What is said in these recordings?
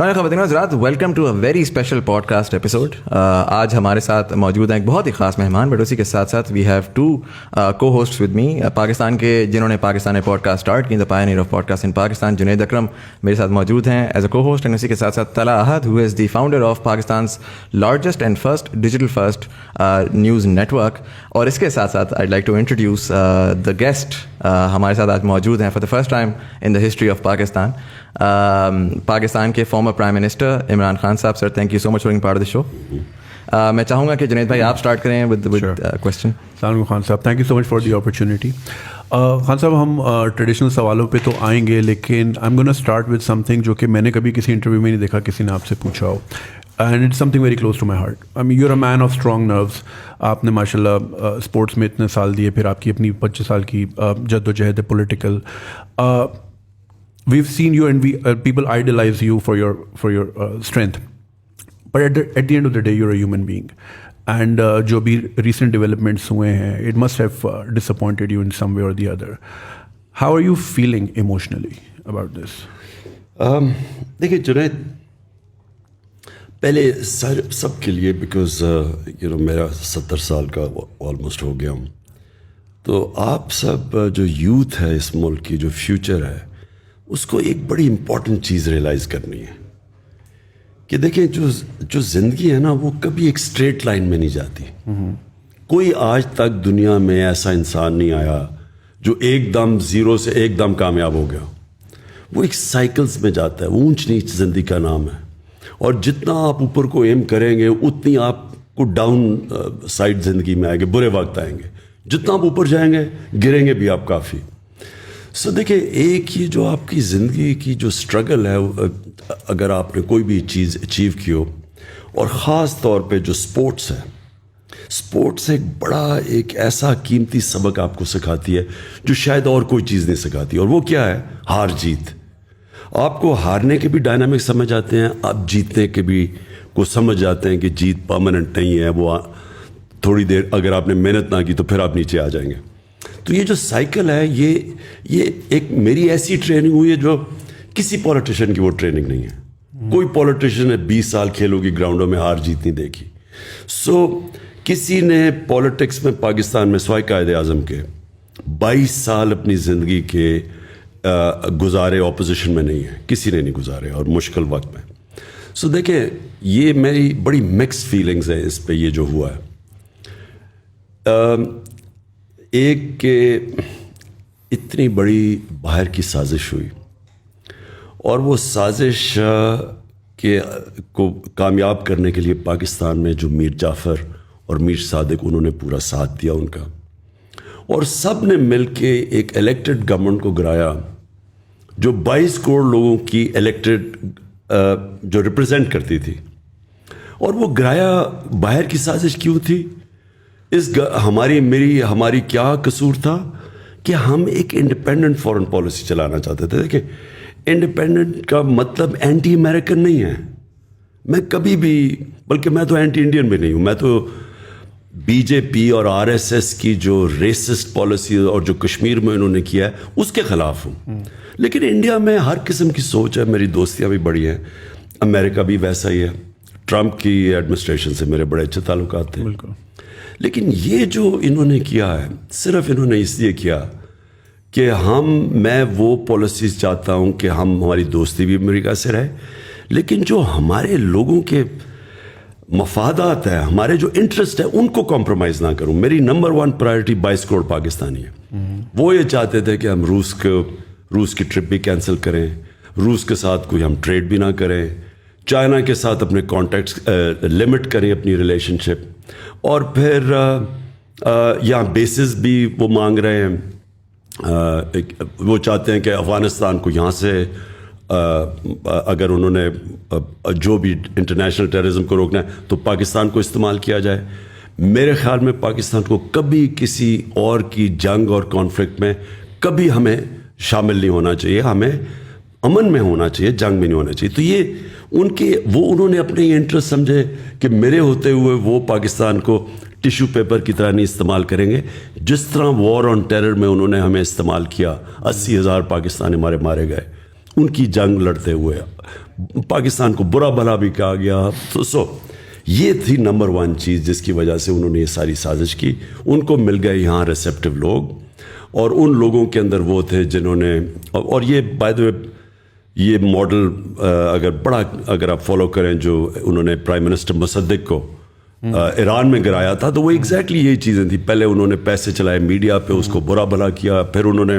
خواتین و حضرات، welcome to a very special podcast episode. آج ہمارے ساتھ موجود ہیں ایک بہت ہی خاص مہمان، بٹ اسی کے ساتھ ساتھ وی ہیو ٹو کو ہوسٹس ود می، پاکستان کے جنہوں نے پاکستانی پوڈ کاسٹ اسٹارٹ کی، the pioneer of pod cost ان پاکستان. جنید اکرم میرے ساتھ موجود ہیں ایز اے کو ہوسٹ، اینڈ اسی کے ساتھ ساتھ Talha Ahad who is the founder of Pakistan's largest and first digital first news network. اور اس کے ساتھ ساتھ I like to introduce the guest ہمارے ساتھ آج موجود ہیں for the first time in the history of Pakistan. Pakistan کے former prime minister Imran Khan صاحب. Sir thank you so much for being part of the show. میں چاہوں گا کہ جنید بھائی آپ اسٹارٹ کریں ود کویسچن. السلام علیکم خان صاحب، thank you so much for the opportunity. Khan صاحب، ہم ٹریڈیشنل سوالوں پہ تو آئیں گے، لیکن I am gonna start with some thing جو کہ میں نے کبھی کسی انٹرویو میں نہیں دیکھا کسی نے آپ سے پوچھا ہو، and it's something very close to my heart. I mean you are a man of strong nerves. آپ نے ماشاء اللہ اسپورٹس میں اتنے سال دیے، پھر آپ کی اپنی 25 سال کی جد و جہد ہے political. We've seen you and people idolize you for your strength. But at the end of the day, you're a human being. And جو بھی recent developments ہوئے ہیں, it must have disappointed you in some way or the other. How are you feeling emotionally about this? دیکھیے جنید، پہلے سب کے لیے because میرا 70 سال کا آلموسٹ ہو گیا ہوں، تو آپ سب جو یوتھ ہے اس ملک کی، جو فیوچر ہے، اس کو ایک بڑی امپورٹنٹ چیز ریئلائز کرنی ہے کہ دیکھیں جو زندگی ہے نا، وہ کبھی ایک اسٹریٹ لائن میں نہیں جاتی. کوئی آج تک دنیا میں ایسا انسان نہیں آیا جو ایک دم زیرو سے ایک دم کامیاب ہو گیا. وہ ایک سائیکلز میں جاتا ہے. اونچ نیچ زندگی کا نام ہے، اور جتنا آپ اوپر کو ایم کریں گے اتنی آپ کو ڈاؤن سائڈ زندگی میں آئیں گے، برے وقت آئیں گے. جتنا آپ اوپر جائیں گے گریں گے بھی آپ کافی. سو دیکھیں، ایک یہ جو آپ کی زندگی کی جو اسٹرگل ہے، اگر آپ نے کوئی بھی چیز اچیو کی ہو، اور خاص طور پہ جو اسپورٹس ہے، اسپورٹس ایک بڑا ایک ایسا قیمتی سبق آپ کو سکھاتی ہے جو شاید اور کوئی چیز نہیں سکھاتی. اور وہ کیا ہے؟ ہار جیت. آپ کو ہارنے کے بھی ڈائنامک سمجھ آتے ہیں، آپ جیتنے کے بھی کو سمجھ جاتے ہیں کہ جیت پرماننٹ نہیں ہے. وہ تھوڑی دیر اگر آپ نے محنت نہ کی تو پھر آپ نیچے آ جائیں گے. تو یہ جو سائیکل ہے، یہ ایک میری ایسی ٹریننگ ہوئی ہے جو کسی پولیٹیشین کی وہ ٹریننگ نہیں ہے. کوئی پولیٹیشین نے 20 سال کھیلوں کی گراؤنڈوں میں ہار جیت نہیں دیکھی. سو کسی نے پولیٹکس میں پاکستان میں سوائے قائد اعظم کے 22 سال اپنی زندگی کے گزارے اپوزیشن میں نہیں ہے، کسی نے نہیں گزارے، اور مشکل وقت میں. سو دیکھیں، یہ میری بڑی مکس فیلنگز ہیں اس پہ. یہ جو ہوا ہے، ایک کہ اتنی بڑی باہر کی سازش ہوئی، اور وہ سازش کو کامیاب کرنے کے لیے پاکستان میں جو میر جعفر اور میر صادق، انہوں نے پورا ساتھ دیا ان کا، اور سب نے مل کے ایک الیکٹڈ گورنمنٹ کو گرایا جو 22 کروڑ لوگوں کی الیکٹڈ جو ریپرزینٹ کرتی تھی. اور وہ گرایا باہر کی سازش کیوں تھی؟ ہماری کیا قصور تھا کہ ہم ایک انڈیپینڈنٹ فارن پالیسی چلانا چاہتے تھے. دیکھیں، انڈیپینڈنٹ کا مطلب اینٹی امریکن نہیں ہے. میں کبھی بھی، بلکہ میں تو اینٹی انڈین بھی نہیں ہوں. میں تو بی جے پی اور RSS کی جو ریسسٹ پالیسی اور جو کشمیر میں انہوں نے کیا ہے اس کے خلاف ہوں. لیکن انڈیا میں ہر قسم کی سوچ ہے. میری دوستیاں بھی بڑی ہیں. امریکہ بھی ویسا ہی ہے. ٹرمپ کی ایڈمنسٹریشن سے میرے بڑے اچھے تعلقات تھے. بالکل. لیکن یہ جو انہوں نے کیا ہے، صرف انہوں نے اس لیے کیا کہ میں وہ پالیسیز چاہتا ہوں کہ ہماری دوستی بھی امریکہ سے رہے، لیکن جو ہمارے لوگوں کے مفادات ہیں، ہمارے جو انٹرسٹ ہے، ان کو کمپرومائز نہ کروں. میری نمبر 1 پرائرٹی 22 کروڑ پاکستانی ہے. وہ یہ چاہتے تھے کہ ہم روس کی ٹرپ بھی کینسل کریں، روس کے ساتھ کوئی ہم ٹریڈ بھی نہ کریں، چائنا کے ساتھ اپنے کانٹیکٹس لمٹ کریں اپنی ریلیشن شپ، اور پھر یہاں بیسز بھی وہ مانگ رہے ہیں. وہ چاہتے ہیں کہ افغانستان کو یہاں سے اگر انہوں نے جو بھی انٹرنیشنل ٹیررزم کو روکنا ہے تو پاکستان کو استعمال کیا جائے. میرے خیال میں پاکستان کو کبھی کسی اور کی جنگ اور کانفلکٹ میں کبھی ہمیں شامل نہیں ہونا چاہیے. ہمیں امن میں ہونا چاہیے، جنگ میں نہیں ہونا چاہیے. تو یہ انہوں نے اپنے انٹرسٹ سمجھے کہ میرے ہوتے ہوئے وہ پاکستان کو ٹیشو پیپر کی طرح نہیں استعمال کریں گے. جس طرح وار آن ٹیرر میں انہوں نے ہمیں استعمال کیا، 80,000 پاکستانی ہمارے مارے گئے. ان کی جنگ لڑتے ہوئے پاکستان کو برا بھلا بھی کہا گیا. تو یہ تھی نمبر 1 چیز جس کی وجہ سے انہوں نے یہ ساری سازش کی. ان کو مل گئے یہاں ریسیپٹیو لوگ, اور ان لوگوں کے اندر وہ تھے جنہوں نے, اور یہ بائی دی وے یہ ماڈل اگر آپ فالو کریں جو انہوں نے پرائم منسٹر مصدق کو ایران میں گرایا تھا, تو وہ ایگزیکٹلی یہی چیزیں تھیں. پہلے انہوں نے پیسے چلائے میڈیا پہ, اس کو برا بھلا کیا, پھر انہوں نے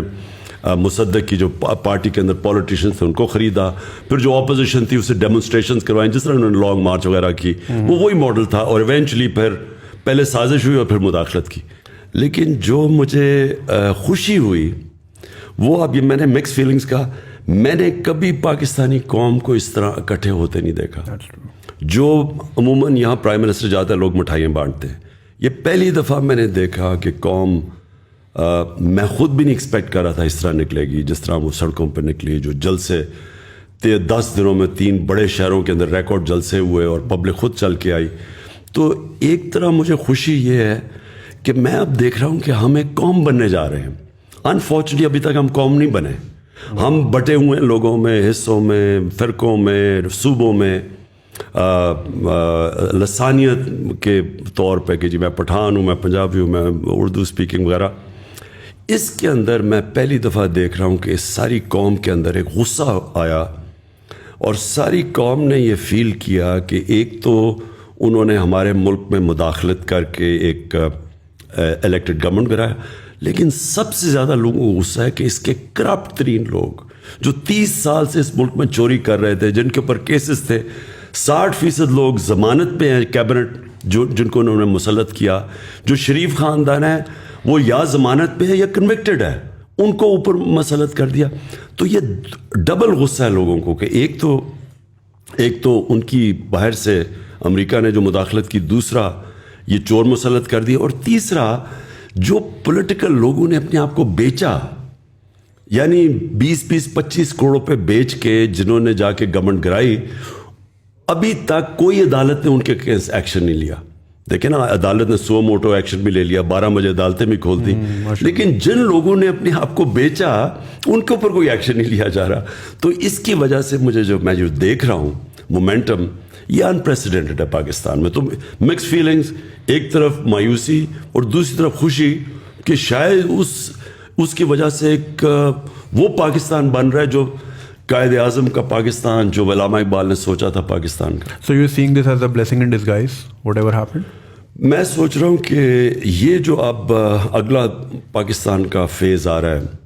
مصدق کی جو پارٹی کے اندر پولیٹیشینس تھے ان کو خریدا, پھر جو اپوزیشن تھی اسے ڈیمونسٹریشنز کروائیں, جس طرح انہوں نے لانگ مارچ وغیرہ کی, وہ وہی ماڈل تھا. اور ایونچولی پھر پہلے سازش ہوئی اور پھر مداخلت کی. لیکن جو مجھے خوشی ہوئی وہ, اب یہ میں نے مکس فیلنگز کہا, میں نے کبھی پاکستانی قوم کو اس طرح اکٹھے ہوتے نہیں دیکھا. جو عموماً یہاں پرائم منسٹر جاتا ہے لوگ مٹھائیاں بانٹتے ہیں, یہ پہلی دفعہ میں نے دیکھا کہ قوم, میں خود بھی نہیں ایکسپیکٹ کر رہا تھا اس طرح نکلے گی جس طرح وہ سڑکوں پہ نکلی. جو جلسے 10 دنوں میں 3 بڑے شہروں کے اندر ریکارڈ جلسے ہوئے اور پبلک خود چل کے آئی. تو ایک طرح مجھے خوشی یہ ہے کہ میں اب دیکھ رہا ہوں کہ ہم ایک قوم بننے جا رہے ہیں. انفارچونیٹلی ابھی تک ہم قوم نہیں بنے, ہم بٹے ہوئے ہیں لوگوں میں, حصوں میں, فرقوں میں, صوبوں میں, لسانیت کے طور پہ کہ جی میں پٹھان ہوں, میں پنجابی ہوں, میں اردو اسپیکنگ وغیرہ. اس کے اندر میں پہلی دفعہ دیکھ رہا ہوں کہ اس ساری قوم کے اندر ایک غصہ آیا, اور ساری قوم نے یہ فیل کیا کہ ایک تو انہوں نے ہمارے ملک میں مداخلت کر کے ایک الیکٹڈ گورنمنٹ گرایا, لیکن سب سے زیادہ لوگوں کو غصہ ہے کہ اس کے کرپٹ ترین لوگ جو 30 سال سے اس ملک میں چوری کر رہے تھے, جن کے اوپر کیسز تھے, 60% لوگ ضمانت پہ ہیں کیبنٹ جن کو انہوں نے مسلط کیا, جو شریف خاندان ہے وہ یا ضمانت پہ ہے یا کنوکٹڈ ہے, ان کو اوپر مسلط کر دیا. تو یہ ڈبل غصہ ہے لوگوں کو کہ ایک تو ان کی باہر سے امریکہ نے جو مداخلت کی, دوسرا یہ چور مسلط کر دیا, اور تیسرا جو پولیٹیکل لوگوں نے اپنے آپ کو بیچا, یعنی 20-25 کروڑوں پہ بیچ کے جنہوں نے جا کے گورنمنٹ گرائی, ابھی تک کوئی عدالت نے ان کے کیس ایکشن نہیں لیا. دیکھیں نا, عدالت نے سو موٹو ایکشن بھی لے لیا, 12 بجے عدالتیں بھی کھول دی, لیکن جن لوگوں نے اپنے آپ کو بیچا ان کے اوپر کوئی ایکشن نہیں لیا جا رہا. تو اس کی وجہ سے میں جو دیکھ رہا ہوں مومنٹم, یہ انپریسیڈنٹڈ ہے پاکستان میں. تو مکس فیلنگز, ایک طرف مایوسی اور دوسری طرف خوشی کہ شاید اس کی وجہ سے ایک وہ پاکستان بن رہا ہے جو قائد اعظم کا پاکستان, جو علامہ اقبال نے سوچا تھا پاکستان کا. So you're seeing this as a blessing in disguise, whatever happened? میں سوچ رہا ہوں کہ یہ جو اب اگلا پاکستان کا فیز آ رہا ہے,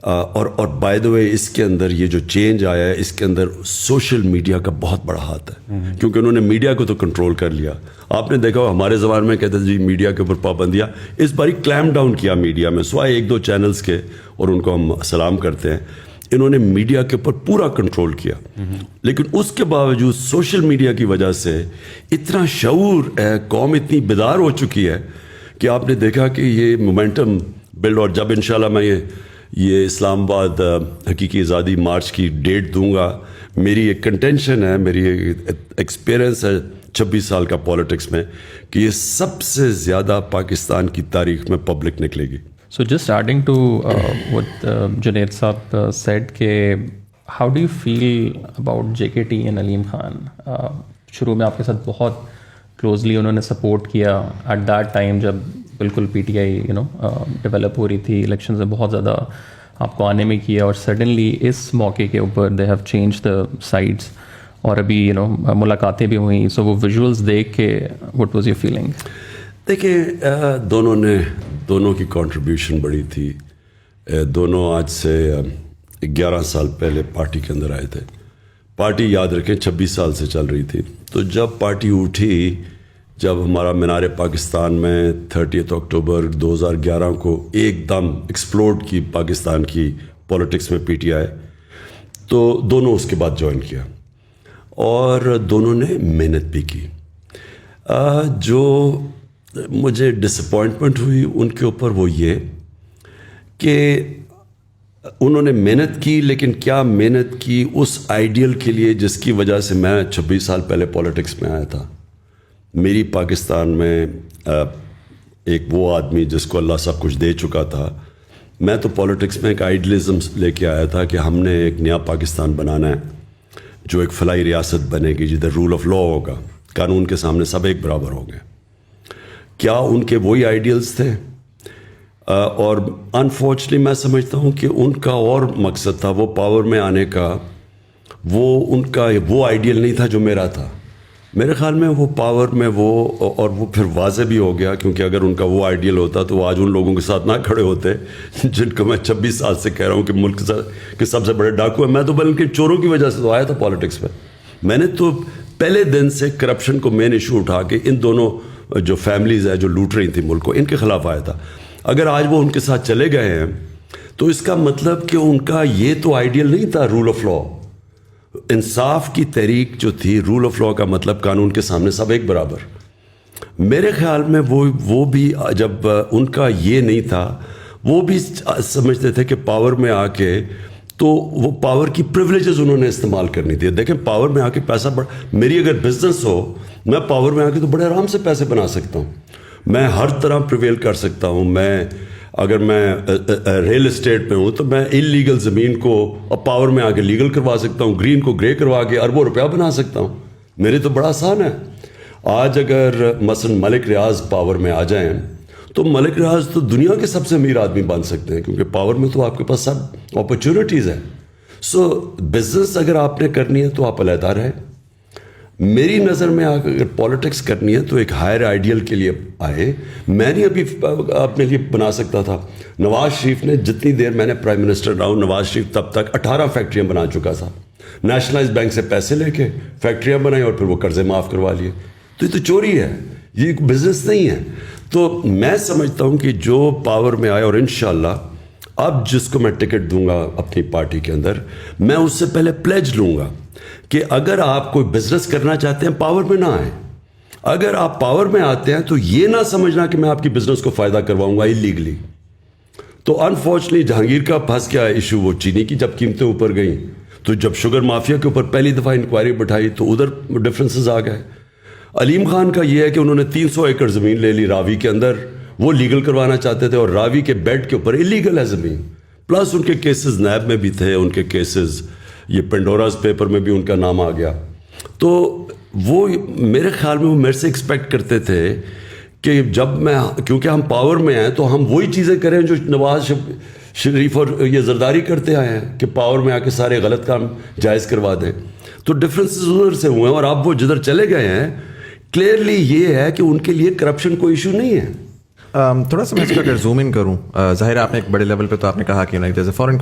اور بائی دا وے اس کے اندر یہ جو چینج آیا ہے, اس کے اندر سوشل میڈیا کا بہت بڑا ہاتھ ہے, کیونکہ انہوں نے میڈیا کو تو کنٹرول کر لیا. آپ نے دیکھا ہمارے زبان میں کہتے ہیں جی میڈیا کے اوپر پابندیاں, اس باری کلیم ڈاؤن کیا میڈیا میں, سوائے 1-2 چینلز کے, اور ان کو ہم سلام کرتے ہیں. انہوں نے میڈیا کے اوپر پورا کنٹرول کیا, لیکن اس کے باوجود سوشل میڈیا کی وجہ سے اتنا شعور ہے, قوم اتنی بیدار ہو چکی ہے کہ آپ نے دیکھا کہ یہ مومنٹم بلڈ. اور جب انشاءاللہ میں یہ اسلام آباد حقیقی آزادی مارچ کی ڈیٹ دوں گا, میری ایک کنٹینشن ہے, میری ایکسپیرئنس ہے 26 سال کا پالیٹکس میں, کہ یہ سب سے زیادہ پاکستان کی تاریخ میں پبلک نکلے گی. So just adding to what Junaid Saab said, how do you feel about JKT and Aleem Khan? شروع میں آپ کے ساتھ بہت کلوزلی انہوں نے سپورٹ کیا ایٹ دیٹ ٹائم جب بالکل پی ٹی آئی ڈیولپ ہو رہی تھی, الیکشنز میں بہت زیادہ آپ کو آنے میں کیا, اور سڈنلی اس موقع کے اوپر they have change the sides, اور ابھی ملاقاتیں بھی ہوئیں. سو وہ ویژولس دیکھ کے وٹ واز یور فیلنگ؟ دیکھیں, دونوں کی کنٹریبیوشن بڑی تھی. دونوں آج سے 11 سال پہلے پارٹی کے اندر آئے تھے. پارٹی یاد رکھیں 26 سال سے چل رہی تھی. تو جب پارٹی اٹھی, جب ہمارا مینار پاکستان میں 30 اکتوبر 2011 کو ایک دم ایکسپلوڈ کی پاکستان کی پولیٹکس میں پی ٹی آئی, تو دونوں اس کے بعد جوائن کیا, اور دونوں نے محنت بھی کی. جو مجھے ڈس اپوائنٹمنٹ ہوئی ان کے اوپر وہ یہ کہ انہوں نے محنت کی, لیکن کیا محنت کی اس آئیڈیل کے لیے جس کی وجہ سے میں 26 سال پہلے پولیٹکس میں آیا تھا. میری پاکستان میں ایک وہ آدمی جس کو اللہ سب کچھ دے چکا تھا, میں تو پالیٹکس میں ایک آئیڈیلزم لے کے آیا تھا کہ ہم نے ایک نیا پاکستان بنانا ہے جو ایک فلاحی ریاست بنے گی جدھر رول آف لا ہوگا, قانون کے سامنے سب ایک برابر ہوں گے. کیا ان کے وہی آئیڈیلز تھے؟ اور انفارچونیٹلی میں سمجھتا ہوں کہ ان کا اور مقصد تھا وہ پاور میں آنے کا, وہ ان کا وہ آئیڈیل نہیں تھا جو میرا تھا. میرے خیال میں وہ پاور میں وہ, اور وہ پھر واضح بھی ہو گیا کیونکہ اگر ان کا وہ آئیڈیل ہوتا تو وہ آج ان لوگوں کے ساتھ نہ کھڑے ہوتے جن کو میں 26 سال سے کہہ رہا ہوں کہ ملک کے سب سے بڑے ڈاکو ہیں. میں تو بلکہ چوروں کی وجہ سے تو آیا تھا پالیٹکس میں. میں نے تو پہلے دن سے کرپشن کو مین ایشو اٹھا کے ان دونوں جو فیملیز ہیں جو لوٹ رہی تھیں ملک کو, ان کے خلاف آیا تھا. اگر آج وہ ان کے ساتھ چلے گئے ہیں تو اس کا مطلب کہ ان کا یہ تو آئیڈیل نہیں تھا رول آف لا. انصاف کی تحریک جو تھی, رول آف لا کا مطلب قانون کے سامنے سب ایک برابر. میرے خیال میں وہ بھی جب ان کا یہ نہیں تھا, وہ بھی سمجھتے تھے کہ پاور میں آ کے تو وہ پاور کی پریولیجز انہوں نے استعمال کرنی تھی. دیکھیں پاور میں آ کے پیسہ میری اگر بزنس ہو, میں پاور میں آ کے تو بڑے آرام سے پیسے بنا سکتا ہوں, میں ہر طرح پریویل کر سکتا ہوں. اگر میں ریل اسٹیٹ میں ہوں تو میں انلیگل زمین کو پاور میں آ کے لیگل کروا سکتا ہوں, گرین کو گرے کروا کے اربوں روپیہ بنا سکتا ہوں. میرے تو بڑا آسان ہے. آج اگر مثلا ملک ریاض پاور میں آ جائیں تو ملک ریاض تو دنیا کے سب سے امیر آدمی بن سکتے ہیں کیونکہ پاور میں تو آپ کے پاس سب اپرچونیٹیز ہیں. سو بزنس اگر آپ نے کرنی ہے تو آپ علیحدہ رہیں. میری نظر میں اگر پالیٹکس کرنی ہے تو ایک ہائر آئیڈیل کے لیے آئے. میں نہیں ابھی اپنے لیے بنا سکتا تھا. نواز شریف نے جتنی دیر میں نے پرائم منسٹر رہا ہوں, نواز شریف تب تک 18 فیکٹریاں بنا چکا تھا. نیشنلائز بینک سے پیسے لے کے فیکٹریاں بنائی اور پھر وہ قرضے معاف کروا لیے. تو یہ تو چوری ہے, یہ بزنس نہیں ہے. تو میں سمجھتا ہوں کہ جو پاور میں آئے, اور انشاءاللہ اب جس کو میں ٹکٹ دوں گا اپنی پارٹی کے اندر, میں اس سے پہلے پلیج لوں گا کہ اگر آپ کوئی بزنس کرنا چاہتے ہیں پاور میں نہ آئیں. اگر آپ پاور میں آتے ہیں تو یہ نہ سمجھنا کہ میں آپ کی بزنس کو فائدہ کرواؤں گا انلیگلی. تو انفارچونیٹلی جہانگیر کا پھنس گیا ایشو وہ چینی کی, جب قیمتیں اوپر گئیں تو جب شوگر مافیا کے اوپر پہلی دفعہ انکوائری بٹھائی تو ادھر ڈفرینسز آ گئے. علیم خان کا یہ ہے کہ انہوں نے 300 ایکڑ زمین لے لی راوی کے اندر, وہ لیگل کروانا چاہتے تھے اور راوی کے بیڈ کے اوپر انلیگل ہے زمین. پلس ان کے کیسز نیب میں بھی تھے, ان کے کیسز یہ پینڈوراز پیپر میں بھی ان کا نام آ گیا. تو وہ میرے خیال میں وہ میرے سے ایکسپیکٹ کرتے تھے کہ جب میں, کیونکہ ہم پاور میں ہیں تو ہم وہی چیزیں کریں جو نواز شریف اور یہ زرداری کرتے آئے ہیں کہ پاور میں آ کے سارے غلط کام جائز کروا دیں. تو ڈفرینسز ادھر سے ہوئے ہیں اور اب وہ جدھر چلے گئے ہیں کلیئرلی یہ ہے کہ ان کے لیے کرپشن کوئی ایشو نہیں ہے. تھوڑا سا میں اس کا اگر زوم ان کروں, ظاہر آپ نے ایک بڑے لیول پہ تو آپ نے کہا کہ دیر فارن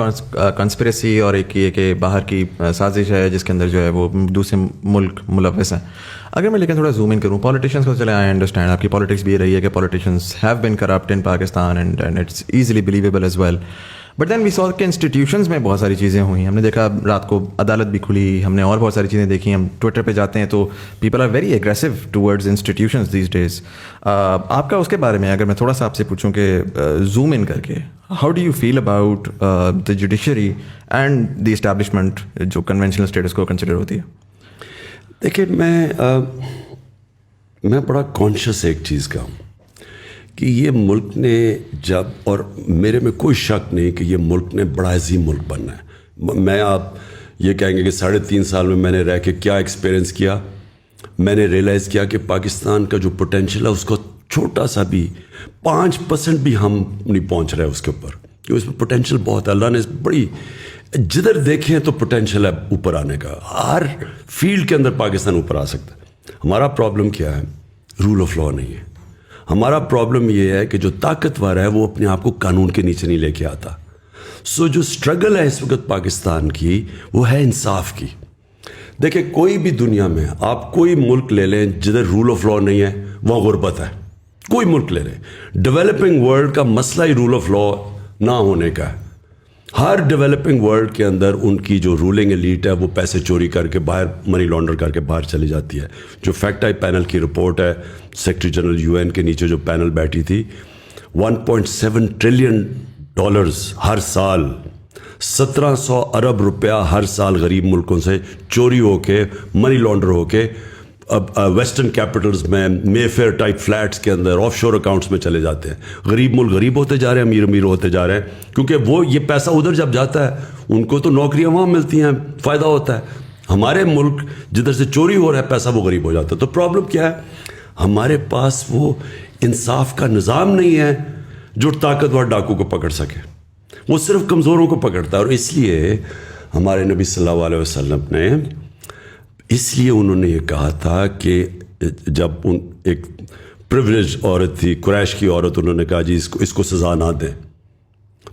کنسپریسی اور ایک یہ کہ باہر کی سازش ہے جس کے اندر جو ہے وہ دوسرے ملک ملوث ہیں. اگر میں لیکن تھوڑا زوم ان کروں پالیٹیشینس کو, چلے آئی انڈرسٹینڈ آپ کی پالیٹکس بھی یہ رہی ہے کہ politicians have been corrupt in Pakistan and it's easily believable as well. But then we saw کہ انسٹیٹیوشنز میں بہت ساری چیزیں ہوئی. ہم نے دیکھا رات کو عدالت بھی کھلی, ہم نے اور بہت ساری چیزیں دیکھی. ہم ٹویٹر پہ جاتے ہیں تو people are very aggressive towards institutions these days. آپ کا اس کے بارے میں اگر میں تھوڑا سا آپ سے پوچھوں کہ زوم ان کر کے how do you feel about the judiciary and the establishment جو کنونشنل اسٹیٹس کو کنسیڈر ہوتی ہے؟ دیکھیں میں بڑا کانشیس ایک چیز کا ہوں کہ یہ ملک نے جب, اور میرے میں کوئی شک نہیں کہ یہ ملک نے بڑا عظیم ملک بننا ہے. میں آپ یہ کہیں گے کہ 3.5 سال میں نے رہ کے کیا ایکسپیرینس کیا, میں نے ریئلائز کیا کہ پاکستان کا جو پوٹینشیل ہے اس کو چھوٹا سا بھی 5% بھی ہم نہیں پہنچ رہے اس کے اوپر, کہ اس میں پوٹینشیل بہت ہے. اللہ نے بڑی, جدھر دیکھیں تو پوٹینشیل ہے اوپر آنے کا, ہر فیلڈ کے اندر پاکستان اوپر آ سکتا ہے. ہمارا پرابلم کیا ہے؟ رول آف لا نہیں ہے. ہمارا پرابلم یہ ہے کہ جو طاقتور ہے وہ اپنے آپ کو قانون کے نیچے نہیں لے کے آتا. سو جو اسٹرگل ہے اس وقت پاکستان کی وہ ہے انصاف کی. دیکھیں کوئی بھی دنیا میں آپ کوئی ملک لے لیں جدھر رول آف لا نہیں ہے وہاں غربت ہے. کوئی ملک لے لیں, ڈیولپنگ ورلڈ کا مسئلہ ہی رول آف لا نہ ہونے کا ہے. ہر ڈیولپنگ ورلڈ کے اندر ان کی جو رولنگ ایلیٹ ہے وہ پیسے چوری کر کے باہر, منی لانڈر کر کے باہر چلی جاتی ہے. جو فیکٹ آئی پینل کی رپورٹ ہے, سیکرٹری جنرل UN کے نیچے جو پینل بیٹھی تھی, $1.7 ٹریلین ہر سال, 1700 ارب روپیہ ہر سال غریب ملکوں سے چوری ہو کے, منی لانڈر ہو کے ویسٹرن کیپٹلز میں مے فیئر ٹائپ فلیٹس کے اندر آف شور اکاؤنٹس میں چلے جاتے ہیں. غریب ملک غریب ہوتے جا رہے ہیں, امیر امیر ہوتے جا رہے ہیں, کیونکہ وہ یہ پیسہ ادھر جب جاتا ہے ان کو تو نوکریاں وہاں ملتی ہیں, فائدہ ہوتا ہے. ہمارے ملک جدھر سے چوری ہو رہا ہے پیسہ وہ غریب ہو جاتا ہے. تو پرابلم کیا ہے, ہمارے پاس وہ انصاف کا نظام نہیں ہے جو طاقتور ڈاکو کو پکڑ سکے, وہ صرف کمزوروں کو پکڑتا ہے. اور اس لیے ہمارے نبی صلی اللہ علیہ وسلم نے, اس لیے انہوں نے یہ کہا تھا کہ جب ایک پریویلیج عورت تھی, قریش کی عورت, انہوں نے کہا جی اس کو سزا نہ دیں,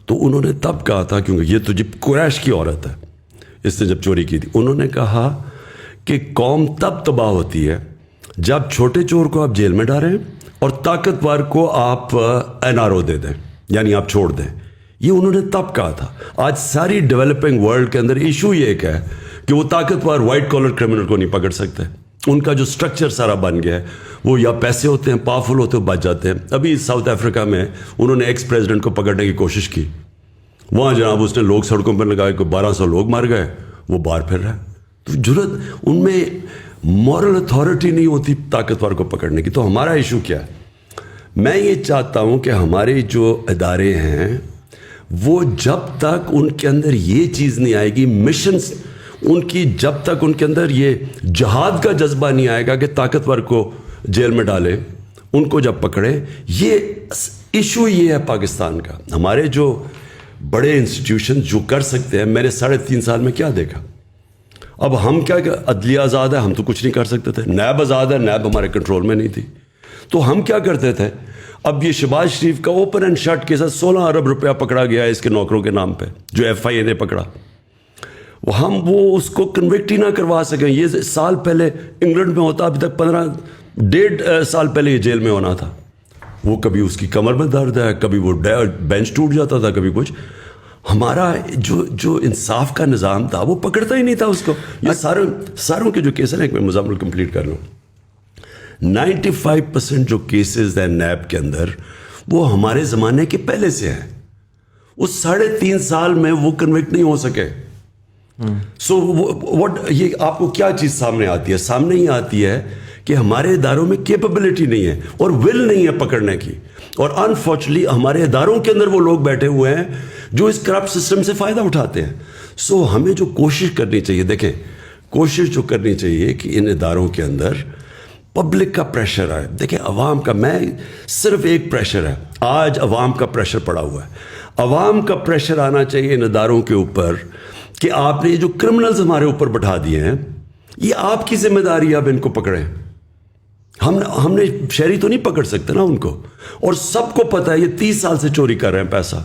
تو انہوں نے تب کہا تھا, کیونکہ یہ تو جب قریش کی عورت ہے, اس نے جب چوری کی تھی, انہوں نے کہا کہ قوم تب تباہ ہوتی ہے جب چھوٹے چور کو آپ جیل میں ڈالیں اور طاقتور کو آپ NRO دے دیں, یعنی آپ چھوڑ دیں. یہ انہوں نے تب کہا تھا. آج ساری ڈیولپنگ ورلڈ کے اندر ایشو یہ ایک ہے کہ وہ طاقتور وائٹ کالر کرمنل کو نہیں پکڑ سکتے. ان کا جو سٹرکچر سارا بن گیا ہے, وہ یا پیسے ہوتے ہیں, پاورفل ہوتے ہیں, بچ جاتے ہیں. ابھی ساؤتھ افریقہ میں انہوں نے ایکس پریزیڈنٹ کو پکڑنے کی کوشش کی, وہاں جناب اس نے لوگ سڑکوں پر لگائے, کوئی 1200 لوگ مر گئے, وہ باہر پھر رہا ہے. تو جرت ان میں مورل اتھارٹی نہیں ہوتی طاقتور کو پکڑنے کی. تو ہمارا ایشو کیا ہے, میں یہ چاہتا ہوں کہ ہمارے جو ادارے ہیں وہ جب تک ان کے اندر یہ چیز نہیں آئے گی, مشنز ان کی, جب تک ان کے اندر یہ جہاد کا جذبہ نہیں آئے گا کہ طاقتور کو جیل میں ڈالے, ان کو جب پکڑے. یہ ایشو یہ ہے پاکستان کا. ہمارے جو بڑے انسٹیٹیوشن جو کر سکتے ہیں, میں نے 3.5 سال میں کیا دیکھا. اب ہم کیا, عدلیہ آزاد ہے, ہم تو کچھ نہیں کر سکتے تھے. نیب آزاد ہے, نیب ہمارے کنٹرول میں نہیں تھی. تو ہم کیا کرتے تھے, اب یہ شہباز شریف کا اوپن اینڈ شٹ کے ساتھ 16 ارب روپیہ پکڑا گیا ہے اس کے نوکروں کے نام پہ, جو FIA نے پکڑا. ہم وہ اس کو کنوکٹ ہی نہ کروا سکیں. یہ سال پہلے انگلینڈ میں ہوتا, ابھی تک 1.5 سال پہلے یہ جیل میں ہونا تھا. وہ کبھی اس کی کمر میں درد ہے, کبھی وہ بینچ ٹوٹ جاتا تھا, کبھی کچھ. ہمارا جو انصاف کا نظام تھا وہ پکڑتا ہی نہیں تھا اس کو. یہ ساروں کے جو کیس ہیں, ایک میں مزامل کمپلیٹ کر لوں. 95% جو کیسز ہیں نیب کے اندر وہ ہمارے زمانے کے پہلے سے ہیں. اس 3.5 سال میں وہ کنوکٹ نہیں ہو سکے. سو یہ آپ کو کیا چیز سامنے آتی ہے؟ سامنے ہی آتی ہے کہ ہمارے اداروں میں کیپبلٹی نہیں ہے اور ول نہیں ہے پکڑنے کی. اور انفارچونیٹلی ہمارے اداروں کے اندر وہ لوگ بیٹھے ہوئے ہیں جو اس کرپٹ سسٹم سے فائدہ اٹھاتے ہیں. سو ہمیں جو کوشش کرنی چاہیے, دیکھیں کوشش جو کرنی چاہیے کہ ان اداروں کے اندر پبلک کا پریشر آئے. دیکھیں عوام کا, میں صرف ایک پریشر ہے, آج عوام کا پریشر پڑا ہوا ہے. عوام کا پریشر آنا چاہیے ان اداروں کے اوپر کہ آپ نے یہ جو کرمنلز ہمارے اوپر بٹھا دیے ہیں, یہ آپ کی ذمہ داری ہے, اب ان کو پکڑیں. ہم نے شہری تو نہیں پکڑ سکتے نا ان کو. اور سب کو پتہ ہے یہ 30 سال سے چوری کر رہے ہیں پیسہ.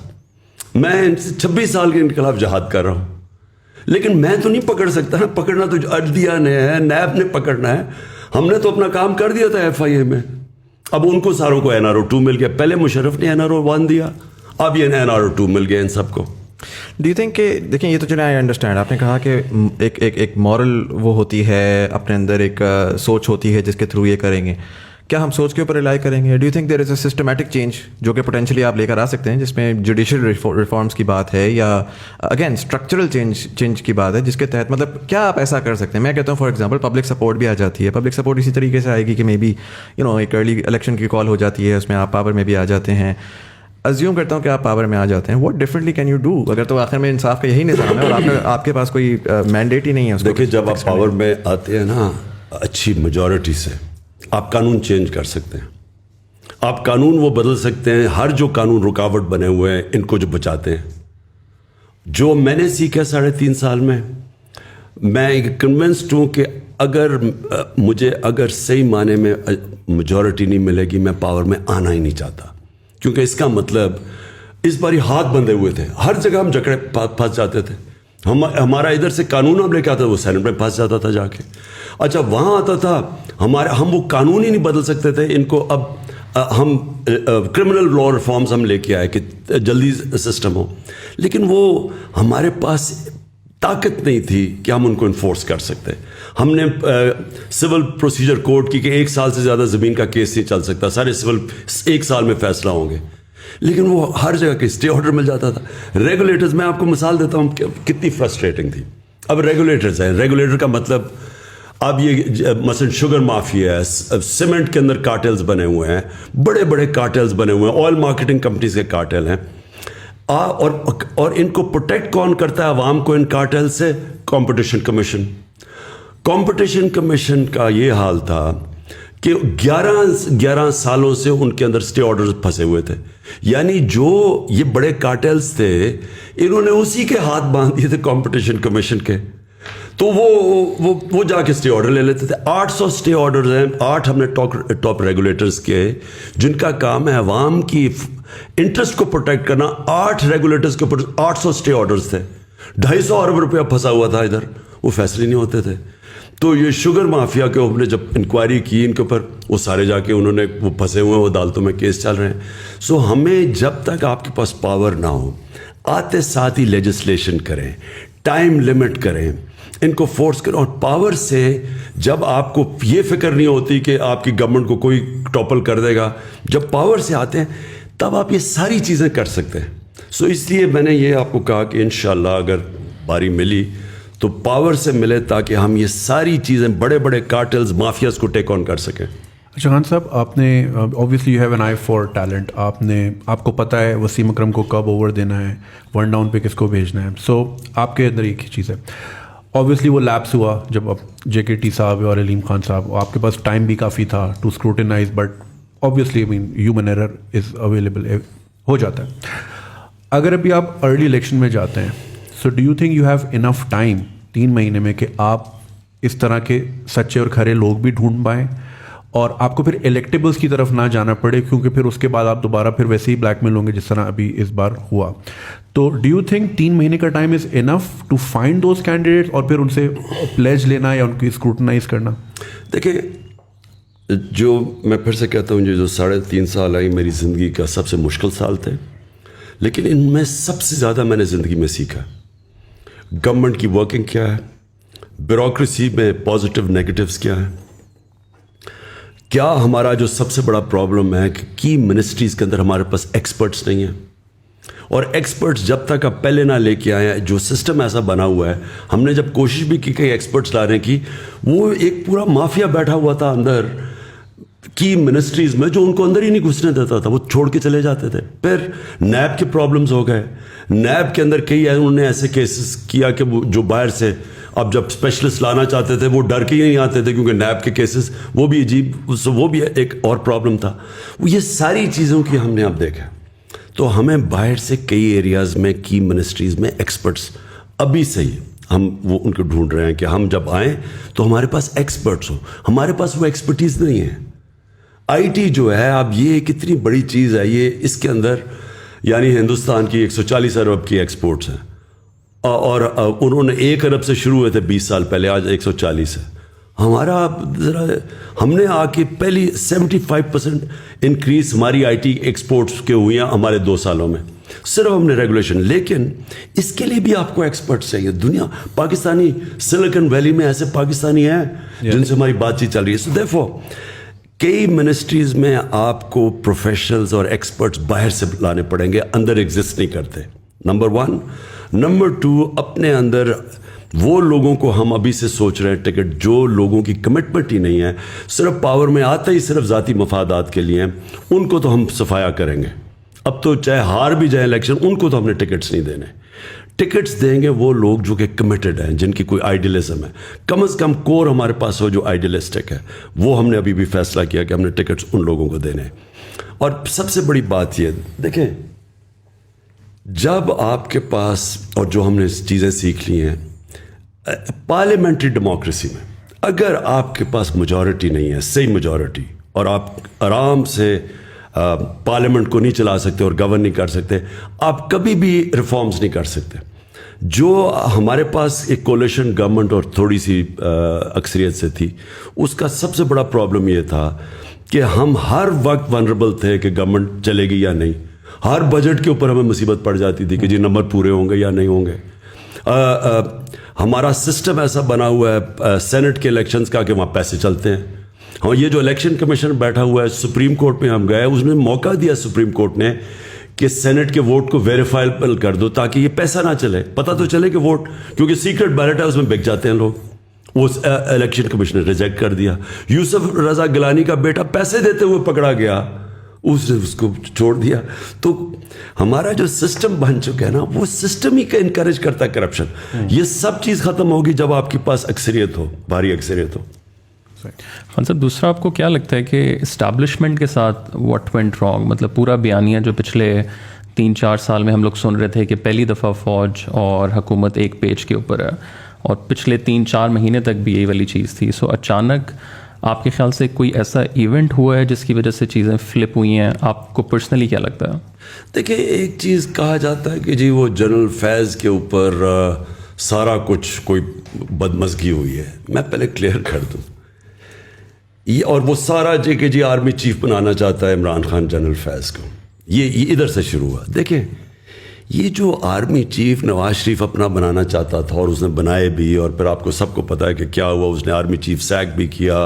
میں 26 سال کے ان کے خلاف جہاد کر رہا ہوں, لیکن میں تو نہیں پکڑ سکتا نا. پکڑنا تو عدلیہ نے ہے, نیب نے پکڑنا ہے. ہم نے تو اپنا کام کر دیا تھا FIA میں. اب ان کو ساروں کو NRO 2 مل گیا. پہلے مشرف نے NRO 1 دیا, اب یہ NRO 2 مل گیا ان سب کو. ڈو یو تھنک کہ دیکھیں یہ تو چلیں آئی انڈرسٹینڈ, آپ نے کہا کہ ایک مورل وہ ہوتی ہے, اپنے اندر ایک سوچ ہوتی ہے جس کے تھرو یہ کریں گے. کیا ہم سوچ کے اوپر ریلائی کریں گے؟ Do you think there is a systematic change جو کہ پوٹینشلی آپ لے کر آ سکتے ہیں, جس میں جوڈیشل ریفارمس کی بات ہے یا اگین اسٹرکچرل چینج کی بات ہے, جس کے تحت مطلب کیا آپ ایسا کر سکتے ہیں؟ میں کہتا ہوں فار ایگزامپل پبلک سپورٹ بھی آ جاتی ہے. پبلک سپورٹ اسی طریقے سے آئے گی کہ مے بی ایک ارلی الیکشن کی کال ہو جاتی ہے, اس میں آپ پاور میں بھی آ جاتے ہیں. ازیوم کرتا ہوں کہ آپ پاور میں آ جاتے ہیں, what differently can you do? اگر تو آخر میں انصاف کا یہی نظام ہے اور آپ کے پاس کوئی مینڈیٹ ہی نہیں ہے. دیکھیں جب آپ پاور میں آتے ہیں نا اچھی میجورٹی سے, آپ قانون چینج کر سکتے ہیں, آپ قانون وہ بدل سکتے ہیں. ہر جو قانون رکاوٹ بنے ہوئے ہیں ان کو جو بچاتے ہیں, جو میں نے سیکھا 3.5 سال میں, میں کنونسڈ ہوں کہ اگر صحیح معنی میں میجورٹی نہیں ملے گی, میں پاور میں آنا ہی نہیں چاہتا. کیونکہ اس کا مطلب اس باری ہاتھ بندھے ہوئے تھے, ہر جگہ ہم جکڑے پھنس جاتے تھے. ہمارا ادھر سے قانون ہم لے کے آتا, وہ سینٹ میں پھنس جاتا تھا جا کے. اچھا وہاں آتا تھا ہم وہ قانون ہی نہیں بدل سکتے تھے. ان کو اب ہم کرمنل لا ریفارمز ہم لے کے آئے کہ جلدی سسٹم ہو, لیکن وہ ہمارے پاس طاقت نہیں تھی کہ ہم ان کو انفورس کر سکتے. ہم نے سول پروسیجر کوڈ کی کہ 1 سال سے زیادہ زمین کا کیس نہیں چل سکتا, سارے سول 1 سال میں فیصلہ ہوں گے, لیکن وہ ہر جگہ کے اسٹے آرڈر مل جاتا تھا. ریگولیٹرز, میں آپ کو مثال دیتا ہوں کتنی فرسٹریٹنگ تھی. اب ریگولیٹرز ہیں, ریگولیٹر کا مطلب اب یہ مثلا شوگر مافیا ہے, سیمنٹ کے اندر کارٹلز بنے ہوئے ہیں, بڑے بڑے کارٹلز بنے ہوئے ہیں, آئل مارکیٹنگ کمپنیز کے کارٹل ہیں, اور ان کو پروٹیکٹ کون کرتا ہے عوام کو ان کارٹل سے؟ Competition commission. کمپٹیشن کمیشن کا یہ حال تھا کہ 11 سالوں سے ان کے اندر اسٹے آرڈرز پھنسے ہوئے تھے. یعنی جو یہ بڑے کارٹلز تھے انہوں نے اسی کے ہاتھ باندھ دیے تھے کمپٹیشن کمیشن کے, تو وہ جا کے اسٹے آرڈر لے لیتے تھے. 800 اسٹے آرڈرز ہیں, 8 ہم نے ٹاپ ریگولیٹرز کے جن کا کام ہے عوام کی انٹرسٹ کو پروٹیکٹ کرنا. 8 ریگولیٹرز کے اوپر 800 اسٹے آرڈرز تھے, 250 ارب روپیہ پھنسا ہوا تھا ادھر, وہ فیصلے نہیں ہوتے تھے. تو یہ شوگر مافیا کے اوپر جب انکوائری کی ان کے اوپر, وہ سارے جا کے انہوں نے وہ پھنسے ہوئے ہیں, وہ عدالتوں میں کیس چل رہے ہیں. سو ہمیں جب تک آپ کے پاس پاور نہ ہو, آتے ساتھ ہی لیجسلیشن کریں, ٹائم لمٹ کریں, ان کو فورس کریں. اور پاور سے جب آپ کو یہ فکر نہیں ہوتی کہ آپ کی گورنمنٹ کو کوئی ٹاپل کر دے گا, جب پاور سے آتے ہیں تب آپ یہ ساری چیزیں کر سکتے ہیں. سو اس لیے میں نے یہ آپ کو کہا کہ انشاءاللہ اگر باری ملی تو پاور سے ملے تاکہ ہم یہ ساری چیزیں بڑے بڑے کارٹلز مافیاز کو ٹیک آن کر سکیں. اچھا خان صاحب, آپ نے obviously you have an I for talent, آپ کو پتہ ہے وسیم اکرم کو کب اوور دینا ہے, 1 ڈاؤن پہ کس کو بھیجنا ہے. سو آپ کے اندر ایک ہی چیز ہے, اوبیسلی وہ لیپس ہوا جب اب JKT صاحب اور علیم خان صاحب, آپ کے پاس ٹائم بھی کافی تھا to scrutinize, but obviously I mean human error is available, ہو جاتا ہے. اگر ابھی آپ ارلی الیکشن میں جاتے ہیں, so do you think you have enough time 3 مہینے میں کہ آپ اس طرح کے سچے اور کھرے لوگ بھی ڈھونڈ پائیں اور آپ کو پھر الیکٹیبلس کی طرف نہ جانا پڑے, کیونکہ پھر اس کے بعد آپ دوبارہ پھر ویسے ہی بلیک میل ہوں گے جس طرح ابھی اس بار ہوا. تو ڈو یو تھنک 3 مہینے کا time is enough to find those candidates اور پھر ان سے پلیج لینا یا ان کی اسکروٹنائز کرنا؟ دیکھیں, جو میں پھر سے کہتا ہوں, جو 3.5 سال آئی میری زندگی کا سب سے مشکل سال تھے, لیکن ان میں سب سے زیادہ میں نے زندگی میں سیکھا گورنمنٹ کی ورکنگ کیا ہے, بیوروکریسی میں پازیٹیو نیگیٹیوز کیا ہے, کیا ہمارا جو سب سے بڑا پرابلم ہے کہ کی منسٹریز کے اندر ہمارے پاس ایکسپرٹس نہیں ہیں, اور ایکسپرٹس جب تک آپ پہلے نہ لے کے آئے ہیں, جو سسٹم ایسا بنا ہوا ہے, ہم نے جب کوشش بھی کی کہ ایکسپرٹس لانے کی, وہ ایک پورا مافیا بیٹھا ہوا تھا اندر کی منسٹریز میں جو ان کو اندر ہی نہیں گھسنے دیتا تھا, وہ چھوڑ کے چلے جاتے تھے. پھر نیب کے پرابلمز ہو گئے, نیب کے اندر کئی انہوں نے ایسے کیسز کیا کہ وہ جو باہر سے اب جب اسپیشلسٹ لانا چاہتے تھے وہ ڈر کے ہی نہیں آتے تھے, کیونکہ نیب کے کیسز وہ بھی عجیب, وہ بھی ایک اور پرابلم تھا. یہ ساری چیزوں کی ہم نے اب دیکھا, تو ہمیں باہر سے کئی ایریاز میں کی منسٹریز میں ایکسپرٹس ابھی سے ہی ہم وہ ان کو ڈھونڈ رہے ہیں کہ ہم جب آئیں تو ہمارے پاس ایکسپرٹس ہوں. ہمارے پاس وہ ایکسپرٹیز نہیں ہے. آئی ٹی جو ہے اب یہ کتنی بڑی چیز ہے, یہ اس کے اندر یعنی ہندوستان کی 140 ارب کی ایکسپورٹس ہیں, اور انہوں نے 1 ارب سے شروع ہوئے تھے 20 سال پہلے, آج 140 ہے. ہمارا ذرا ہم نے آ کے پہلی 75% انکریز ہماری آئی ٹی ایکسپورٹس کے ہوئی ہیں ہمارے 2 سالوں میں, صرف ہم نے ریگولیشن. لیکن اس کے لیے بھی آپ کو ایکسپرٹس چاہیے. دنیا پاکستانی سلیکن ویلی میں ایسے پاکستانی ہیں جن سے ہماری بات چیت چل رہی ہے. سو دیکھو کئی منسٹریز میں آپ کو پروفیشنلز اور ایکسپرٹس باہر سے لانے پڑیں گے, اندر ایگزسٹ نہیں کرتے, نمبر 1. نمبر 2, اپنے اندر وہ لوگوں کو ہم ابھی سے سوچ رہے ہیں ٹکٹ, جو لوگوں کی کمٹمنٹ ہی نہیں ہے, صرف پاور میں آتا ہی صرف ذاتی مفادات کے لیے ہیں, ان کو تو ہم صفایا کریں گے. اب تو چاہے ہار بھی جائیں الیکشن, ان کو تو ہم نے ٹکٹس نہیں دینے. ٹکٹس دیں گے وہ لوگ جو کہ کمیٹڈ ہیں, جن کی کوئی آئیڈیلزم ہے, کم از کم کور ہمارے پاس ہو جو آئیڈیلسٹک ہے. وہ ہم نے ابھی بھی فیصلہ کیا کہ ہم نے ٹکٹس ان لوگوں کو دینے. اور سب سے بڑی بات یہ دیکھیں, جب آپ کے پاس, اور جو ہم نے چیزیں سیکھ لی ہیں پارلیمنٹری ڈیموکریسی میں, اگر آپ کے پاس میجورٹی نہیں ہے, صحیح میجورٹی, اور آپ آرام سے پارلیمنٹ کو نہیں چلا سکتے اور گورن نہیں کر سکتے, آپ کبھی بھی ریفارمز نہیں کر سکتے. جو ہمارے پاس ایک کولیشن گورنمنٹ اور تھوڑی سی اکثریت سے تھی, اس کا سب سے بڑا پرابلم یہ تھا کہ ہم ہر وقت ونربل تھے کہ گورنمنٹ چلے گی یا نہیں. ہر بجٹ کے اوپر ہمیں مصیبت پڑ جاتی تھی کہ جی نمبر پورے ہوں گے یا نہیں ہوں گے. ہمارا سسٹم ایسا بنا ہوا ہے سینٹ کے الیکشنز کا کہ وہاں پیسے چلتے ہیں. ہاں, یہ جو الیکشن کمیشن بیٹھا ہوا ہے, سپریم کورٹ میں ہم گئے, اس نے موقع دیا سپریم کورٹ نے کہ سینٹ کے ووٹ کو ویریفائبل کر دو تاکہ یہ پیسہ نہ چلے. پتہ تو چلے کہ ووٹ, کیونکہ سیکرٹ بیلٹ ہے, اس میں بک جاتے ہیں لوگ. وہ الیکشن کمیشن نے ریجیکٹ کر دیا. یوسف رضا گیلانی کا بیٹا پیسے دیتے ہوئے پکڑا گیا, اس نے اس کو چھوڑ دیا. تو ہمارا جو سسٹم بن چکا ہے نا, وہ سسٹم ہی کا انکریج کرتا ہے کرپشن. یہ سب چیز ختم ہوگی جب آپ کے پاس اکثریت ہو, بھاری اکثریت ہو. خان صاحب, دوسرا آپ کو کیا لگتا ہے کہ اسٹیبلشمنٹ کے ساتھ واٹ وینٹ رانگ؟ مطلب پورا بیانیہ جو پچھلے 3-4 سال میں ہم لوگ سن رہے تھے کہ پہلی دفعہ فوج اور حکومت ایک پیج کے اوپر ہے, اور پچھلے 3-4 مہینے تک بھی یہی والی چیز تھی. سو اچانک آپ کے خیال سے کوئی ایسا ایونٹ ہوا ہے جس کی وجہ سے چیزیں فلپ ہوئی ہیں؟ آپ کو پرسنلی کیا لگتا ہے؟ دیکھیں, ایک چیز کہا جاتا ہے کہ جی وہ جنرل فیض کے اوپر سارا کچھ کوئی بدمزگی ہوئی ہے. میں پہلے کلیئر کر دوں, یہ اور وہ سارا کہ جی آرمی چیف بنانا چاہتا ہے عمران خان جنرل فیض کو, یہ ادھر سے شروع ہوا. دیکھیں, یہ جو آرمی چیف نواز شریف اپنا بنانا چاہتا تھا اور اس نے بنائے بھی, اور پھر آپ کو سب کو پتہ ہے کہ کیا ہوا, اس نے آرمی چیف سیک بھی کیا,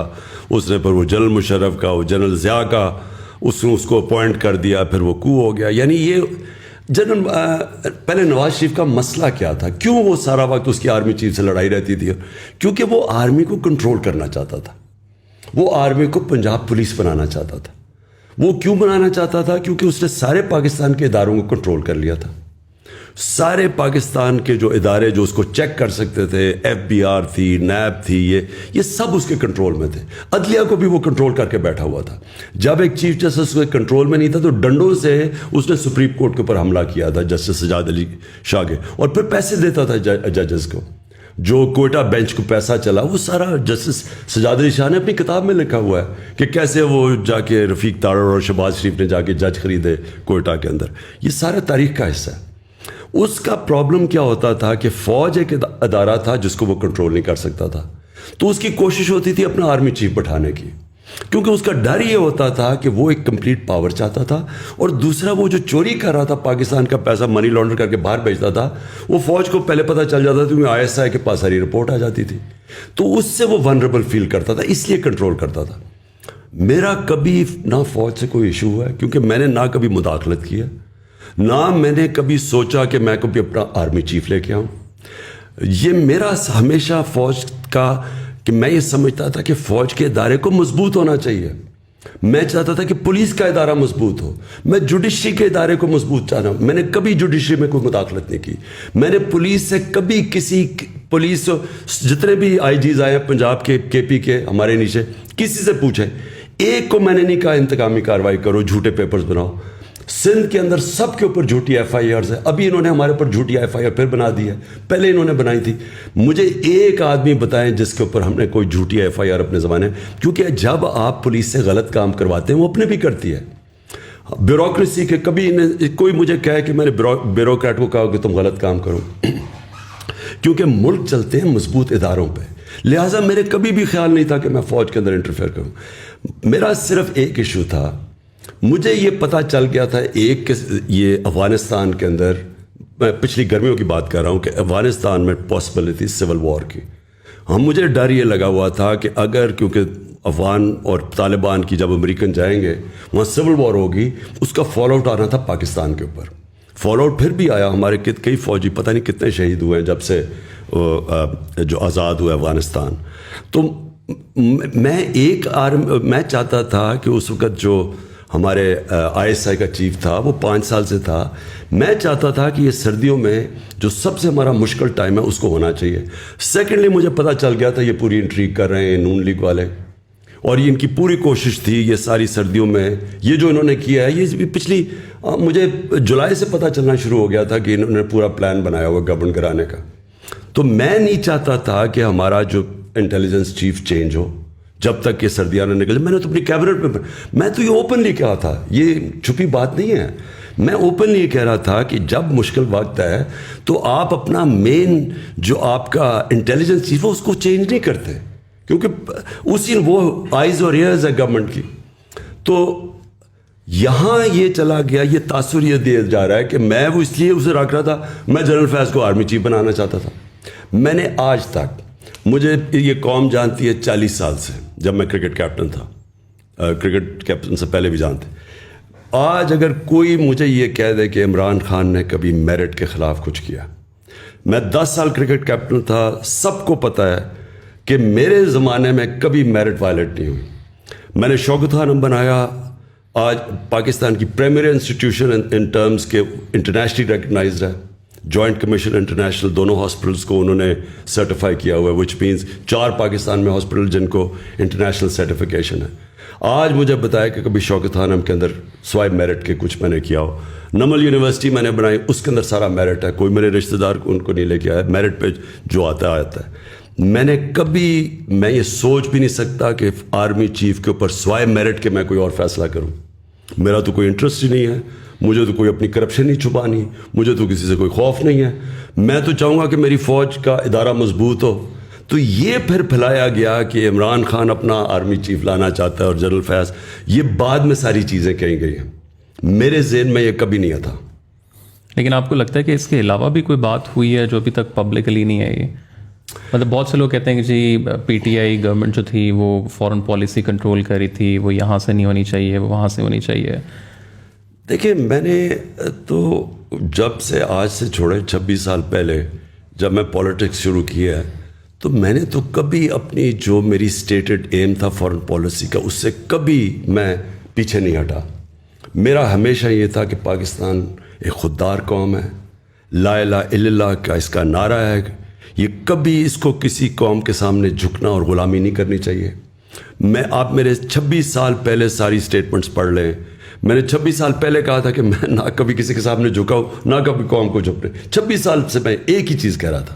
اس نے پھر وہ جنرل مشرف کا, وہ جنرل ضیاء کا, اس نے اس کو اپوائنٹ کر دیا, پھر وہ کو ہو گیا. یعنی یہ جنرل پہلے نواز شریف کا مسئلہ کیا تھا, کیوں وہ سارا وقت اس کی آرمی چیف سے لڑائی رہتی تھی؟ کیونکہ وہ آرمی کو کنٹرول کرنا چاہتا تھا, وہ آرمی کو پنجاب پولیس بنانا چاہتا تھا. وہ کیوں بنانا چاہتا تھا؟ کیونکہ اس نے سارے پاکستان کے اداروں کو کنٹرول کر لیا تھا. سارے پاکستان کے جو ادارے جو اس کو چیک کر سکتے تھے, FBR تھی, نیب تھی, یہ سب اس کے کنٹرول میں تھے. عدلیہ کو بھی وہ کنٹرول کر کے بیٹھا ہوا تھا. جب ایک چیف جسٹس اس کے کنٹرول میں نہیں تھا تو ڈنڈوں سے اس نے سپریم کورٹ کے اوپر حملہ کیا تھا, جسٹس سجاد علی شاہ کے, اور پھر پیسے دیتا تھا ججز کو. جو کوئٹہ بینچ کو پیسہ چلا وہ سارا جسٹس سجاد علی شاہ نے اپنی کتاب میں لکھا ہوا ہے کہ کیسے وہ جا کے رفیق تارڑ اور شہباز شریف نے جا کے جج خریدے کوئٹہ کے اندر. یہ سارا تاریخ کا حصہ ہے. اس کا پرابلم کیا ہوتا تھا کہ فوج ایک ادارہ تھا جس کو وہ کنٹرول نہیں کر سکتا تھا, تو اس کی کوشش ہوتی تھی اپنا آرمی چیف بٹھانے کی, کیونکہ اس کا ڈر یہ ہوتا تھا کہ وہ ایک کمپلیٹ پاور چاہتا تھا. اور دوسرا, وہ جو چوری کر رہا تھا پاکستان کا پیسہ, منی لانڈر کر کے باہر بھیجتا تھا, وہ فوج کو پہلے پتہ چل جاتا تھا کیونکہ ISI کے پاس ساری رپورٹ آ جاتی تھی. تو اس سے وہ ونریبل فیل کرتا تھا, اس لیے کنٹرول کرتا تھا. میرا کبھی نہ فوج سے کوئی ایشو ہوا ہے, کیونکہ میں نے نہ کبھی مداخلت کی ہے, نہ میں نے کبھی سوچا کہ میں کبھی اپنا آرمی چیف لے کے آؤں. یہ میرا ہمیشہ فوج کا کہ میں یہ سمجھتا تھا کہ فوج کے ادارے کو مضبوط ہونا چاہیے. میں چاہتا تھا کہ پولیس کا ادارہ مضبوط ہو, میں جوڈیشری کے ادارے کو مضبوط چاہنا. میں نے کبھی جوڈیشری میں کوئی مداخلت نہیں کی. میں نے پولیس سے کبھی کسی پولیس جتنے بھی IGs آئے ہیں پنجاب کے, KP کے, ہمارے نیچے, کسی سے پوچھیں, ایک کو میں نے نہیں کہا انتقامی کارروائی کرو, جھوٹے پیپرز بناؤ. سندھ کے اندر سب کے اوپر جھوٹی FIRs ہے. ابھی انہوں نے ہمارے اوپر جھوٹی FIR پھر بنا دی ہے, پہلے انہوں نے بنائی تھی. مجھے ایک آدمی بتائیں جس کے اوپر ہم نے کوئی جھوٹی FIR اپنے زمانے, کیونکہ جب آپ پولیس سے غلط کام کرواتے ہیں وہ اپنے بھی کرتی ہے. بیوروکریسی کے کبھی کوئی مجھے کہے کہ میں نے بیوروکریٹ کو کہا کہ تم غلط کام کرو, کیونکہ ملک چلتے ہیں مضبوط اداروں پہ. لہٰذا میرے کبھی بھی خیال نہیں تھا کہ میں فوج کے اندر انٹرفیئر کروں. میرا صرف ایک ایشو تھا, مجھے یہ پتہ چل گیا تھا ایک کہ یہ افغانستان کے اندر, میں پچھلی گرمیوں کی بات کر رہا ہوں, کہ افغانستان میں پاسبلٹی سول وار کی. مجھے ڈر یہ لگا ہوا تھا کہ اگر, کیونکہ افغان اور طالبان کی جب امریکن جائیں گے وہاں سول وار ہوگی, اس کا فال آؤٹ آنا تھا پاکستان کے اوپر. فال آؤٹ پھر بھی آیا, ہمارے کئی فوجی پتہ نہیں کتنے شہید ہوئے ہیں جب سے جو آزاد ہوا افغانستان. تو میں چاہتا تھا کہ اس وقت جو ہمارے ISI کا چیف تھا وہ 5 سال سے تھا, میں چاہتا تھا کہ یہ سردیوں میں جو سب سے ہمارا مشکل ٹائم ہے اس کو ہونا چاہیے. سیکنڈلی مجھے پتہ چل گیا تھا یہ پوری انٹریگ کر رہے ہیں نون لیگ والے, اور یہ ان کی پوری کوشش تھی یہ ساری سردیوں میں یہ جو انہوں نے کیا ہے. یہ پچھلی مجھے جولائی سے پتہ چلنا شروع ہو گیا تھا کہ انہوں نے پورا پلان بنایا ہوا گورنمنٹ کرانے کا. تو میں نہیں چاہتا تھا کہ ہمارا جو انٹیلیجنس چیف چینج ہو جب تک یہ سردیاں نہ نکلے. میں نے تو اپنی کیبنٹ میں, میں تو یہ اوپنلی کہا تھا, یہ چھپی بات نہیں ہے, میں اوپنلی یہ کہہ رہا تھا کہ جب مشکل وقت ہے تو آپ اپنا مین جو آپ کا انٹیلیجنس چیف ہے اس کو چینج نہیں کرتے, کیونکہ اسی وہ آئیز اور ایئرز ہے گورنمنٹ کی. تو یہاں یہ چلا گیا, یہ تاثر یہ دیا جا رہا ہے کہ میں وہ اس لیے اسے رکھ رہا تھا, میں جنرل فیض کو آرمی چیف بنانا چاہتا تھا. میں نے آج تک, مجھے یہ قوم جانتی ہے 40 سال سے, جب میں کرکٹ کیپٹن تھا, کرکٹ کیپٹن سے پہلے بھی جانتے. آج اگر کوئی مجھے یہ کہہ دے کہ عمران خان نے کبھی میرٹ کے خلاف کچھ کیا, میں 10 سال کرکٹ کیپٹن تھا, سب کو پتہ ہے کہ میرے زمانے میں کبھی میرٹ وائلیٹ نہیں ہوئی. میں نے شوکت خانم بنایا, آج پاکستان کی پریمیئر انسٹیٹیوشن ان ٹرمز کے انٹرنیشنلی ریکگنائزڈ ہے. جوائنٹ کمیشن انٹرنیشنل دونوں ہاسپٹلس کو انہوں نے سرٹیفائی کیا ہوا ہے, وچ مینس 4 پاکستان میں ہاسپٹل جن کو انٹرنیشنل سرٹیفیکیشن ہے. آج مجھے بتایا کہ کبھی شوکت خانم کے اندر سوائے میرٹ کے کچھ میں نے کیا ہو. نمل یونیورسٹی میں نے بنائی, اس کے اندر سارا میرٹ ہے, کوئی میرے رشتہ دار ان کو نہیں لے کے آیا, میرٹ پہ جو آتا ہے. میں نے کبھی, میں یہ سوچ بھی نہیں سکتا کہ آرمی چیف کے اوپر سوائے میرٹ کے میں کوئی اور فیصلہ کروں. میرا تو کوئی انٹرسٹ ہی نہیں ہے, مجھے تو کوئی اپنی کرپشن نہیں چھپانی, مجھے تو کسی سے کوئی خوف نہیں ہے. میں تو چاہوں گا کہ میری فوج کا ادارہ مضبوط ہو. تو یہ پھر پھیلایا گیا کہ عمران خان اپنا آرمی چیف لانا چاہتا ہے اور جنرل فیاض, یہ بعد میں ساری چیزیں کہیں گئی ہیں, میرے ذہن میں یہ کبھی نہیں تھا. لیکن آپ کو لگتا ہے کہ اس کے علاوہ بھی کوئی بات ہوئی ہے جو ابھی تک پبلکلی نہیں آئی؟ مطلب بہت سے لوگ کہتے ہیں کہ جی پی ٹی آئی گورنمنٹ جو تھی وہ فارن پالیسی کنٹرول کر رہی تھی, وہ یہاں سے نہیں ہونی چاہیے, وہ وہاں سے ہونی چاہیے. دیکھیں, میں نے تو جب سے آج سے چھوڑے 26 سال پہلے جب میں پالیٹکس شروع کیا ہے, تو میں نے تو کبھی اپنی جو میری اسٹیٹڈ ایم تھا فارن پالیسی کا, اس سے کبھی میں پیچھے نہیں ہٹا. میرا ہمیشہ یہ تھا کہ پاکستان ایک خوددار قوم ہے, لا الہ الا اللہ کا اس کا نعرہ ہے, یہ کبھی اس کو کسی قوم کے سامنے جھکنا اور غلامی نہیں کرنی چاہیے. آپ میرے 26 سال پہلے ساری اسٹیٹمنٹس پڑھ لیں. میں نے 26 سال پہلے کہا تھا کہ میں نہ کبھی کسی کے سامنے جھکاؤں, نہ کبھی قوم کو جھکنے. 26 سال سے میں ایک ہی چیز کہہ رہا تھا.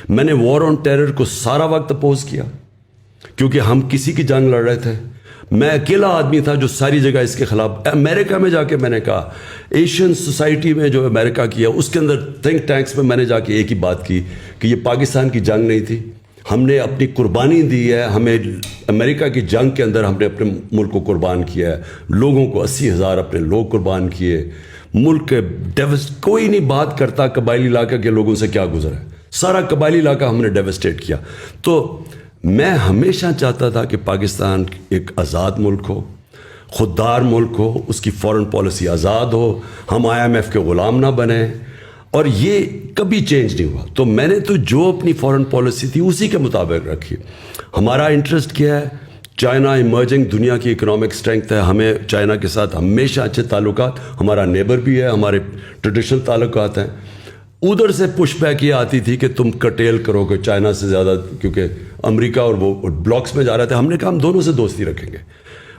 میں نے وار آن ٹیرر کو سارا وقت اپوز کیا, کیونکہ ہم کسی کی جنگ لڑ رہے تھے. میں اکیلا آدمی تھا جو ساری جگہ اس کے خلاف. امریکہ میں جا کے میں نے کہا, ایشین سوسائٹی میں جو امریکہ کیا, اس کے اندر تھنک ٹینکس میں نے جا کے ایک ہی بات کی کہ یہ پاکستان کی جنگ نہیں تھی, ہم نے اپنی قربانی دی ہے. ہمیں امریکہ کی جنگ کے اندر ہم نے اپنے ملک کو قربان کیا ہے, لوگوں کو 80,000 اپنے لوگ قربان کیے. ملک کے کوئی نہیں بات کرتا قبائلی علاقہ کے لوگوں سے کیا گزرا ہے, سارا قبائلی علاقہ ہم نے ڈیوسٹیٹ کیا. تو میں ہمیشہ چاہتا تھا کہ پاکستان ایک آزاد ملک ہو, خوددار ملک ہو, اس کی فارن پالیسی آزاد ہو, ہم IMF کے غلام نہ بنیں, اور یہ کبھی چینج نہیں ہوا. تو میں نے تو جو اپنی فارن پالیسی تھی اسی کے مطابق رکھی. ہمارا انٹرسٹ کیا ہے؟ چائنا ایمرجنگ دنیا کی اکنامک اسٹرینتھ ہے, ہمیں چائنا کے ساتھ ہمیشہ اچھے تعلقات, ہمارا نیبر بھی ہے, ہمارے ٹریڈیشنل تعلقات ہیں. ادھر سے پش بیک یہ آتی تھی کہ تم کٹیل کرو گے چائنا سے زیادہ, کیونکہ امریکہ اور وہ بلاکس میں جا رہے تھے. ہم نے کہا ہم دونوں سے دوستی رکھیں گے,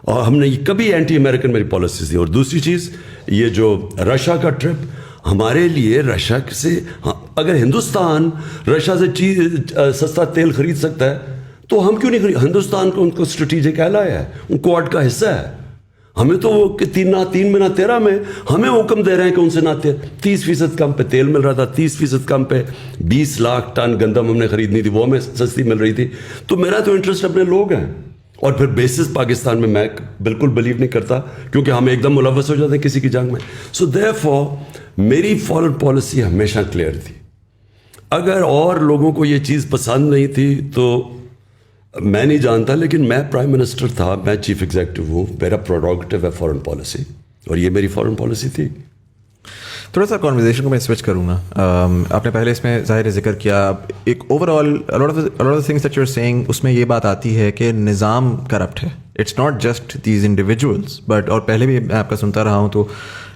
اور ہم نے کبھی اینٹی امریکن میری پالیسی تھی. اور دوسری چیز یہ جو رشیا کا ٹرپ, ہمارے لیے رشیا سے, اگر ہندوستان رشیا سے سستا تیل خرید سکتا ہے تو ہم کیوں نہیں خرید؟ ہندوستان کو ان کو اسٹریٹجک ایلا ہے, ان کوڈ کا حصہ ہے. ہمیں تو وہ کہ 3 میں نہ 13 میں ہمیں حکم دے رہے ہیں کہ ان سے نہ 30% کم پہ تیل مل رہا تھا, 30% کم پہ 20 لاکھ ٹن گندم ہم نے خریدنی تھی, وہ ہمیں سستی مل رہی تھی. تو میرا تو انٹرسٹ اپنے لوگ ہیں. اور پھر بیسس پاکستان میں بالکل بلیو نہیں کرتا, کیونکہ ہم ایک دم ملوث ہو جاتے ہیں کسی کی جنگ میں. سو دیئرفور میری فارن پالیسی ہمیشہ کلیئر تھی. اگر اور لوگوں کو یہ چیز پسند نہیں تھی تو میں نہیں جانتا, لیکن میں پرائم منسٹر تھا, میں چیف ایگزیکٹو ہوں, میرا پروڈاگٹیو ہے فارن پالیسی, اور یہ میری فارن پالیسی تھی. تھوڑا سا کانورزیشن کو میں سوئچ کروں گا. آپ نے پہلے اس میں ظاہر ذکر کیا ایک overall things that you are seeing, اس میں یہ بات آتی ہے کہ نظام کرپٹ ہے. It's not just these individuals but, اور پہلے بھی میں آپ کا سنتا رہا ہوں تو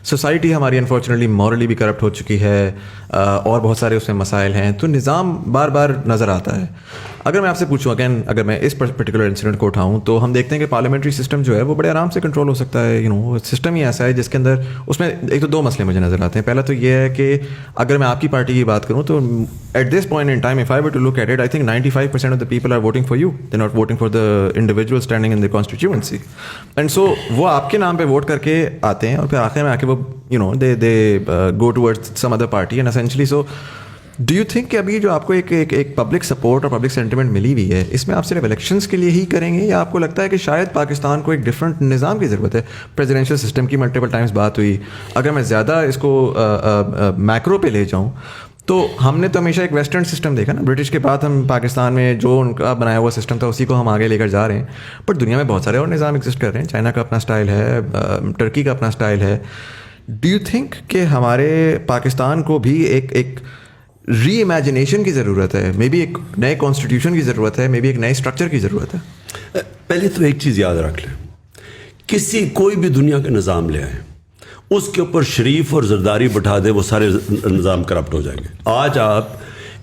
سوسائٹی ہماری انفارچونیٹلی مورلی بھی کرپٹ ہو چکی ہے, اور بہت سارے اس میں مسائل ہیں. تو نظام بار بار نظر آتا ہے. اگر میں آپ سے پوچھوں اگین, اگر میں اس پرٹیکولر انسیڈنٹ کو اٹھاؤں تو ہم دیکھتے ہیں کہ پارلیمنٹری سسٹم جو ہے وہ بڑے آرام سے کنٹرول ہو سکتا ہے. سسٹم ہی ایسا ہے جس کے اندر اس میں ایک تو 2 مسئلے مجھے نظر آتے ہیں. پہلا تو یہ ہے کہ اگر میں آپ کی پارٹی کی بات کروں تو at this point in time, if I were to look at it, I think 95% of the people are voting for you, they not voting for the individual standing in the constituency. And so وہ آپ کے نام پہ vote کر کے آتے ہیں, اور پھر آخر میں آ کے وہ they go towards some other party, and essentially so do you think کہ ابھی جو آپ کو ایک پبلک سپورٹ اور پبلک سینٹیمنٹ ملی ہوئی ہے, اس میں آپ صرف الیکشنز کے لیے ہی کریں گے, یا آپ کو لگتا ہے کہ شاید پاکستان کو ایک ڈفرینٹ نظام کی ضرورت ہے؟ پریزیڈینشیل سسٹم کی ملٹیپل ٹائمز بات ہوئی. اگر میں زیادہ اس کو میکرو پہ لے جاؤں تو ہم نے تو ہمیشہ ایک ویسٹرن سسٹم دیکھا نا. برٹش کے بعد ہم پاکستان میں جو ان کا بنایا ہوا سسٹم تھا اسی کو ہم آگے لے کر جا رہے ہیں. بٹ دنیا میں بہت سارے اور نظام ایگزسٹ کر رہے ہیں. چائنا کا اپنا اسٹائل ہے, ٹرکی کا اپنا اسٹائل ہے. ڈو یو تھنک کہ ہمارے پاکستان کو بھی ایک ری امیجنیشن کی ضرورت ہے, مے بی ایک نئے کانسٹیٹیوشن کی ضرورت ہے, مے بی ایک نئے اسٹرکچر کی ضرورت ہے. پہلے تو ایک چیز یاد رکھ لیں, کوئی بھی دنیا کا نظام لے آئے, اس کے اوپر شریف اور زرداری بٹھا دے, وہ سارے نظام کرپٹ ہو جائیں گے. آج آپ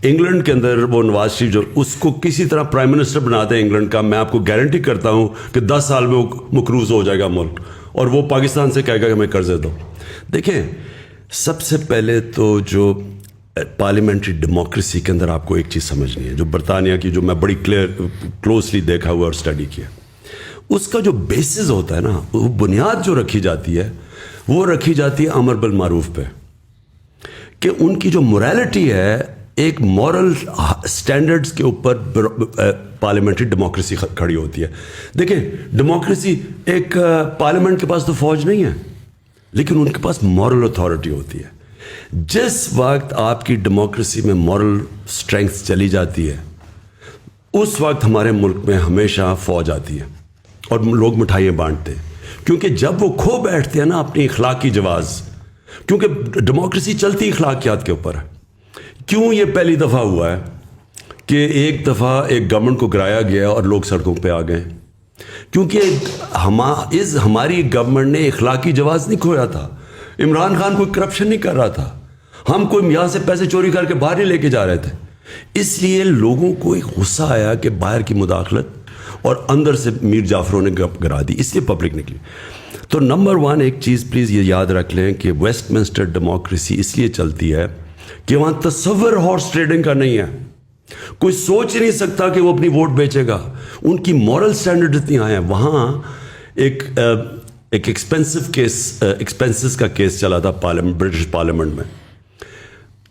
انگلینڈ کے اندر وہ نواز شریف جو اس کو کسی طرح پرائم منسٹر بنا دیں انگلینڈ کا, میں آپ کو گارنٹی کرتا ہوں کہ 10 سال میں وہ مقروض ہو جائے گا ملک, اور وہ پاکستان سے کہے گا کہ ہمیں قرضے دو. دیکھیں, سب سے پہلے تو جو پارلیمنٹری ڈیموکریسی کے اندر آپ کو ایک چیز سمجھنی ہے, جو برطانیہ کی, جو میں بڑی کلوزلی دیکھا ہوا اور اسٹڈی کیا, اس کا جو بیسز ہوتا ہے نا, وہ بنیاد جو رکھی جاتی ہے وہ رکھی جاتی ہے امر بالمعروف پہ, کہ ان کی جو موریلٹی ہے ایک مورل سٹینڈرڈز کے اوپر پارلیمنٹری ڈیموکریسی کھڑی ہوتی ہے. دیکھیں, ڈیموکریسی ایک پارلیمنٹ کے پاس تو فوج نہیں ہے, لیکن ان کے پاس مورل اتھارٹی ہوتی ہے. جس وقت آپ کی ڈیموکریسی میں مورل اسٹرینگتھ چلی جاتی ہے, اس وقت ہمارے ملک میں ہمیشہ فوج آتی ہے اور لوگ مٹھائیاں بانٹتے ہیں, کیونکہ جب وہ کھو بیٹھتے ہیں نا اپنی اخلاقی جواز, کیونکہ ڈیموکریسی چلتی اخلاقیات کے اوپر ہے. کیوں یہ پہلی دفعہ ہوا ہے کہ ایک دفعہ ایک گورنمنٹ کو گرایا گیا اور لوگ سڑکوں پہ آ گئے؟ کیونکہ ہماری گورنمنٹ نے اخلاقی جواز نہیں کھویا تھا. عمران خان کوئی کرپشن نہیں کر رہا تھا, ہم کوئی یہاں سے پیسے چوری کر کے باہر نہیں لے کے جا رہے تھے. اس لیے لوگوں کو ایک غصہ آیا کہ باہر کی مداخلت اور اندر سے میر جعفروں نے گرا دی, اس لیے پبلک نکلی. تو نمبر 1 ایک چیز پلیز یہ یاد رکھ لیں کہ ویسٹ منسٹر ڈیموکریسی اس لیے چلتی ہے کہ وہاں تصور ہارس ٹریڈنگ کا نہیں ہے. کوئی سوچ ہی نہیں سکتا کہ وہ اپنی ووٹ بیچے گا. ان کی مورل سٹینڈرڈ اتنی ہائی ہیں. وہاں ایک ایکسپینسز کا کیس چلا تھا برٹش پارلیمنٹ میں,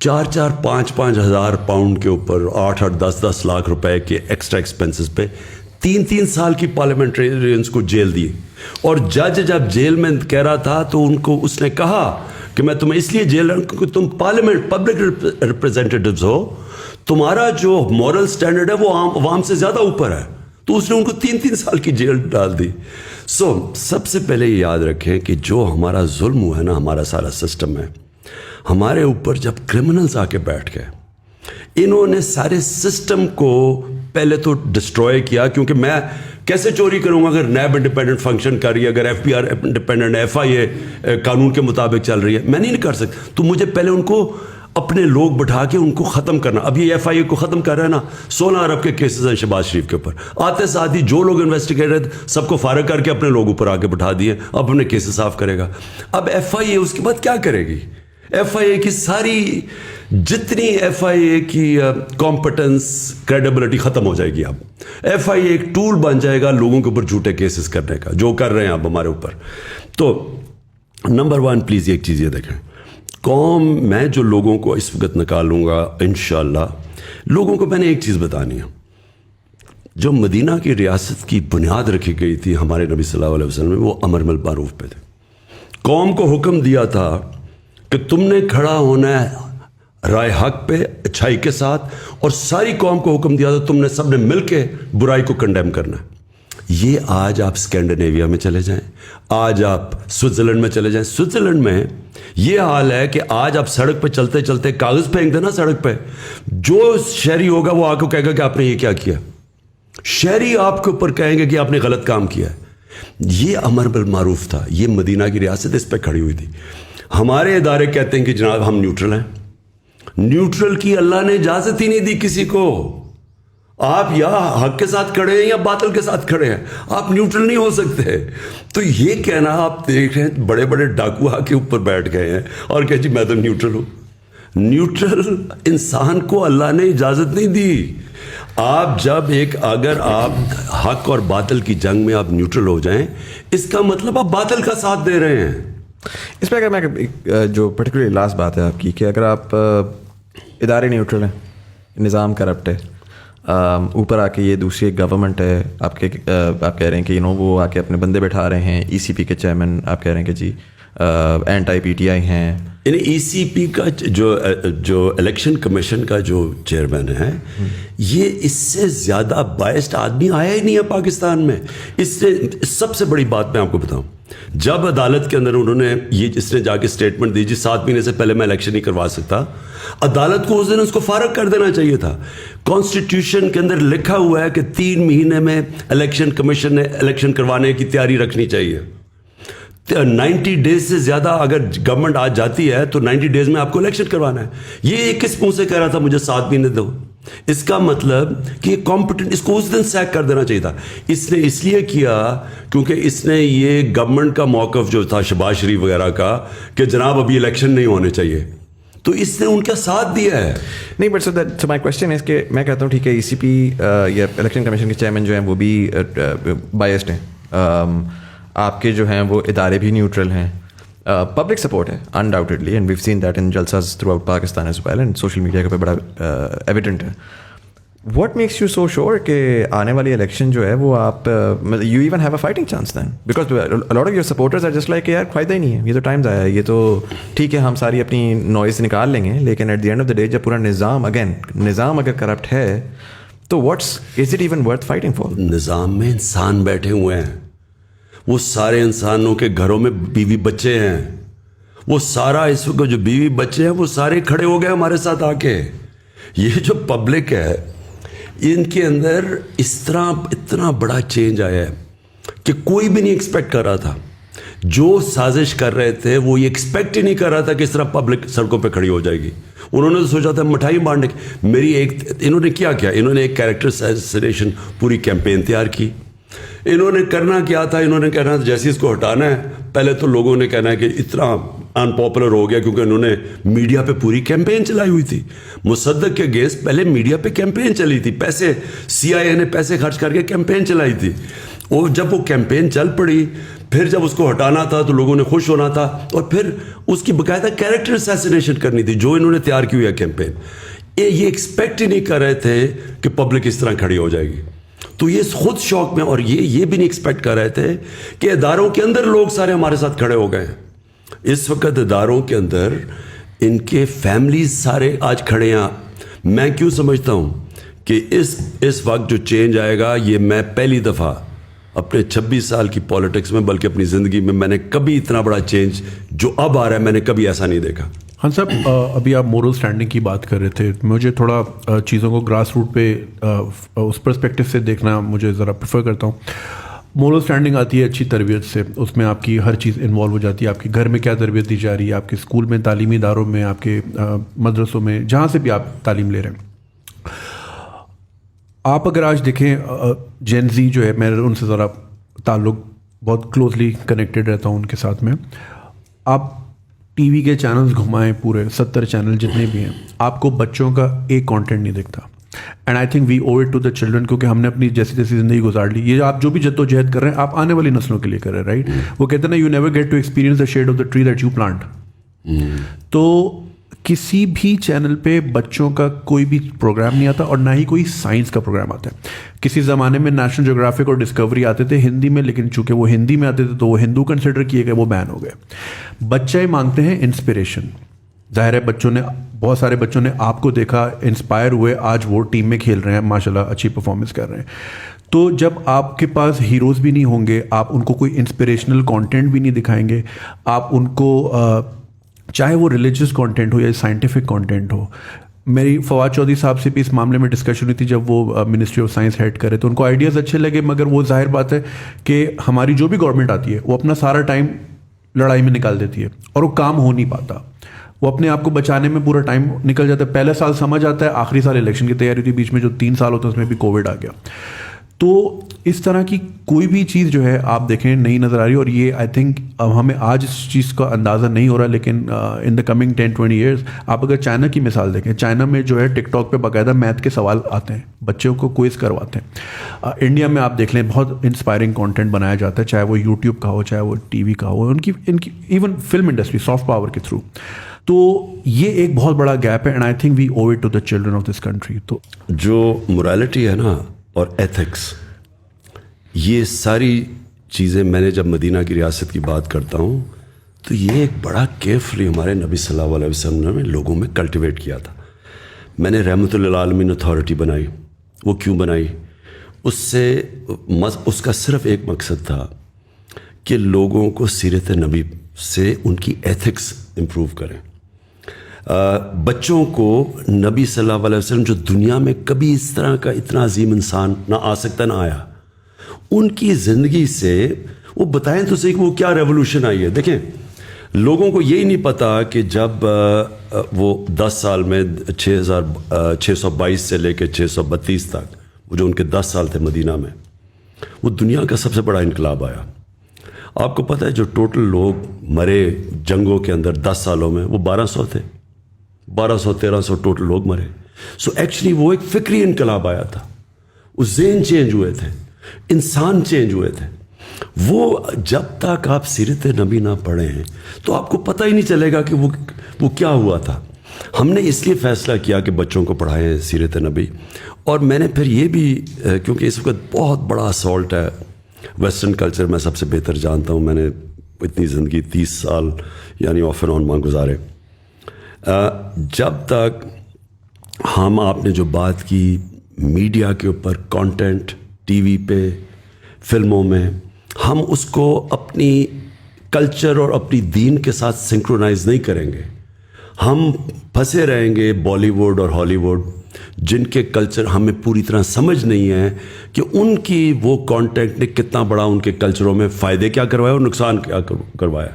4-5 ہزار پاؤنڈ کے اوپر 8 10 لاکھ روپے کے ایکسٹرا ایکسپینسز پہ 3 سال کی پارلیمنٹرینز کو جیل دی. اور جج جب جیل میں کہہ رہا تھا تو اس نے کہا کہ میں تمہیں اس لیے جیل رہا ہوں کیونکہ تم پارلیمنٹ پبلک ریپرزینٹیٹیوز ہو, تمہارا جو مورل سٹینڈرڈ ہے وہ عوام سے زیادہ اوپر ہے. تو اس نے ان کو 3 سال کی جیل ڈال دی. سب سے پہلے یہ یاد رکھیں کہ جو ہمارا ظلم ہوا ہے نا, ہمارا سارا سسٹم ہے, ہمارے اوپر جب کرمنلز آ کے بیٹھ گئے, انہوں نے سارے سسٹم کو پہلے تو ڈسٹروائے کیا. کیونکہ میں کیسے چوری کروں گا اگر نیب انڈیپینڈنٹ فنکشن کر رہی ہے, اگر F B R independent, FIA قانون کے مطابق چل رہی ہے, میں نہیں کر سکتا. تو مجھے پہلے ان کو اپنے لوگ بٹھا کے ان کو ختم کرنا. اب یہ FIA کو ختم کر رہا ہے نا, 16 ارب کے کیسز ہیں شہباز شریف کے اوپر. آتے ساتھ ہی جو لوگ انویسٹیگیٹر سب کو فارغ کر کے اپنے لوگ اوپر آ کے بٹھا دیے, اب اپنے کیسز صاف کرے گا. اب FIA اس کے بعد کیا کرے گی؟ FIA کی ساری جتنی FIA کی کمپٹنس کریڈیبلٹی ختم ہو جائے گی. اب FIA ایک ٹول بن جائے گا لوگوں کے اوپر جھوٹے کیسز کرنے کا, جو کر رہے ہیں اب ہمارے اوپر. تو نمبر 1 پلیز ایک چیز یہ دیکھیں, قوم میں جو لوگوں کو اس وقت نکالوں گا انشاءاللہ, لوگوں کو میں نے ایک چیز بتانی ہے. جو مدینہ کی ریاست کی بنیاد رکھی گئی تھی ہمارے نبی صلی اللہ علیہ وسلم میں, وہ امر بالمعروف پہ تھے. قوم کو حکم دیا تھا کہ تم نے کھڑا ہونا ہے رائے حق پہ اچھائی کے ساتھ, اور ساری قوم کو حکم دیا تھا تم نے سب نے مل کے برائی کو کنڈیم کرنا ہے. یہ آج آپ اسکینڈینیویا میں چلے جائیں, آج آپ سوئٹزرلینڈ میں چلے جائیں, سوئٹزرلینڈ میں یہ حال ہے کہ آج آپ سڑک پہ چلتے چلتے کاغذ پھینک دینا سڑک پہ, جو شہری ہوگا وہ آ کے کہے گا کہ آپ نے یہ کیا کیا. شہری آپ کے اوپر کہیں گے کہ آپ نے غلط کام کیا ہے. یہ امر بالمعروف تھا, یہ مدینہ کی ریاست اس پہ کھڑی ہوئی تھی. ہمارے ادارے کہتے ہیں کہ جناب ہم نیوٹرل ہیں. نیوٹرل کی اللہ نے اجازت ہی نہیں دی کسی کو. آپ یا حق کے ساتھ کھڑے ہیں یا باطل کے ساتھ کھڑے ہیں, آپ نیوٹرل نہیں ہو سکتے. تو یہ کہنا, آپ دیکھ رہے ہیں بڑے بڑے ڈاکو آ کے اوپر بیٹھ گئے ہیں اور کہ جی میں تو نیوٹرل ہوں. نیوٹرل انسان کو اللہ نے اجازت نہیں دی. آپ جب اگر آپ حق اور باطل کی جنگ میں آپ نیوٹرل ہو جائیں, اس کا مطلب آپ باطل کا ساتھ دے رہے ہیں. اس پہ اگر میں جو پرٹیکولرلی لاسٹ بات ہے آپ کی, کہ اگر آپ ادارے نیوٹرل ہیں, نظام کرپٹ ہے, اوپر آ کے یہ دوسری ایک گورنمنٹ ہے, آپ کہہ رہے ہیں کہ وہ آ کے اپنے بندے بٹھا رہے ہیں, ECP کے چیئرمین آپ کہہ رہے ہیں کہ جی اینٹی PTI ہیں. یعنی ECP کا جو الیکشن کمیشن کا جو چیئرمین ہے, یہ اس سے زیادہ بائسڈ آدمی آیا ہی نہیں ہے پاکستان میں. اس سے سب سے بڑی بات میں آپ کو بتاؤں, جب عدالت کے اندر انہوں نے یہ اس نے جا کے اسٹیٹمنٹ دی جی 7 مہینے سے پہلے میں الیکشن نہیں کروا سکتا, عدالت کو اس دن اس کو فارغ کر دینا چاہیے تھا. کانسٹیٹیوشن کے اندر لکھا ہوا ہے کہ 3 مہینے میں الیکشن کمیشن نے الیکشن کروانے کی تیاری رکھنی چاہیے. 90 ڈیز سے زیادہ اگر گورنمنٹ آج جاتی ہے تو 90 ڈیز میں آپ کو الیکشن کروانا ہے. یہ کس منہ سے کہہ رہا تھا مجھے 7 مہینے دو؟ اس کا مطلب کہ یہ کمپٹنٹ, اس کو اس دن سیک کر دینا چاہیے تھا. اس نے اس لیے کیا کیونکہ اس نے یہ گورنمنٹ کا موقف جو تھا شہباز شریف وغیرہ کا کہ جناب ابھی الیکشن نہیں ہونے چاہیے, تو اس نے ان کا ساتھ دیا ہے. نہیں but so my question is کہ میں کہتا ہوں ٹھیک ہے ای سی پی یا الیکشن کمیشن کے چیئرمین جو ہیں وہ بھی بائسڈ ہیں, آپ کے جو ہیں وہ ادارے بھی نیوٹرل ہیں, پبلک سپورٹ ہے undoubtedly and we've seen that in جلساز throughout Pakistan as well and social media کا بڑا ایویڈنٹ ہے. What makes you so sure کہ آنے والی الیکشن جو ہے وہ آپ you even have a fighting chance then, because lot of your supporters are just like یار فائدہ ہی نہیں ہے, یہ تو ٹائمز آیا ہے, یہ تو ٹھیک ہے ہم ساری اپنی نوائز نکال لیں گے, لیکن at the end of the day جب پورا نظام اگر کرپٹ ہے تو what's is it even worth fighting for? نظام میں انسان بیٹھے ہوئے ہیں, وہ سارے انسانوں کے گھروں میں بیوی بچے ہیں, وہ سارا اس وقت جو بیوی بچے ہیں وہ سارے کھڑے ہو گئے ہمارے ساتھ آ کے. یہ جو پبلک ہے ان کے اندر اس طرح اتنا بڑا چینج آیا ہے کہ کوئی بھی نہیں ایکسپیکٹ کر رہا تھا. جو سازش کر رہے تھے وہ یہ ایکسپیکٹ ہی نہیں کر رہا تھا کہ اس طرح پبلک سڑکوں پہ کھڑی ہو جائے گی. انہوں نے تو سوچا تھا مٹھائی بانٹنے کی. انہوں نے کیا انہوں نے ایک کیریکٹر اسیسینیشن پوری کیمپین تیار کی. انہوں نے کرنا کیا تھا, انہوں نے کہنا تھا جیسے اس کو ہٹانا ہے, پہلے تو لوگوں نے کہنا ہے کہ اتنا ان پاپولر ہو گیا کیونکہ انہوں نے میڈیا پہ پوری کیمپین چلائی ہوئی تھی. مصدق کے اگینسٹ پہلے میڈیا پہ کیمپین چلی تھی, پیسے CIA نے پیسے خرچ کر کے کیمپین چلائی تھی. اور جب وہ کیمپین چل پڑی پھر جب اس کو ہٹانا تھا تو لوگوں نے خوش ہونا تھا اور پھر اس کی باقاعدہ کیریکٹر اسیسینیشن کرنی تھی جو انہوں نے تیار کی ہوئی ہے کیمپین. یہ ایکسپیکٹ ہی نہیں کر رہے تھے کہ پبلک اس طرح کھڑی ہو جائے گی. تو یہ خود شوق میں, اور یہ بھی نہیں ایکسپیکٹ کر رہے تھے کہ اداروں کے اندر لوگ سارے ہمارے ساتھ کھڑے ہو گئے ہیں. اس وقت اداروں کے اندر ان کے فیملیز سارے آج کھڑے ہیں. میں کیوں سمجھتا ہوں کہ اس وقت جو چینج آئے گا, یہ میں پہلی دفعہ اپنے 26 سال کی پالیٹکس میں بلکہ اپنی زندگی میں نے کبھی اتنا بڑا چینج جو اب آ رہا ہے میں نے کبھی ایسا نہیں دیکھا. ہاں صاحب, ابھی آپ مورل اسٹینڈنگ کی بات کر رہے تھے, مجھے تھوڑا چیزوں کو گراس روٹ پہ اس پرسپیکٹو سے دیکھنا مجھے ذرا پریفر کرتا ہوں. مورل اسٹینڈنگ آتی ہے اچھی تربیت سے, اس میں آپ کی ہر چیز انوالو ہو جاتی ہے. آپ کے گھر میں کیا تربیت دی جا رہی ہے, آپ کے اسکول میں, تعلیمی اداروں میں, آپ کے مدرسوں میں, جہاں سے بھی آپ تعلیم لے رہے ہیں. آپ اگر آج دیکھیں جین زی جو ہے, میں ان سے ذرا تعلق بہت کلوزلی کنیکٹڈ رہتا ہوں ان کے ساتھ میں. آپ ٹی وی کے چینلز گھمائیں, پورے 70 چینل جتنے بھی ہیں, آپ کو بچوں کا ایک کانٹینٹ نہیں دکھتا. And I think we owe it to the children, کیونکہ ہم نے اپنی جیسی جیسی زندگی گزار لی. یہ آپ جو بھی جد و جہد کر رہے ہیں آپ آنے والی نسلوں کے لیے کر رہے ہیں, رائٹ؟ وہ کہتے ہیں نا, you never get to experience the shade of the tree that you plant. تو کسی بھی چینل پہ بچوں کا کوئی بھی پروگرام نہیں آتا, اور نہ ہی کوئی سائنس کا پروگرام آتا ہے. کسی زمانے میں نیشنل جیوگرافک اور ڈسکوری آتے تھے ہندی میں, لیکن چونکہ وہ ہندی میں آتے تھے تو وہ ہندو کنسیڈر کیے گئے, وہ بین ہو گئے. بچے مانگتے ہیں انسپریشن. ظاہر ہے بچوں نے, بہت سارے بچوں نے آپ کو دیکھا, انسپائر ہوئے, آج وہ ٹیم میں کھیل رہے ہیں, ماشاءاللہ اچھی پرفارمنس کر رہے ہیں. تو جب آپ کے پاس ہیروز بھی نہیں ہوں گے, آپ ان کو کوئی انسپریشنل کانٹینٹ بھی نہیں دکھائیں گے, آپ ان کو چاہے وہ ریلیجیس کانٹینٹ ہو یا سائنٹیفک کانٹینٹ ہو. میری فواد چودھری صاحب سے بھی اس معاملے میں ڈسکشن ہوئی تھی جب وہ منسٹری آف سائنس ہیڈ کرے, تو ان کو آئیڈیاز اچھے لگے, مگر وہ ظاہر بات ہے کہ ہماری جو بھی گورنمنٹ آتی ہے وہ اپنا سارا ٹائم لڑائی میں نکال دیتی ہے اور وہ کام ہو نہیں پاتا. وہ اپنے آپ کو بچانے میں پورا ٹائم نکل جاتا ہے. پہلا سال سمجھ آتا ہے, آخری سال الیکشن کی تیاری تھی, بیچ میں جو 3 سال ہوتا ہے اس میں بھی کووڈ آ گیا. تو اس طرح کی کوئی بھی چیز جو ہے آپ دیکھیں نہیں نظر آ رہی. اور یہ آئی تھنک ہمیں آج اس چیز کا اندازہ نہیں ہو رہا, لیکن ان دا کمنگ 10-20 ایئرس آپ اگر چائنا کی مثال دیکھیں, چائنا میں جو ہے ٹک ٹاک پہ باقاعدہ میتھ کے سوال آتے ہیں, بچوں کو کوئز کرواتے ہیں. انڈیا میں آپ دیکھ لیں بہت انسپائرنگ کانٹینٹ بنایا جاتا ہے, چاہے وہ یوٹیوب کا ہو, چاہے وہ ٹی وی کا ہو, ان کی even film industry soft power کے تھرو. تو یہ ایک بہت بڑا گیپ ہے, and I think we owe it to the children of this country. تو جو موریلٹی ہے نا اور ایتھکس, یہ ساری چیزیں میں نے جب مدینہ کی ریاست کی بات کرتا ہوں تو یہ ایک بڑا کیئرفلی ہمارے نبی صلی اللہ علیہ وسلم نے لوگوں میں کلٹیویٹ کیا تھا. میں نے رحمۃ للعالمین اتھارٹی بنائی. وہ کیوں بنائی؟ اس کا صرف ایک مقصد تھا کہ لوگوں کو سیرت نبی سے ان کی ایتھکس امپروو کریں. بچوں کو نبی صلی اللہ علیہ وسلم جو دنیا میں کبھی اس طرح کا اتنا عظیم انسان نہ آ سکتا نہ آیا, ان کی زندگی سے وہ بتائیں تو صحیح کہ وہ کیا ریولوشن آئی ہے. دیکھیں لوگوں کو یہی نہیں پتا کہ جب وہ 10 سال میں 622 سے لے کے 632 تک وہ جو ان کے 10 سال تھے مدینہ میں, وہ دنیا کا سب سے بڑا انقلاب آیا. آپ کو پتہ ہے جو ٹوٹل لوگ مرے جنگوں کے اندر 10 سالوں میں وہ 1200 تھے, 1200-1300 ٹوٹل لوگ مرے. سو ایکچولی وہ ایک فکری انقلاب آیا تھا, وہ ذہن چینج ہوئے تھے, انسان چینج ہوئے تھے. وہ جب تک آپ سیرت نبی نہ پڑھیں تو آپ کو پتہ ہی نہیں چلے گا کہ وہ کیا ہوا تھا. ہم نے اس لیے فیصلہ کیا کہ بچوں کو پڑھائیں سیرت نبی. اور میں نے پھر یہ بھی, کیونکہ اس وقت بہت بڑا اسالٹ ہے ویسٹرن کلچر, میں سب سے بہتر جانتا ہوں, میں نے اتنی زندگی 30 سال یعنی آف اینڈ آن وہاں گزارے. جب تک آپ نے جو بات کی میڈیا کے اوپر, کانٹینٹ ٹی وی پہ, فلموں میں, ہم اس کو اپنی کلچر اور اپنی دین کے ساتھ سنکرونائز نہیں کریں گے, ہم پھنسے رہیں گے بالی ووڈ اور ہالی ووڈ, جن کے کلچر ہمیں پوری طرح سمجھ نہیں ہے کہ ان کی وہ کانٹینٹ نے کتنا بڑا ان کے کلچروں میں فائدے کیا کروایا اور نقصان کیا کروایا.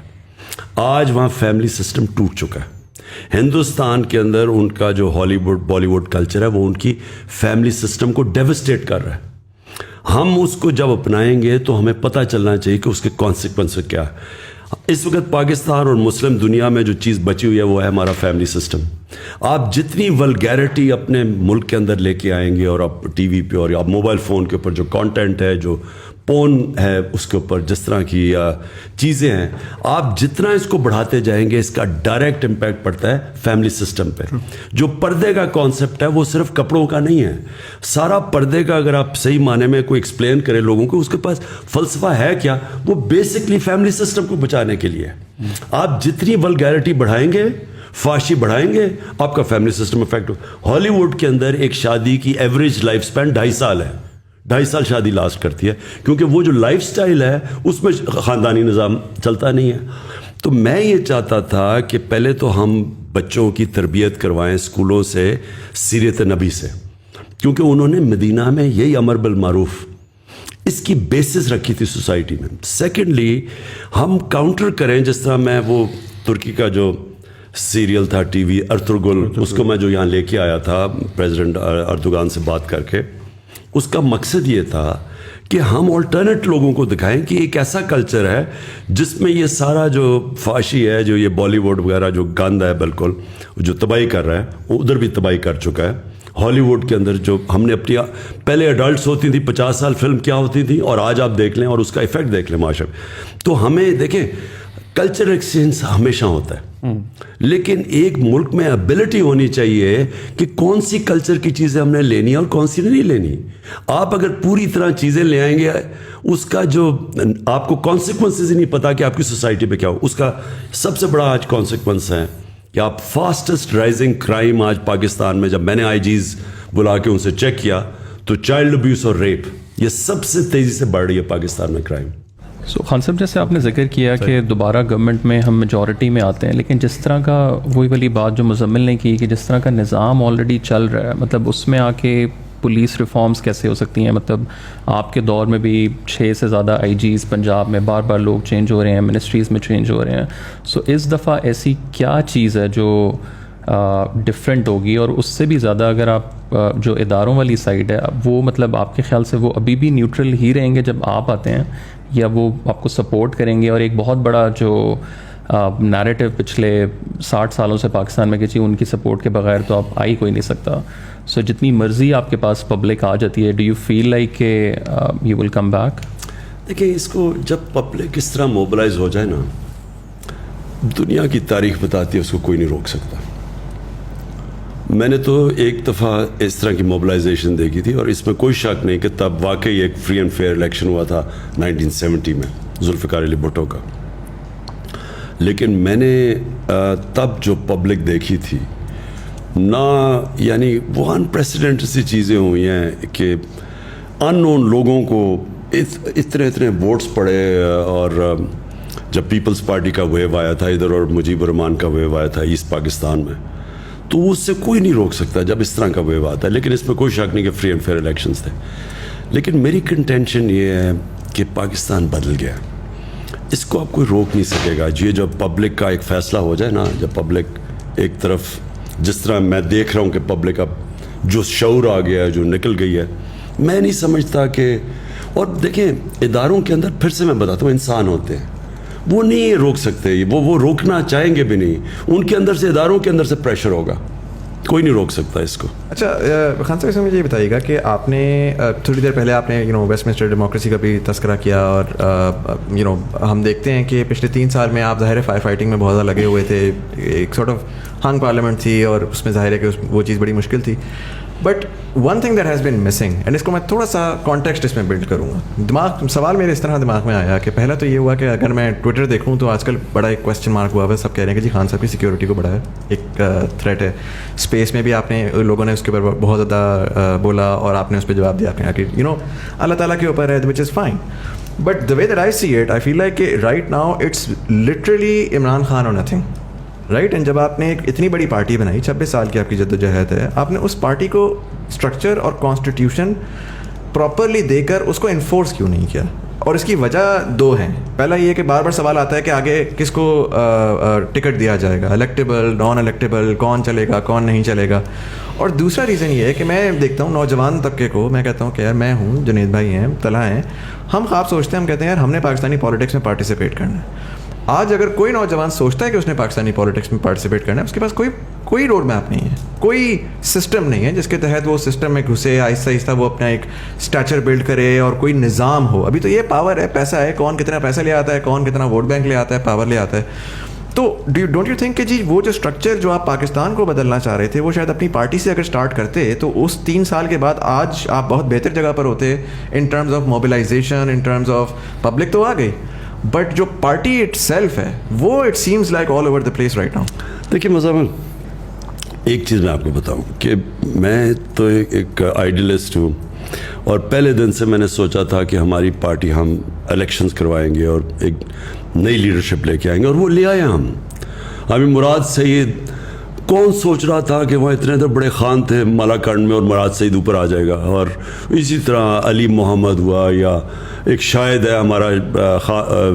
آج وہاں فیملی سسٹم ٹوٹ چکا ہے. ہندوستان کے اندر ان کا جو ہالی ووڈ بالی ووڈ کلچر ہے وہ ان کی فیملی سسٹم کو ڈیوسٹیٹ کر رہا ہے. ہم اس کو جب اپنائیں گے تو ہمیں پتہ چلنا چاہیے کہ اس کے کانسیکوینس کیا ہے. اس وقت پاکستان اور مسلم دنیا میں جو چیز بچی ہوئی ہے وہ ہے ہمارا فیملی سسٹم. آپ جتنی ولگیرٹی اپنے ملک کے اندر لے کے آئیں گے, اور آپ ٹی وی پہ اور آپ موبائل فون کے اوپر جو کانٹینٹ ہے, جو پون ہے اس کے اوپر جس طرح کی چیزیں ہیں, آپ جتنا اس کو بڑھاتے جائیں گے اس کا ڈائریکٹ امپیکٹ پڑتا ہے فیملی سسٹم پہ. جو پردے کا کانسیپٹ ہے وہ صرف کپڑوں کا نہیں ہے. سارا پردے کا اگر آپ صحیح معنی میں کوئی ایکسپلین کریں لوگوں کو, اس کے پاس فلسفہ ہے کیا, وہ بیسکلی فیملی سسٹم کو بچانے کے لیے. آپ جتنی ولگیرٹی بڑھائیں گے, فحاشی بڑھائیں گے, آپ کا فیملی سسٹم افیکٹ ہو. ہالی ووڈ کے اندر ایک شادی کی ایوریج لائف سپین 2.5 سال ہے. 2.5 سال شادی لاسٹ کرتی ہے, کیونکہ وہ جو لائف سٹائل ہے اس میں خاندانی نظام چلتا نہیں ہے. تو میں یہ چاہتا تھا کہ پہلے تو ہم بچوں کی تربیت کروائیں اسکولوں سے سیرت نبی سے, کیونکہ انہوں نے مدینہ میں یہی امر بالمعروف اس کی بیسس رکھی تھی سوسائٹی میں. سیکنڈلی ہم کاؤنٹر کریں, جس طرح میں وہ ترکی کا جو سیریل تھا ٹی وی ارطغرل, اس کو میں جو یہاں لے کے آیا تھا پریزیڈنٹ اردوغان سے بات کر کے, اس کا مقصد یہ تھا کہ ہم آلٹرنیٹ لوگوں کو دکھائیں کہ ایک ایسا کلچر ہے جس میں یہ سارا جو فحاشی ہے, جو یہ بالی ووڈ وغیرہ جو گند ہے بالکل, جو تباہی کر رہا ہے, وہ ادھر بھی تباہی کر چکا ہے. ہالی ووڈ کے اندر جو ہم نے اپنی پہلے ایڈلٹس ہوتی تھیں 50 سال فلم کیا ہوتی تھی, اور آج آپ دیکھ لیں اور اس کا ایفیکٹ دیکھ لیں معاشرے میں. تو ہمیں دیکھیں کلچر ایکسچینج ہمیشہ ہوتا ہے, لیکن ایک ملک میں ابیلٹی ہونی چاہیے کہ کون سی کلچر کی چیزیں ہم نے لینی ہے اور کون سی نہیں لینی. آپ اگر پوری طرح چیزیں لے آئیں گے, اس کا جو آپ کو کانسیکوینسز ہی نہیں پتا کہ آپ کی سوسائٹی پہ کیا ہو. اس کا سب سے بڑا آج کانسیکوینس ہے کہ آپ فاسٹسٹ رائزنگ کرائم آج پاکستان میں, جب میں نے آئی جیز بلا کے ان سے چیک کیا تو چائلڈ ابیوس اور ریپ یہ سب سے تیزی سے بڑھ رہی ہے پاکستان میں کرائم. سو خان صاحب, جیسے آپ نے ذکر کیا کہ دوبارہ گورنمنٹ میں ہم میجورٹی میں آتے ہیں, لیکن جس طرح کا وہی والی بات جو مزمل نے کی کہ جس طرح کا نظام آلریڈی چل رہا ہے, مطلب اس میں آ کے پولیس ریفارمز کیسے ہو سکتی ہیں؟ مطلب آپ کے دور میں بھی 6 سے زیادہ آئی جیز پنجاب میں بار بار لوگ چینج ہو رہے ہیں, منسٹریز میں چینج ہو رہے ہیں. سو اس دفعہ ایسی کیا چیز ہے جو ڈفرینٹ ہوگی؟ اور اس سے بھی زیادہ اگر آپ جو اداروں والی سائڈ ہے وہ, مطلب آپ کے خیال سے وہ ابھی بھی نیوٹرل ہی رہیں گے جب آپ آتے ہیں, یا وہ آپ کو سپورٹ کریں گے؟ اور ایک بہت بڑا جو نیریٹو پچھلے 60 سالوں سے پاکستان میں کہ جی ان کی سپورٹ کے بغیر تو آپ آ ہی کوئی نہیں سکتا. سو جتنی مرضی آپ کے پاس پبلک آ جاتی ہے, ڈو یو فیل لائک کہ یو ول کم بیک؟ دیکھیں, اس کو جب پبلک اس طرح موبلائز ہو جائے نا, دنیا کی تاریخ بتاتی ہے اس کو کوئی نہیں روک سکتا. میں نے تو ایک دفعہ اس طرح کی موبلائزیشن دیکھی تھی, اور اس میں کوئی شک نہیں کہ تب واقعی ایک فری اینڈ فیئر الیکشن ہوا تھا 1970 میں ذوالفقار علی بھٹو کا. لیکن میں نے تب جو پبلک دیکھی تھی نہ, یعنی وہ انپریسیڈنٹ سی چیزیں ہوئی ہیں کہ ان نون لوگوں کو اتنے ووٹس پڑے اور جب پیپلز پارٹی کا ویو آیا تھا ادھر اور مجیب الرحمان کا ویو آیا تھا ایسٹ پاکستان میں, تو اس سے کوئی نہیں روک سکتا جب اس طرح کا ویو آتا ہے. لیکن اس میں کوئی شک نہیں کہ فری اینڈ فیئر الیکشنز تھے. لیکن میری کنٹینشن یہ ہے کہ پاکستان بدل گیا, اس کو اب کوئی روک نہیں سکے گا. یہ جب پبلک کا ایک فیصلہ ہو جائے نا, جب پبلک ایک طرف, جس طرح میں دیکھ رہا ہوں کہ پبلک اب جو شعور آ گیا ہے, جو نکل گئی ہے, میں نہیں سمجھتا کہ, اور دیکھیں اداروں کے اندر پھر سے میں بتاتا ہوں انسان ہوتے ہیں, وہ نہیں روک سکتے, وہ روکنا چاہیں گے بھی نہیں. ان کے اندر سے, اداروں کے اندر سے پریشر ہوگا, کوئی نہیں روک سکتا اس کو. اچھا خان صاحب, اس میں مجھے یہ بتائیے گا کہ آپ نے تھوڑی دیر پہلے آپ نے ویسٹ منسٹر ڈیموکریسی کا بھی تذکرہ کیا, اور ہم دیکھتے ہیں کہ پچھلے 3 سال میں آپ ظاہر فائر فائٹنگ میں بہت زیادہ لگے ہوئے تھے. ایک سارٹ آف ہنگ پارلیمنٹ تھی اور اس میں ظاہر ہے کہ وہ چیز بڑی مشکل تھی. But one thing that has been missing, and اس کو میں تھوڑا سا کانٹیکسٹ اس میں بلڈ کروں گا. سوال میرے اس طرح دماغ میں آیا کہ پہلا تو یہ ہوا کہ اگر میں ٹویٹر دیکھوں تو آج کل بڑا ایک کویسچن مارک ہوا ہے, سب کہہ رہے ہیں کہ جی خان صاحب کی سیکیورٹی کو بڑا ہے, ایک تھریٹ ہے. اسپیس میں بھی آپ نے, لوگوں نے اس کے اوپر بہت زیادہ بولا اور آپ نے اس پہ جواب دیا کہ اللہ تعالیٰ کے اوپر ہے, which is fine. But the way that I see it, I feel like کہ right now it's literally Imran Khan اور نتھنگ, رائٹ. اینڈ جب آپ نے ایک اتنی بڑی پارٹی بنائی, 26 سال کی آپ کی جدوجہد ہے, آپ نے اس پارٹی کو اسٹرکچر اور کانسٹیٹیوشن پراپرلی دے کر اس کو انفورس کیوں نہیں کیا؟ اور اس کی وجہ 2 ہیں. پہلا یہ کہ بار بار سوال آتا ہے کہ آگے کس کو ٹکٹ دیا جائے گا, الیکٹیبل, نان الیکٹیبل, کون چلے گا, کون نہیں چلے گا. اور دوسرا ریزن یہ ہے کہ میں دیکھتا ہوں نوجوان طبقے کو, میں کہتا ہوں کہ یار میں ہوں, جنید بھائی ہیں, طلحہ ہیں, ہم خواب سوچتے ہیں, ہم کہتے ہیں یار ہم نے پاکستانی پالیٹکس میں پارٹیسپیٹ کرنا ہے. آج اگر کوئی نوجوان سوچتا ہے کہ اس نے پاکستانی پالیٹکس میں پارٹیسپیٹ کرنا ہے, اس کے پاس کوئی روڈ میپ نہیں ہے, کوئی سسٹم نہیں ہے جس کے تحت وہ سسٹم میں گھسے, آہستہ آہستہ وہ اپنا ایک اسٹیچر بلڈ کرے اور کوئی نظام ہو. ابھی تو یہ پاور ہے, پیسہ ہے, کون کتنا پیسہ لے آتا ہے, کون کتنا ووٹ بینک لے آتا ہے, پاور لے آتا ہے. تو ڈونٹ یو تھنک کہ جی وہ جو اسٹرکچر جو آپ پاکستان کو بدلنا چاہ رہے تھے, وہ شاید اپنی پارٹی سے اگر اسٹارٹ کرتے تو اس 3 سال کے بعد آج آپ بہت بہتر جگہ پر ہوتے in terms of mobilisation, in terms of public تو آ گئی, بٹ جو پارٹی اٹ سیلف ہے وہ it seems like all over the place right now. دیکھیے مزامن, ایک چیز میں آپ کو بتاؤں کہ میں تو ایک آئیڈیلسٹ ہوں, اور پہلے دن سے میں نے سوچا تھا کہ ہماری پارٹی, ہم الیکشنز کروائیں گے اور ایک نئی لیڈرشپ لے کے آئیں گے, اور وہ لے آئے ہم. ابھی مراد سعید, کون سوچ رہا تھا کہ وہاں اتنے تو بڑے خان تھے مالاکنڈ میں اور مراد سعید اوپر آ جائے گا. اور اسی طرح علی محمد ہوا, یا ایک شاہد ہے ہمارا,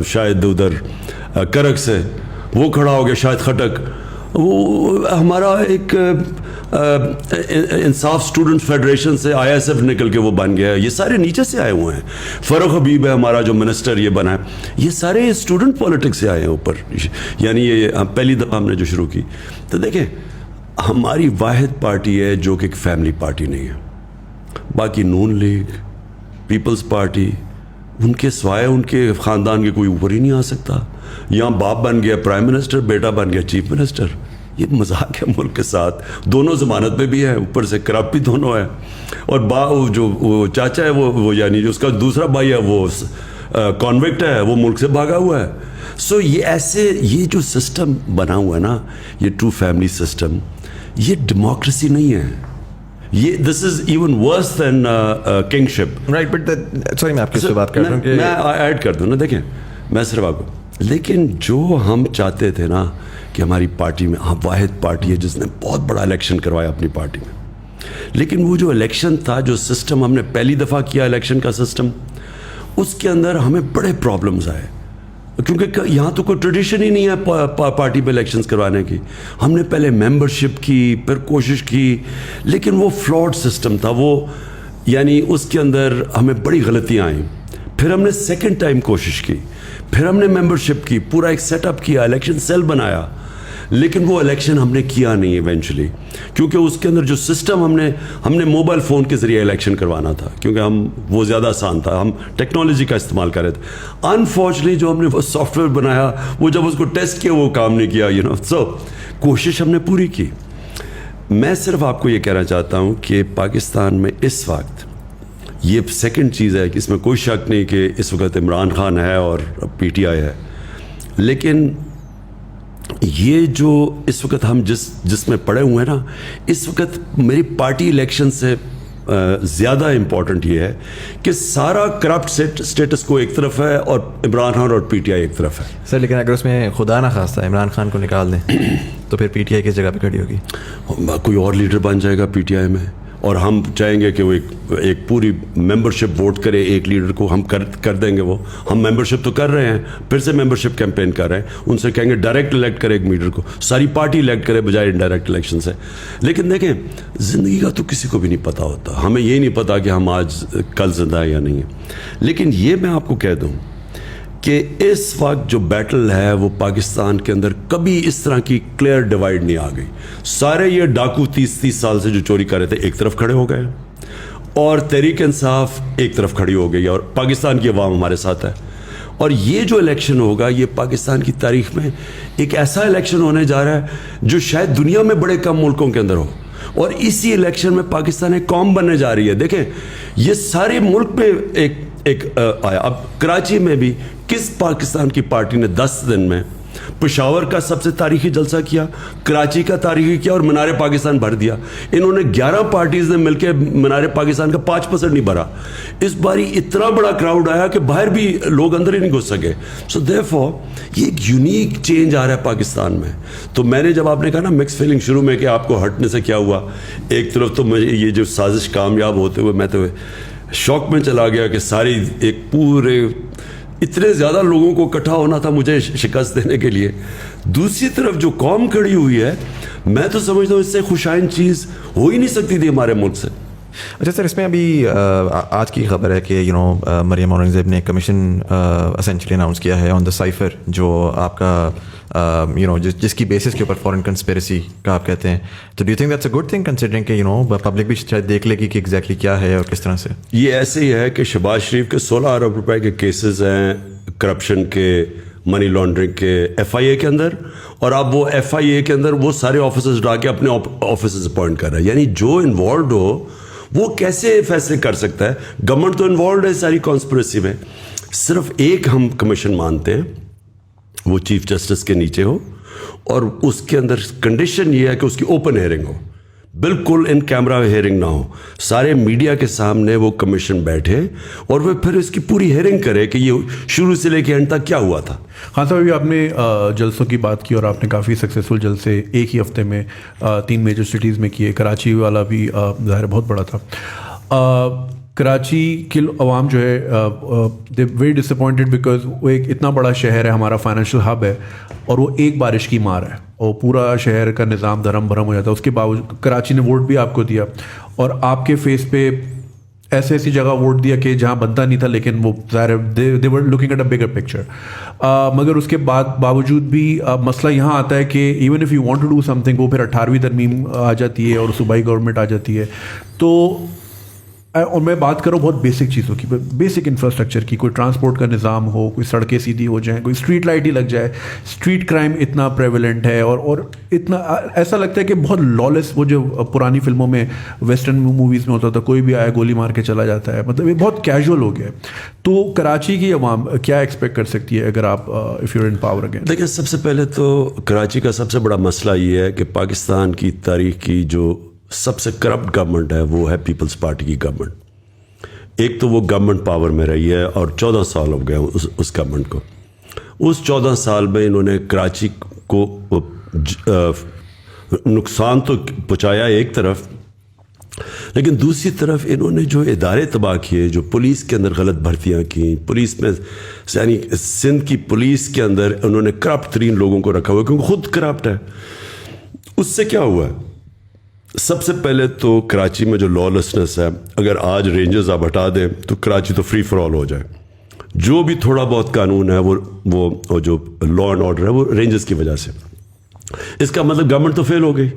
شاہد ادھر کرک سے, وہ کھڑا ہو گیا, شاہد خٹک, وہ ہمارا ایک انصاف اسٹوڈنٹ فیڈریشن سے ISF نکل کے وہ بن گیا. یہ سارے نیچے سے آئے ہوئے ہیں. فاروق حبیب ہے ہمارا جو منسٹر یہ بنا ہے, یہ سارے اسٹوڈنٹ پالیٹکس سے آئے ہیں اوپر. یعنی یہ پہلی دفعہ ہم نے جو شروع کی. تو دیکھیں ہماری واحد پارٹی ہے جو کہ ایک فیملی پارٹی نہیں ہے. باقی نون لیگ, پیپلز پارٹی, ان کے سوائے ان کے خاندان کے کوئی اوپر ہی نہیں آ سکتا. یہاں باپ بن گیا پرائم منسٹر, بیٹا بن گیا چیف منسٹر. یہ مذاق ہے ملک کے ساتھ. دونوں ضمانت پہ بھی ہیں, اوپر سے کرپٹ بھی دونوں ہے. اور جو وہ چاچا ہے وہ یعنی جو اس کا دوسرا بھائی ہے وہ کانوکٹ ہے, وہ ملک سے بھاگا ہوا ہے. سو یہ ایسے, یہ جو سسٹم بنا ہوا ہے نا, یہ ٹرو فیملی سسٹم, یہ ڈیموکریسی نہیں ہے. یہ this is even worse than kingship, right. But sorry میں آپ کی سے بات کر رہا ہوں کہ میں ایڈ کر دوں نا. دیکھیں میں صرف آپ کو, لیکن جو ہم چاہتے تھے نا کہ ہماری پارٹی میں, ہم واحد پارٹی ہے جس نے بہت بڑا الیکشن کروایا اپنی پارٹی میں, لیکن وہ جو الیکشن تھا, جو سسٹم ہم نے پہلی دفعہ کیا الیکشن کا سسٹم, اس کے اندر ہمیں بڑے پرابلمز آئے, کیونکہ یہاں تو کوئی ٹریڈیشن ہی نہیں ہے پارٹی پہ الیکشنز کروانے کی. ہم نے پہلے ممبرشپ کی, پھر کوشش کی, لیکن وہ فلاڈ سسٹم تھا وہ, یعنی اس کے اندر ہمیں بڑی غلطیاں آئیں. پھر ہم نے سیکنڈ ٹائم کوشش کی, پھر ہم نے ممبرشپ کی, پورا ایک سیٹ اپ کیا, الیکشن سیل بنایا, لیکن وہ الیکشن ہم نے کیا نہیں ایونچولی, کیونکہ اس کے اندر جو سسٹم ہم نے موبائل فون کے ذریعے الیکشن کروانا تھا, کیونکہ وہ زیادہ آسان تھا, ہم ٹیکنالوجی کا استعمال کر رہے تھے. انفارچونیٹلی جو ہم نے وہ سافٹ ویئر بنایا, وہ جب اس کو ٹیسٹ کیا وہ کام نہیں کیا. سو کوشش ہم نے پوری کی. میں صرف آپ کو یہ کہنا چاہتا ہوں کہ پاکستان میں اس وقت یہ سیکنڈ چیز ہے کہ اس میں کوئی شک نہیں کہ اس وقت عمران خان ہے اور PTI ہے, لیکن یہ جو اس وقت ہم جس میں پڑے ہوئے ہیں نا, اس وقت میری پارٹی الیکشن سے زیادہ امپورٹنٹ یہ ہے کہ سارا کرپٹ اسٹیٹس کو ایک طرف ہے اور عمران خان اور پی ٹی آئی ایک طرف ہے. سر لیکن اگر اس میں خدا نہ خواستہ عمران خان کو نکال دیں تو پھر پی ٹی آئی کس جگہ پہ کھڑی ہوگی؟ کوئی اور لیڈر بن جائے گا پی ٹی آئی میں, اور ہم چاہیں گے کہ وہ ایک پوری ممبرشپ ووٹ کرے ایک لیڈر کو. ہم کر دیں گے, وہ ہم ممبرشپ تو کر رہے ہیں, پھر سے ممبرشپ کیمپین کر رہے ہیں. ان سے کہیں گے ڈائریکٹ الیکٹ کرے ایک لیڈر کو, ساری پارٹی الیکٹ کرے بجائے انڈائریکٹ الیکشن سے. لیکن دیکھیں, زندگی کا تو کسی کو بھی نہیں پتہ ہوتا. ہمیں یہ نہیں پتا کہ ہم آج کل زندہ ہیں یا نہیں ہیں. لیکن یہ میں آپ کو کہہ دوں کہ اس وقت جو بیٹل ہے وہ پاکستان کے اندر کبھی اس طرح کی کلیئر ڈیوائیڈ نہیں آ گئی. سارے یہ ڈاکو 30 سال سے جو چوری کر رہے تھے ایک طرف کھڑے ہو گئے, اور تحریک انصاف ایک طرف کھڑی ہو گئی, اور پاکستان کی عوام ہمارے ساتھ ہے. اور یہ جو الیکشن ہوگا یہ پاکستان کی تاریخ میں ایک ایسا الیکشن ہونے جا رہا ہے جو شاید دنیا میں بڑے کم ملکوں کے اندر ہو, اور اسی الیکشن میں پاکستان ایک قوم بننے جا رہی ہے. دیکھیں یہ سارے ملک میں ایک آیا. اب کراچی میں بھی کس پاکستان کی پارٹی نے 10 دن میں پشاور کا سب سے تاریخی جلسہ کیا, کراچی کا تاریخی کیا, اور مینار پاکستان بھر دیا. انہوں نے 11 پارٹیز نے مل کے مینار پاکستان کا 5% نہیں بھرا. اس باری اتنا بڑا کراؤڈ آیا کہ باہر بھی لوگ اندر ہی نہیں گھس سکے. سو دیئرفور یہ ایک یونیک چینج آ رہا ہے پاکستان میں. تو میں نے جب آپ نے کہا نا مکس فیلنگ شروع میں کہ آپ کو ہٹنے سے کیا ہوا, ایک طرف تو مجھے یہ جو سازش کامیاب ہوتے ہوئے میں تو شوق میں چلا گیا کہ ساری ایک پورے اتنے زیادہ لوگوں کو اکٹھا ہونا تھا مجھے شکست دینے کے لیے. دوسری طرف جو قوم کھڑی ہوئی ہے, میں تو سمجھتا ہوں اس سے خوشائن چیز ہو ہی نہیں سکتی تھی ہمارے ملک سے. اچھا سر, اس میں ابھی آج کی خبر ہے کہ مریم اورنگزیب نے کمیشن اسینچلی اناؤنس کیا ہے آن دا سائفر, جو آپ کا جس کی بیسس کے اوپر فورن کنسپیریسی کا آپ کہتے ہیں. تو do you think that's a good thing considering کہ پبلک بھی شاید دیکھ لے گی کہ ایگزیکٹلی کیا ہے اور کس طرح سے. یہ ایسے ہی ہے کہ شہباز شریف کے 16 ارب روپے کے کیسز ہیں کرپشن کے, منی لانڈرنگ کے ایف آئی اے کے اندر, اور اب وہ ایف آئی اے کے اندر وہ سارے آفیسرز ڈال کے اپنے آفیسرز اپوائنٹ کر رہا ہے. یعنی جو انوالوڈ ہو وہ کیسے فیصلے کر سکتا ہے؟ گورنمنٹ تو انوالوڈ ہے ساری کانسپریسی میں. صرف ایک ہم کمیشن مانتے ہیں, وہ چیف جسٹس کے نیچے ہو, اور اس کے اندر کنڈیشن یہ ہے کہ اس کی اوپن ہیئرنگ ہو, بالکل ان کیمرہ ہیئرنگ نہ ہو. سارے میڈیا کے سامنے وہ کمیشن بیٹھے اور وہ پھر اس کی پوری ہیئرنگ کرے کہ یہ شروع سے لے کے اینڈ تک کیا ہوا تھا. خان صاحب, ابھی آپ نے جلسوں کی بات کی اور آپ نے کافی سکسیزفل جلسے ایک ہی ہفتے میں 3 میجر سٹیز میں کیے. کراچی والا بھی ظاہر بہت بڑا تھا. کراچی کی عوام جو ہے they very disappointed because وہ ایک اتنا بڑا شہر ہے, ہمارا فائنینشیل ہب ہے, اور وہ ایک بارش کی مار ہے اور پورا شہر کا نظام دھرم بھرم ہو جاتا ہے. اس کے باوجود کراچی نے ووٹ بھی آپ کو دیا, اور آپ کے فیس پہ ایسی جگہ ووٹ دیا کہ جہاں بنتا نہیں تھا, لیکن وہ ظاہر they were looking at a bigger picture. مگر اس کے باوجود بھی مسئلہ یہاں آتا ہے کہ even if you want to do something, وہ پھر 18ویں ترمیم آ جاتی ہے اور صوبائی گورنمنٹ آ جاتی ہے. تو اور میں بات کروں بہت بیسک چیزوں کی, بیسک انفراسٹرکچر کی, کوئی ٹرانسپورٹ کا نظام ہو, کوئی سڑکیں سیدھی ہو جائیں, کوئی اسٹریٹ لائٹ ہی لگ جائے. اسٹریٹ کرائم اتنا پریویلنٹ ہے اور اتنا ایسا لگتا ہے کہ بہت لالس, وہ جو پرانی فلموں میں ویسٹرن موویز میں ہوتا تھا, کوئی بھی آیا گولی مار کے چلا جاتا ہے. مطلب یہ بہت کیجول ہو گیا ہے. تو کراچی کی عوام کیا ایکسپیکٹ کر سکتی ہے اگر آپ if you are in power again? دیکھیں, سب سے پہلے تو کراچی کا سب سے بڑا مسئلہ یہ ہے کہ پاکستان کی تاریخ کی جو سب سے کرپٹ گورنمنٹ ہے وہ ہے پیپلز پارٹی کی گورنمنٹ. ایک تو وہ گورنمنٹ پاور میں رہی ہے اور 14 سال ہو گئے اس گورنمنٹ کو. اس 14 سال میں انہوں نے کراچی کو نقصان تو پہنچایا ایک طرف, لیکن دوسری طرف انہوں نے جو ادارے تباہ کیے, جو پولیس کے اندر غلط بھرتیاں کیں, پولیس میں یعنی سندھ کی پولیس کے اندر انہوں نے کرپٹ ترین لوگوں کو رکھا ہوا کیونکہ خود کرپٹ ہے. اس سے کیا ہوا ہے؟ سب سے پہلے تو کراچی میں جو لالسنس ہے, اگر آج رینجرز آپ ہٹا دیں تو کراچی تو فری فار آل ہو جائے. جو بھی تھوڑا بہت قانون ہے وہ جو لا اینڈ آرڈر ہے وہ رینجرز کی وجہ سے. اس کا مطلب گورنمنٹ تو فیل ہو گئی.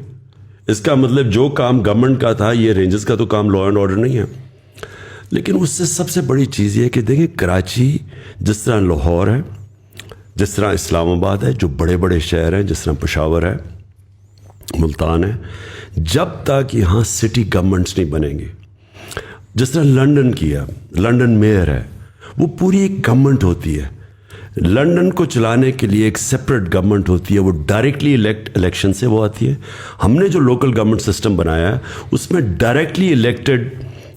اس کا مطلب جو کام گورنمنٹ کا تھا یہ رینجرز کا تو کام لا اینڈ آرڈر نہیں ہے. لیکن اس سے سب سے بڑی چیز یہ کہ دیکھیں کراچی جس طرح لاہور ہے, جس طرح اسلام آباد ہے, جو بڑے بڑے شہر ہیں, جس طرح پشاور ہے, ملتان ہے, جب تک یہاں سٹی گورنمنٹس نہیں بنیں گے, جس طرح لنڈن کیا, لنڈن میئر ہے, وہ پوری ایک گورنمنٹ ہوتی ہے. لنڈن کو چلانے کے لیے ایک سپریٹ گورنمنٹ ہوتی ہے, وہ ڈائریکٹلی الیکشن سے وہ آتی ہے. ہم نے جو لوکل گورنمنٹ سسٹم بنایا ہے اس میں directly elected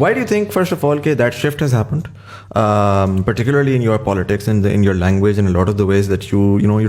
Why do you think, first of all, that shift has happened, particularly in your politics and in your language and a lot of the ways that you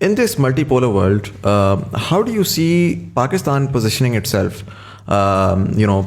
in this multipolar world, how do you see Pakistan positioning itself?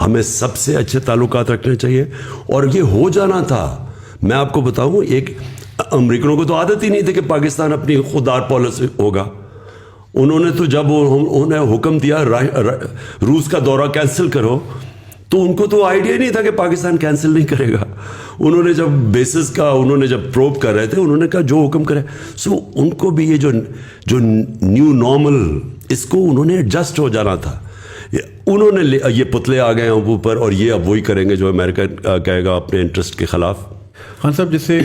ہمیں سب سے اچھے تعلقات رکھنے چاہیے. اور یہ ہو جانا تھا. میں آپ کو بتاؤں, ایک امریکنوں کو تو عادت ہی نہیں تھی کہ پاکستان اپنی خوددار پالیسی ہوگا. انہوں نے تو جب انہوں نے حکم دیا روس کا دورہ کینسل کرو, تو ان کو تو آئیڈیا نہیں تھا کہ پاکستان کینسل نہیں کرے گا. انہوں نے جب بیسس کا انہوں نے جب پروب کر رہے تھے, انہوں نے کہا جو حکم کرے. سو ان کو بھی یہ جو نیو نارمل, اس کو انہوں نے ایڈجسٹ ہو جانا تھا. انہوں نے یہ پتلے آ گئے ہیں اوپر, اور یہ اب وہی کریں گے جو امریکہ کہے گا اپنے انٹرسٹ کے خلاف. خان صاحب, جس سے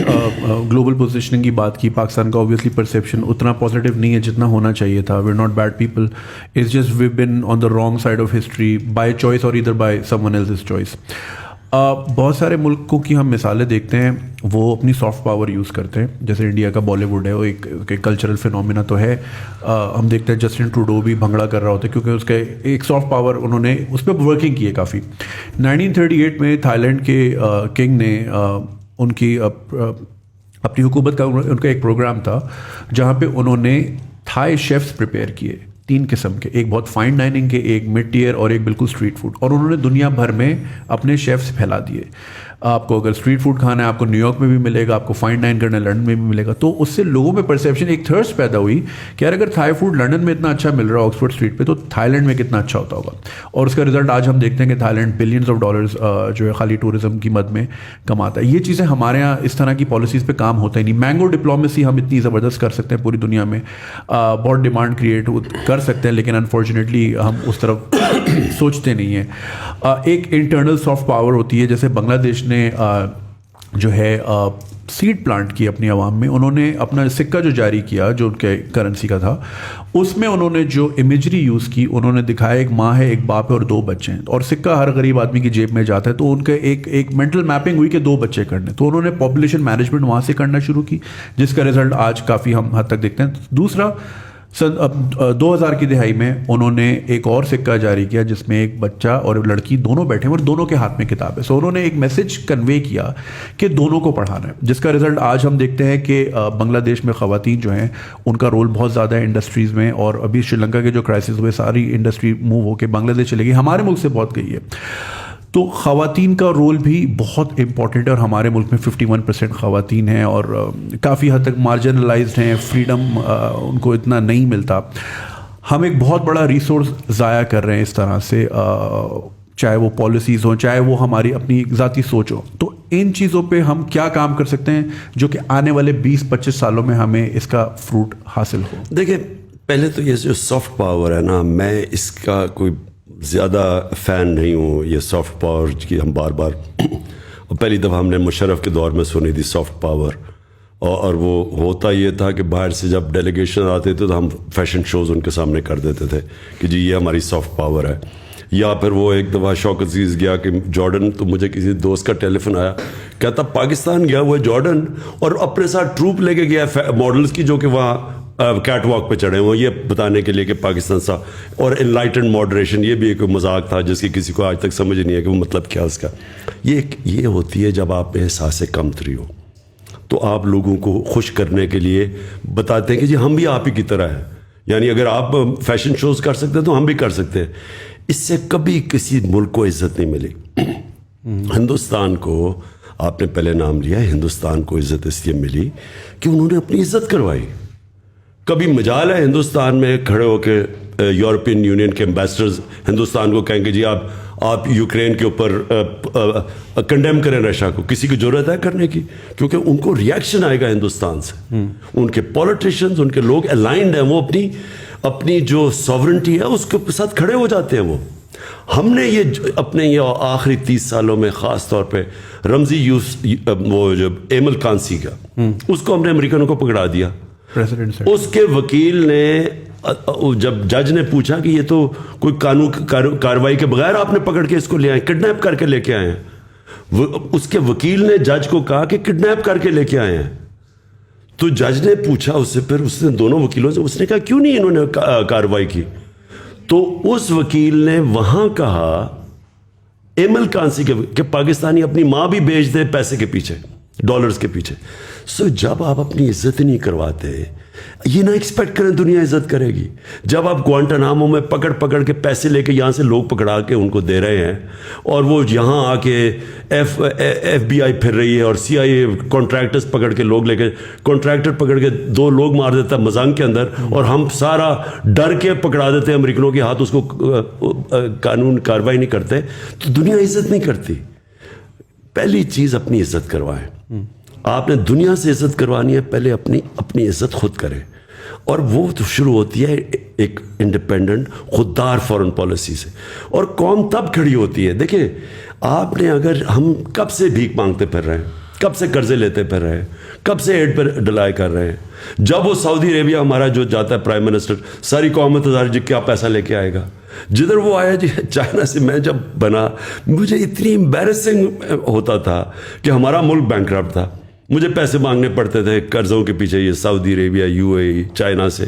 گلوبل پوزیشننگ کی بات کی, پاکستان کا اوبیسلی پرسیپشن اتنا پازیٹیو نہیں ہے جتنا ہونا چاہیے تھا. We are not bad people, it's just we been on the wrong side of history by choice اور ادھر by someone else's choice. بہت سارے ملکوں کی ہم مثالیں دیکھتے ہیں, وہ اپنی سافٹ پاور یوز کرتے ہیں. جیسے انڈیا کا بالی ووڈ ہے, وہ ایک کلچرل فینومینا تو ہے. ہم دیکھتے ہیں جسٹن ٹروڈو بھی بھنگڑا کر رہا ہوتا ہے کیونکہ اس کا ایک سافٹ پاور انہوں نے اس پہ ورکنگ کی ہے کافی. 1938 میں تھائی لینڈ کے کنگ نے ان کی اپنی حکومت کا ان کا ایک پروگرام تھا جہاں پہ انہوں نے تھائی شیفس پریپیئر کیے 3 قسم کے, ایک بہت فائن ڈائننگ کے, ایک مڈ ٹیئر اور ایک بالکل اسٹریٹ فوڈ. اور انہوں نے دنیا بھر میں اپنے شیفس پھیلا دیے. آپ کو اگر اسٹریٹ فوڈ کھانا ہے آپ کو نیو یارک میں بھی ملے گا, آپ کو فائن ڈائن کرنا ہے لنڈن میں بھی ملے گا. تو اس سے لوگوں میں پرسیپشن, ایک تھرسٹ پیدا ہوئی کہ یار اگر تھائی فوڈ لنڈن میں اتنا اچھا مل رہا ہے آکسفورڈ اسٹریٹ پہ, تو تھائی لینڈ میں کتنا اچھا ہوتا ہوگا. اور اس کا رزلٹ آج ہم دیکھتے ہیں کہ Thailand billions of dollars جو ہے خالی ٹورزم کی مد میں کماتا ہے. یہ چیزیں ہمارے یہاں اس طرح کی پالیسیز پہ کام ہوتا ہی نہیں. مینگو ڈپلومیسی ہم اتنی زبردست کر سکتے ہیں پوری دنیا میں, بہت ڈیمانڈ کریٹ کر سکتے ہیں, لیکن انفارچونیٹلی ہم اس طرف سوچتے نہیں ہیں. ایک انٹرنل سافٹ پاور ہوتی ہے, جیسے بنگلہ دیش نے جو ہے سیڈ پلانٹ کی اپنی عوام میں. انہوں نے اپنا سکہ جو جاری کیا جو ان کے کرنسی کا تھا, اس میں انہوں نے جو امیجری یوز کی, انہوں نے دکھایا ایک ماں ہے, ایک باپ ہے اور 2 بچے ہیں. اور سکہ ہر غریب آدمی کی جیب میں جاتا ہے, تو ان کا ایک مینٹل میپنگ ہوئی کہ 2 بچے کرنے. تو انہوں نے پاپولیشن مینجمنٹ وہاں سے کرنا شروع کی, جس کا رزلٹ آج کافی ہم حد تک دیکھتے ہیں. دوسرا, 2000 کی دہائی میں انہوں نے ایک اور سکہ جاری کیا جس میں ایک بچہ اور لڑکی دونوں بیٹھے ہیں اور دونوں کے ہاتھ میں کتاب ہے. سو انہوں نے ایک میسج کنوے کیا کہ دونوں کو پڑھانا ہے, جس کا رزلٹ آج ہم دیکھتے ہیں کہ بنگلہ دیش میں خواتین جو ہیں ان کا رول بہت زیادہ ہے انڈسٹریز میں. اور ابھی شری لنکا کے جو کرائسس ہوئے, ساری انڈسٹری موو ہو کے بنگلہ دیش چلے گئی, ہمارے ملک سے بہت گئی ہے. تو خواتین کا رول بھی بہت امپورٹنٹ ہے, اور ہمارے ملک میں 51% خواتین ہیں اور کافی حد تک مارجنلائزڈ ہیں, فریڈم ان کو اتنا نہیں ملتا. ہم ایک بہت بڑا ریسورس ضائع کر رہے ہیں اس طرح سے, چاہے وہ پالیسیز ہوں, چاہے وہ ہماری اپنی ذاتی سوچ ہو. تو ان چیزوں پہ ہم کیا کام کر سکتے ہیں جو کہ آنے والے 20-25 سالوں میں ہمیں اس کا فروٹ حاصل ہو؟ دیکھیں, پہلے تو یہ جو سافٹ پاور ہے نا, میں اس کا کوئی زیادہ فین نہیں ہوں. یہ سافٹ پاور کی ہم بار بار پہلی دفعہ ہم نے مشرف کے دور میں سنی تھی سافٹ پاور, اور وہ ہوتا یہ تھا کہ باہر سے جب ڈیلیگیشن آتے تھے تو ہم فیشن شوز ان کے سامنے کر دیتے تھے کہ جی یہ ہماری سافٹ پاور ہے. یا پھر وہ ایک دفعہ شوق عزیز گیا کہ جارڈن, تو مجھے کسی دوست کا ٹیلی فون آیا, کہتا پاکستان گیا ہوا ہے جارڈن اور اپنے ساتھ ٹروپ لے کے گیا ماڈلس کی جو کہ وہاں کیٹ واک پہ چڑھے ہوئے, یہ بتانے کے لیے کہ پاکستان سا. اور انلائٹنڈ ماڈریشن, یہ بھی ایک مذاق تھا جس کی کسی کو آج تک سمجھ نہیں ہے کہ وہ مطلب کیا اس کا. یہ ہوتی ہے جب آپ میں احساس کمتری ہو, تو آپ لوگوں کو خوش کرنے کے لیے بتاتے ہیں کہ جی ہم بھی آپ ہی کی طرح ہیں. یعنی اگر آپ فیشن شوز کر سکتے ہیں تو ہم بھی کر سکتے ہیں. اس سے کبھی کسی ملک کو عزت نہیں ملی. ہندوستان کو, آپ نے پہلے نام لیا, ہندوستان کو عزت اس لیے ملی کہ انہوں نے اپنی عزت کروائی. کبھی مجال ہے ہندوستان میں کھڑے ہو کے یورپین یونین کے امبیسڈرز ہندوستان کو کہیں گے جی آپ یوکرین کے اوپر کنڈیم کریں رشیا کو؟ کسی کی ضرورت ہے کرنے کی؟ کیونکہ ان کو ریئیکشن آئے گا ہندوستان سے. ان کے پولیٹیشینز, ان کے لوگ الائنڈ ہیں, وہ اپنی جو ساورنٹی ہے اس کے ساتھ کھڑے ہو جاتے ہیں. ہم نے یہ اپنے یہ آخری 30 سالوں میں خاص طور پہ رمزی وہ جو ایمل کانسی کا, اس کو ہم نے امریکنوں کو پکڑا دیا. اس کے وکیل نے, جب جج نے پوچھا کہ یہ تو کوئی قانون کاروائی کے بغیر آپ نے پکڑ کے اس کو لے آئے, کڈنیپ کر کے لے کے آئے ہیں, اس کے وکیل نے جج کو کہا کہ کڈنیپ کر کے لے کے آئے ہیں. تو جج نے پوچھا اس سے, پھر اس نے دونوں وکیلوں سے, اس نے کہا کیوں نہیں انہوں نے کاروائی کی؟ تو اس وکیل نے وہاں کہا ایمل کانسی کہ پاکستانی اپنی ماں بھی بیچ دے پیسے کے پیچھے, ڈالرز کے پیچھے. سو جب آپ اپنی عزت نہیں کرواتے, یہ نہ ایکسپیکٹ کریں دنیا عزت کرے گی. جب آپ گوانٹانامو میں پکڑ کے پیسے لے کے یہاں سے لوگ پکڑا کے ان کو دے رہے ہیں, اور وہ یہاں آ کے ایف بی آئی پھر رہی ہے, اور سی آئی اے کانٹریکٹرز پکڑ کے لوگ لے کے, کانٹریکٹر پکڑ کے 2 لوگ مار دیتا ہے مزنگ کے اندر, اور ہم سارا ڈر کے پکڑا دیتے ہیں امریکنوں کے ہاتھ, اس کو قانون کارروائی نہیں کرتے, تو دنیا عزت نہیں کرتی. پہلی چیز اپنی عزت کروائیں. آپ نے دنیا سے عزت کروانی ہے, پہلے اپنی عزت خود کریں, اور وہ تو شروع ہوتی ہے ایک انڈیپینڈنٹ خوددار فارن پالیسی سے, اور قوم تب کھڑی ہوتی ہے. دیکھیں آپ نے, اگر ہم کب سے بھیک مانگتے پھر رہے ہیں, کب سے قرضے لیتے پھر رہے ہیں, کب سے ایڈ پہ ڈلائی کر رہے ہیں. جب وہ سعودی عربیہ ہمارا جو جاتا ہے پرائم منسٹر, ساری قوم انتظار جی کیا پیسہ لے کے آئے گا. جدھر وہ آیا جی چائنا سے, میں جب بنا مجھے اتنی امبیرسنگ ہوتا تھا کہ ہمارا ملک بینکرپٹ تھا, مجھے پیسے مانگنے پڑتے تھے قرضوں کے پیچھے, یہ Saudi Arabia, U A E, China سے.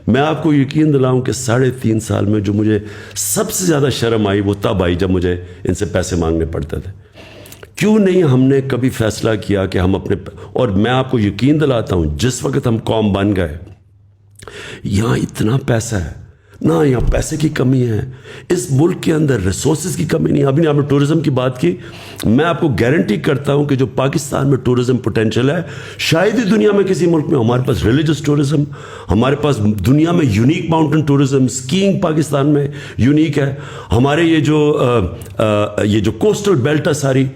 میں آپ کو یقین دلاؤں کہ 3.5 سال میں جو مجھے سب سے زیادہ شرم آئی وہ تب آئی جب مجھے ان سے پیسے مانگنے پڑتے تھے. کیوں نہیں ہم نے کبھی فیصلہ کیا کہ ہم اپنے, اور میں آپ کو یقین دلاتا ہوں جس وقت ہم قوم بن گئے, یہاں اتنا پیسہ ہے, نہ یہاں پیسے کی کمی ہے, اس ملک کے اندر ریسورسز کی کمی نہیں. ابھی آپ نے ٹورزم کی بات کی, میں آپ کو گارنٹی کرتا ہوں کہ جو پاکستان میں ٹورزم پوٹینشیل ہے شاید ہی دنیا میں کسی ملک میں. ہمارے پاس ریلیجس ٹورزم, ہمارے پاس دنیا میں unique mountain tourism, skiing Pakistan میں یونیک ہے. ہمارے یہ جو کوسٹل بیلٹ ہے ساری,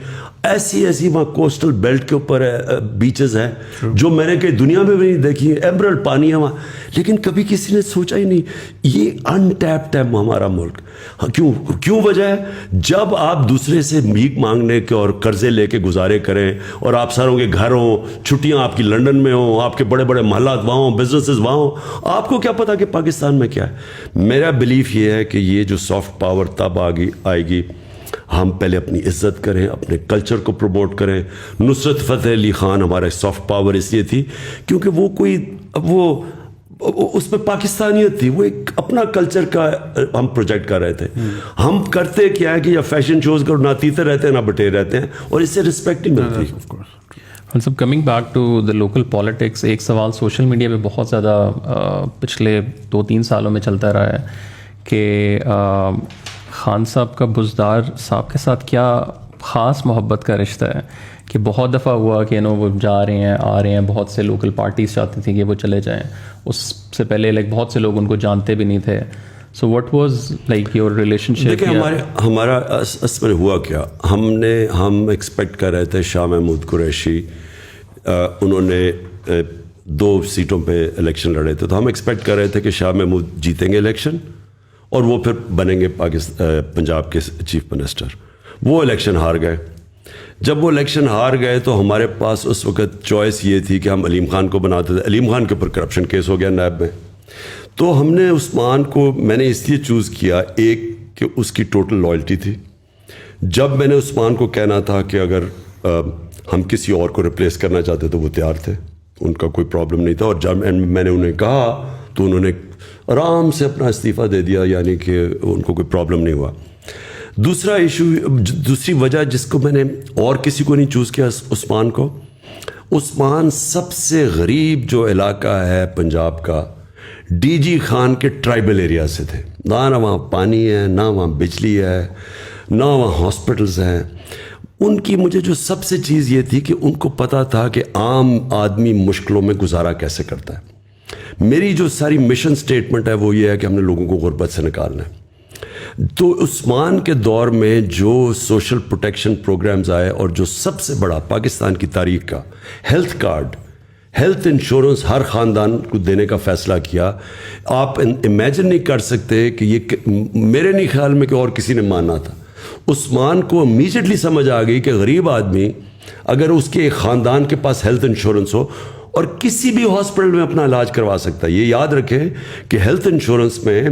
ایسی وہاں کوسٹل بیلٹ کے اوپر بیچز ہیں جو میں نے کہیں دنیا میں بھی نہیں دیکھی. ایمرلڈ پانی ہے وہاں, لیکن کبھی کسی نے سوچا ہی نہیں. یہ انٹیپڈ ہے ہمارا ملک. کیوں وجہ ہے, جب آپ دوسرے سے بھیک مانگنے کے اور قرضے لے کے گزارے کریں, اور آپ ساروں کے گھر ہوں, چھٹیاں آپ کی لنڈن میں ہوں, آپ کے بڑے بڑے محلات وہاں ہوں, بزنسز وہاں ہوں, آپ کو کیا پتا کہ پاکستان میں کیا ہے. میرا بلیف یہ ہے کہ یہ جو سافٹ پاور تب آئے گی, ہم پہلے اپنی عزت کریں, اپنے کلچر کو پروموٹ کریں. نصرت فتح علی خان ہمارا سافٹ پاور اس لیے تھی کیونکہ وہ اس میں پاکستانیت تھی, وہ ایک اپنا کلچر کا ہم پروجیکٹ کر رہے تھے. ہم کرتے کیا ہے کہ یا فیشن شوز کرو, نہ تیتے رہتے ہیں نہ بٹے رہتے ہیں, اور اس سے رسپیکٹ نہیں ملتی. سب coming back to the local politics, ایک سوال سوشل میڈیا پہ بہت زیادہ پچھلے 2-3 سالوں میں چلتا رہا ہے کہ خان صاحب کا بزدار صاحب کے ساتھ کیا خاص محبت کا رشتہ ہے, کہ بہت دفعہ ہوا کہ وہ جا رہے ہیں آ رہے ہیں, بہت سے لوکل پارٹیز چاہتی تھیں کہ وہ چلے جائیں, اس سے پہلے بہت سے لوگ ان کو جانتے بھی نہیں تھے. So what was your relationship? دیکھیں ہمارا اصل میں ہوا کیا, ہم ایکسپیکٹ کر رہے تھے شاہ محمود قریشی, انہوں نے 2 سیٹوں پہ الیکشن لڑے تھے, تو ہم ایکسپیکٹ کر رہے تھے کہ شاہ محمود جیتیں گے الیکشن اور وہ پھر بنیں گے پنجاب کے چیف منسٹر. وہ الیکشن ہار گئے. جب وہ الیکشن ہار گئے تو ہمارے پاس اس وقت چوائس یہ تھی کہ ہم علیم خان کو بناتے تھے. علیم خان کے اوپر کرپشن کیس ہو گیا نیب میں, تو ہم نے عثمان کو, میں نے اس لیے چوز کیا, ایک کہ اس کی ٹوٹل لائلٹی تھی. جب میں نے عثمان کو کہنا تھا کہ اگر ہم کسی اور کو ریپلیس کرنا چاہتے تو وہ تیار تھے, ان کا کوئی پرابلم نہیں تھا. اور جب میں نے انہیں کہا تو انہوں نے آرام سے اپنا استعفیٰ دے دیا, یعنی کہ ان کو کوئی پرابلم نہیں ہوا. دوسری وجہ جس کو میں نے اور کسی کو نہیں چوز کیا, عثمان کو, عثمان سب سے غریب جو علاقہ ہے پنجاب کا, ڈی جی خان کے ٹرائبل ایریا سے تھے. نہ وہاں پانی ہے, نہ وہاں بجلی ہے, نہ وہاں ہاسپٹلز ہیں. ان کی مجھے جو سب سے چیز یہ تھی کہ ان کو پتہ تھا کہ عام آدمی مشکلوں میں گزارا کیسے کرتا ہے. میری جو ساری مشن سٹیٹمنٹ ہے وہ یہ ہے کہ ہم نے لوگوں کو غربت سے نکالنا ہے. تو عثمان کے دور میں جو سوشل پروٹیکشن پروگرامز آئے, اور جو سب سے بڑا پاکستان کی تاریخ کا ہیلتھ کارڈ, ہیلتھ انشورنس ہر خاندان کو دینے کا فیصلہ کیا, آپ امیجن نہیں کر سکتے کہ یہ میرے نہیں خیال میں کہ اور کسی نے ماننا تھا. عثمان کو امیجیٹلی سمجھ آ گئی کہ غریب آدمی اگر اس کے ایک خاندان کے پاس ہیلتھ انشورنس ہو اور کسی بھی ہاسپٹل میں اپنا علاج کروا سکتا ہے. یہ یاد رکھیں کہ ہیلتھ انشورنس میں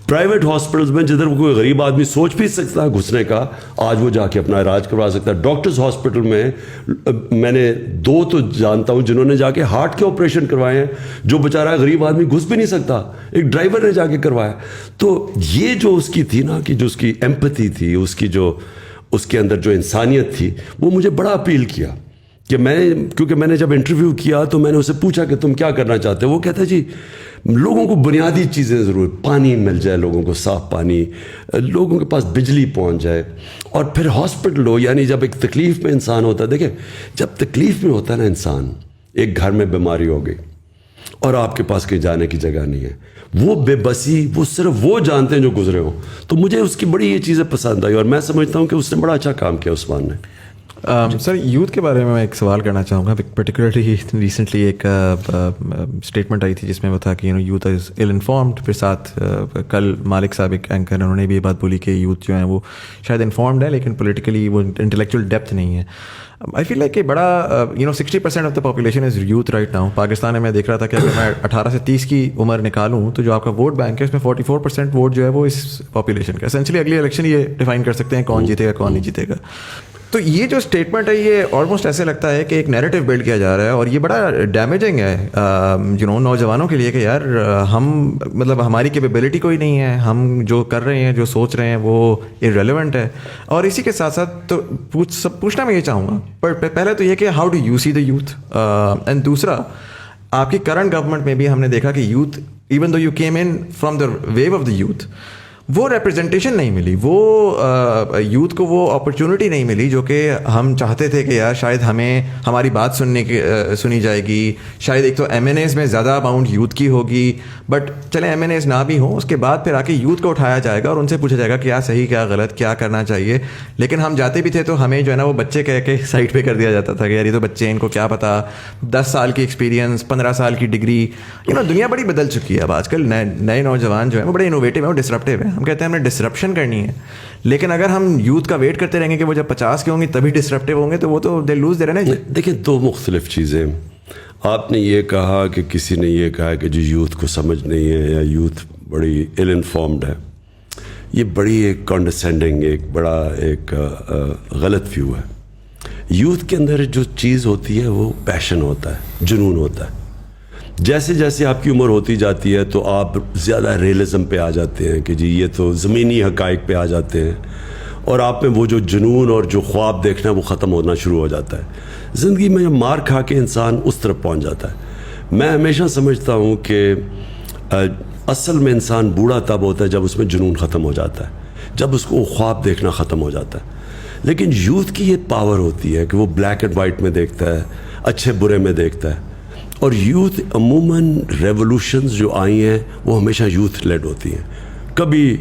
پرائیویٹ ہاسپٹلز میں جدھر کوئی غریب آدمی سوچ بھی سکتا ہے گھسنے کا, آج وہ جا کے اپنا علاج کروا سکتا ہے. ڈاکٹرز ہاسپٹل میں نے 2 تو جانتا ہوں جنہوں نے جا کے ہارٹ کے آپریشن کروائے ہیں, جو بیچارہ غریب آدمی گھس بھی نہیں سکتا, ایک ڈرائیور نے جا کے کروایا. تو یہ جو اس کی تھی نا, کہ جو اس کی ایمپتھی تھی, اس کی جو اس کے اندر جو انسانیت تھی, وہ مجھے بڑا اپیل کیا کہ کیونکہ میں نے جب انٹرویو کیا تو میں نے اسے پوچھا کہ تم کیا کرنا چاہتے ہو. وہ کہتا ہے جی لوگوں کو بنیادی چیزیں ضرور, پانی مل جائے لوگوں کو, صاف پانی, لوگوں کے پاس بجلی پہنچ جائے, اور پھر ہاسپٹل ہو. یعنی جب ایک تکلیف میں انسان ہوتا ہے, دیکھیں جب تکلیف میں ہوتا ہے نا انسان, ایک گھر میں بیماری ہو گئی اور آپ کے پاس کہیں جانے کی جگہ نہیں ہے, وہ بے بسی وہ صرف وہ جانتے ہیں جو گزرے ہوں. تو مجھے اس کی بڑی یہ چیزیں پسند آئی, اور میں سمجھتا ہوں کہ اس نے بڑا اچھا کام کیا عثمان نے. سر یوتھ کے بارے میں ایک سوال کرنا چاہوں گا. پرٹیکولرلی ریسنٹلی ایک اسٹیٹمنٹ آئی تھی جس میں وہ تھا کہ یوتھ از ایل انفارمڈ. پھر ساتھ کل مالک صاحب ایک اینکر انہوں نے بھی یہ بات بولی کہ یوتھ جو ہیں وہ شاید انفارمڈ ہے لیکن پولیٹیکلی وہ انٹلیکچوئل ڈیپتھ نہیں ہے. آئی فیل لائک کہ بڑا 60% of the population is youth right now. Pakistan میں دیکھ رہا تھا کہ اگر میں 18 سے 30 کی عمر نکالوں تو جو آپ کا ووٹ بینک ہے اس میں 44% ووٹ جو ہے وہ اس پاپولیشن کا. اسینشلی اگلی الیکشن یہ ڈیفائن کر سکتے ہیں کون جیتے گا کون نہیں جیتے گا. تو یہ جو اسٹیٹمنٹ ہے یہ آلموسٹ ایسے لگتا ہے کہ ایک نیریٹو بلڈ کیا جا رہا ہے, اور یہ بڑا ڈیمیجنگ ہے نوجوانوں کے لیے کہ یار ہم مطلب ہماری کیپیبلٹی کوئی نہیں ہے, ہم جو کر رہے ہیں جو سوچ رہے ہیں وہ ارریلیونٹ ہے. اور اسی کے ساتھ ساتھ تو پوچھنا میں یہ چاہوں گا, پر پہلے تو یہ کہ how do you see the youth, and دوسرا آپ کی کرنٹ گورنمنٹ میں بھی ہم نے دیکھا کہ youth even though you came in from the view of the youth, وہ ریپرزنٹیشن نہیں ملی, وہ یوتھ کو وہ اپرچونٹی نہیں ملی جو کہ ہم چاہتے تھے کہ یار شاید ہمیں ہماری بات سنی جائے گی. شاید ایک تو ایم این ایز میں زیادہ اماؤنٹ یوتھ کی ہوگی, بٹ چلیں ایم این ایز نہ بھی ہوں, اس کے بعد پھر آ کے یوتھ کو اٹھایا جائے گا اور ان سے پوچھا جائے گا کیا صحیح کیا غلط کیا کرنا چاہیے. لیکن ہم جاتے بھی تھے تو ہمیں جو ہے نا وہ بچے کہہ کے سائڈ پہ کر دیا جاتا تھا کہ یار یہ تو بچے ہیں, ان کو کیا پتا, 10 سال کی ایکسپیرینس 15 سال کی ڈگری. دنیا بڑی بدل چکی ہے اب, آج کل نئے نوجوان جو ہیں وہ بڑے انوویٹیو ہیں, وہ ڈسرپٹیو ہیں. ہم کہتے ہیں ہمیں ڈسرپشن کرنی ہے, لیکن اگر ہم یوتھ کا ویٹ کرتے رہیں گے کہ وہ جب 50 کے ہوں گے تبھی ڈسرپٹیو ہوں گے تو وہ تو دے لوز دے رہے ہیں. دیکھیں دو مختلف چیزیں, آپ نے یہ کہا کہ کسی نے یہ کہا کہ جو یوتھ کو سمجھ نہیں ہے یا یوتھ بڑی ایل انفارمڈ ہے, یہ بڑی ایک کانڈسینڈنگ ایک بڑا ایک غلط ویو ہے. یوتھ کے اندر جو چیز ہوتی ہے وہ پیشن ہوتا ہے, جنون ہوتا ہے. جیسے جیسے آپ کی عمر ہوتی جاتی ہے تو آپ زیادہ ریئلزم پہ آ جاتے ہیں کہ جی یہ تو زمینی حقائق پہ آ جاتے ہیں, اور آپ میں وہ جو جنون اور جو خواب دیکھنا وہ ختم ہونا شروع ہو جاتا ہے. زندگی میں مار کھا کے انسان اس طرف پہنچ جاتا ہے. میں ہمیشہ سمجھتا ہوں کہ اصل میں انسان بوڑھا تب ہوتا ہے جب اس میں جنون ختم ہو جاتا ہے, جب اس کو خواب دیکھنا ختم ہو جاتا ہے. لیکن یوتھ کی یہ پاور ہوتی ہے کہ وہ بلیک اینڈ وائٹ میں دیکھتا ہے, اچھے برے میں دیکھتا ہے. اور یوتھ عموماً ریولوشنز جو آئی ہیں وہ ہمیشہ یوتھ لیڈ ہوتی ہیں. کبھی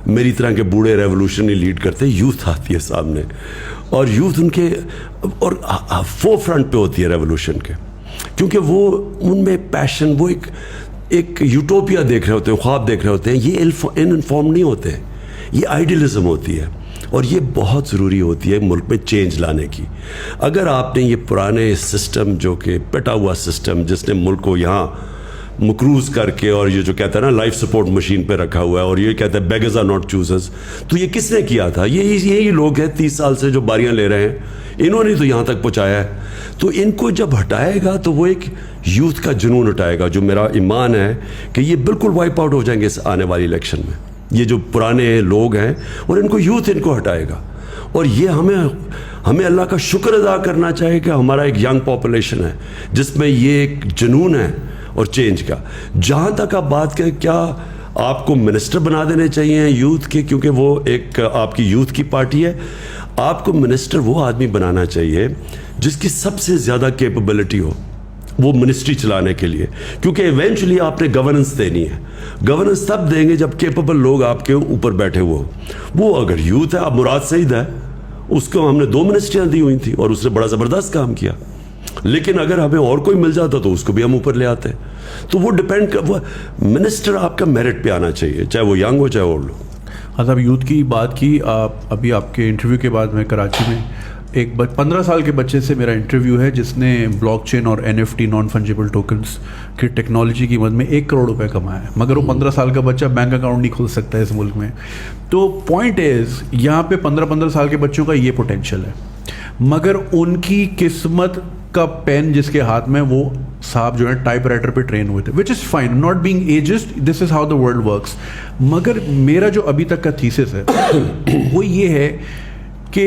میری طرح کے بوڑھے ریولوشن نہیں لیڈ کرتے, یوتھ آتی ہے سامنے, اور یوتھ ان کے اور فور فرنٹ پہ ہوتی ہے ریولوشن کے, کیونکہ وہ ان میں پیشن, وہ ایک یوٹوپیا دیکھ رہے ہوتے ہیں, خواب دیکھ رہے ہوتے ہیں. یہ انفارم نہیں ہوتے, یہ آئیڈیلزم ہوتی ہے, اور یہ بہت ضروری ہوتی ہے ملک میں چینج لانے کی. اگر آپ نے یہ پرانے سسٹم جو کہ پٹا ہوا سسٹم جس نے ملک کو یہاں مقروض کر کے, اور یہ جو کہتا ہے نا لائف سپورٹ مشین پہ رکھا ہوا ہے, اور یہ کہتا ہے بیگرز آر ناٹ چوزرز, تو یہ کس نے کیا تھا؟ یہی لوگ ہیں 30 سال سے جو باریاں لے رہے ہیں, انہوں نے تو یہاں تک پہنچایا ہے. تو ان کو جب ہٹائے گا تو وہ ایک یوتھ کا جنون ہٹائے گا, جو میرا ایمان ہے کہ یہ بالکل وائپ آؤٹ ہو جائیں گے اس آنے والی الیکشن میں. یہ جو پرانے لوگ ہیں اور ان کو یوتھ ان کو ہٹائے گا. اور یہ ہمیں اللہ کا شکر ادا کرنا چاہیے کہ ہمارا ایک ینگ پاپولیشن ہے جس میں یہ ایک جنون ہے اور چینج کا. جہاں تک آپ بات کریں کیا آپ کو منسٹر بنا دینے چاہیے یوتھ کے, کیونکہ وہ ایک آپ کی یوتھ کی پارٹی ہے, آپ کو منسٹر وہ آدمی بنانا چاہیے جس کی سب سے زیادہ کیپبلٹی ہو وہ منسٹری چلانے کے لیے, کیونکہ ایونچولی آپ نے گورننس دینی ہے. گورننس تب دیں گے جب کیپبل لوگ آپ کے اوپر بیٹھے ہوئے ہو. وہ اگر یوتھ ہے, اب مراد سعید ہے, اس کو ہم نے 2 منسٹریاں دی ہوئی تھیں اور اس نے بڑا زبردست کام کیا, لیکن اگر ہمیں اور کوئی مل جاتا تو اس کو بھی ہم اوپر لے آتے. تو وہ ڈپینڈ وہ منسٹر آپ کا میرٹ پہ آنا چاہیے, چاہے وہ ینگ ہو چاہے اولڈ ہو. ہاں صاحب, یوتھ کی بات کی, ابھی آپ کے انٹرویو کے بعد میں کراچی میں ایک 15 سال کے بچے سے میرا انٹرویو ہے جس نے بلاک چین اور NFT نان فنجیبل ٹوکنس کی ٹیکنالوجی کی مدد میں 1 کروڑ روپے کمایا ہے, مگر وہ 15 سال کا بچہ بینک اکاؤنٹ نہیں کھول سکتا ہے اس ملک میں. تو پوائنٹ از یہاں پہ 15 سال کے بچوں کا یہ پوٹینشیل ہے, مگر ان کی قسمت کا پین جس کے ہاتھ میں, وہ صاحب جو ہے ٹائپ رائٹر پہ ٹرین ہوئے تھے, which is fine, not being ایجسڈ, this is how the world works. مگر میرا جو ابھی تک کا تھیسس ہے وہ یہ ہے کہ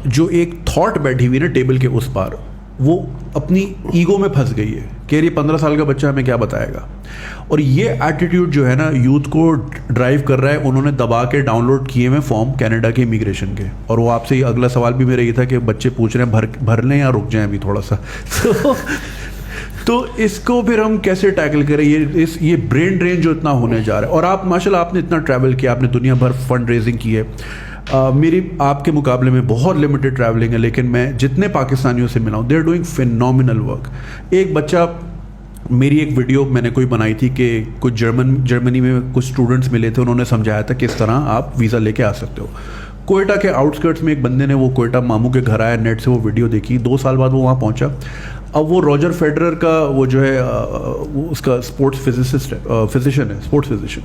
جو ایک تھاٹ بیٹھی ہوئی نا ٹیبل کے اس پار, وہ اپنی ایگو میں پھنس گئی ہے کہ یہ 15 سال کا بچہ ہمیں کیا بتائے گا. اور یہ ایٹیٹیوڈ جو ہے نا یوتھ کو ڈرائیو کر رہا ہے. انہوں نے دبا کے ڈاؤن لوڈ کیے ہوئے فارم کینیڈا کے امیگریشن کے, اور وہ آپ سے اگلا سوال بھی میرا یہ تھا کہ بچے پوچھ رہے ہیں بھر لیں یا رک جائیں ابھی تھوڑا سا. تو اس کو پھر ہم کیسے ٹیکل کریں, یہ برین ڈرین جو اتنا ہونے جا رہا ہے. اور آپ ماشاءاللہ آپ نے اتنا ٹریول کیا, آپ نے دنیا بھر فنڈ ریزنگ کی ہے. میری آپ کے مقابلے میں بہت لمیٹڈ ٹریولنگ ہے, لیکن میں جتنے پاکستانیوں سے ملا ہوں they are doing phenomenal work. ایک بچہ, میری ایک ویڈیو میں نے کوئی بنائی تھی کہ کچھ جرمنی میں کچھ اسٹوڈنٹس ملے تھے, انہوں نے سمجھایا تھا کس طرح آپ ویزا لے کے آ سکتے ہو. کوئٹہ کے آؤٹسکرٹس میں ایک بندے نے, وہ کوئٹہ ماموں کے گھر آیا, نیٹ سے وہ ویڈیو دیکھی, 2 سال بعد وہ وہاں پہنچا. اب وہ روجر فیڈرر کا وہ جو ہے اس کا اسپورٹس فزیشین ہے, اسپورٹس فزیشین,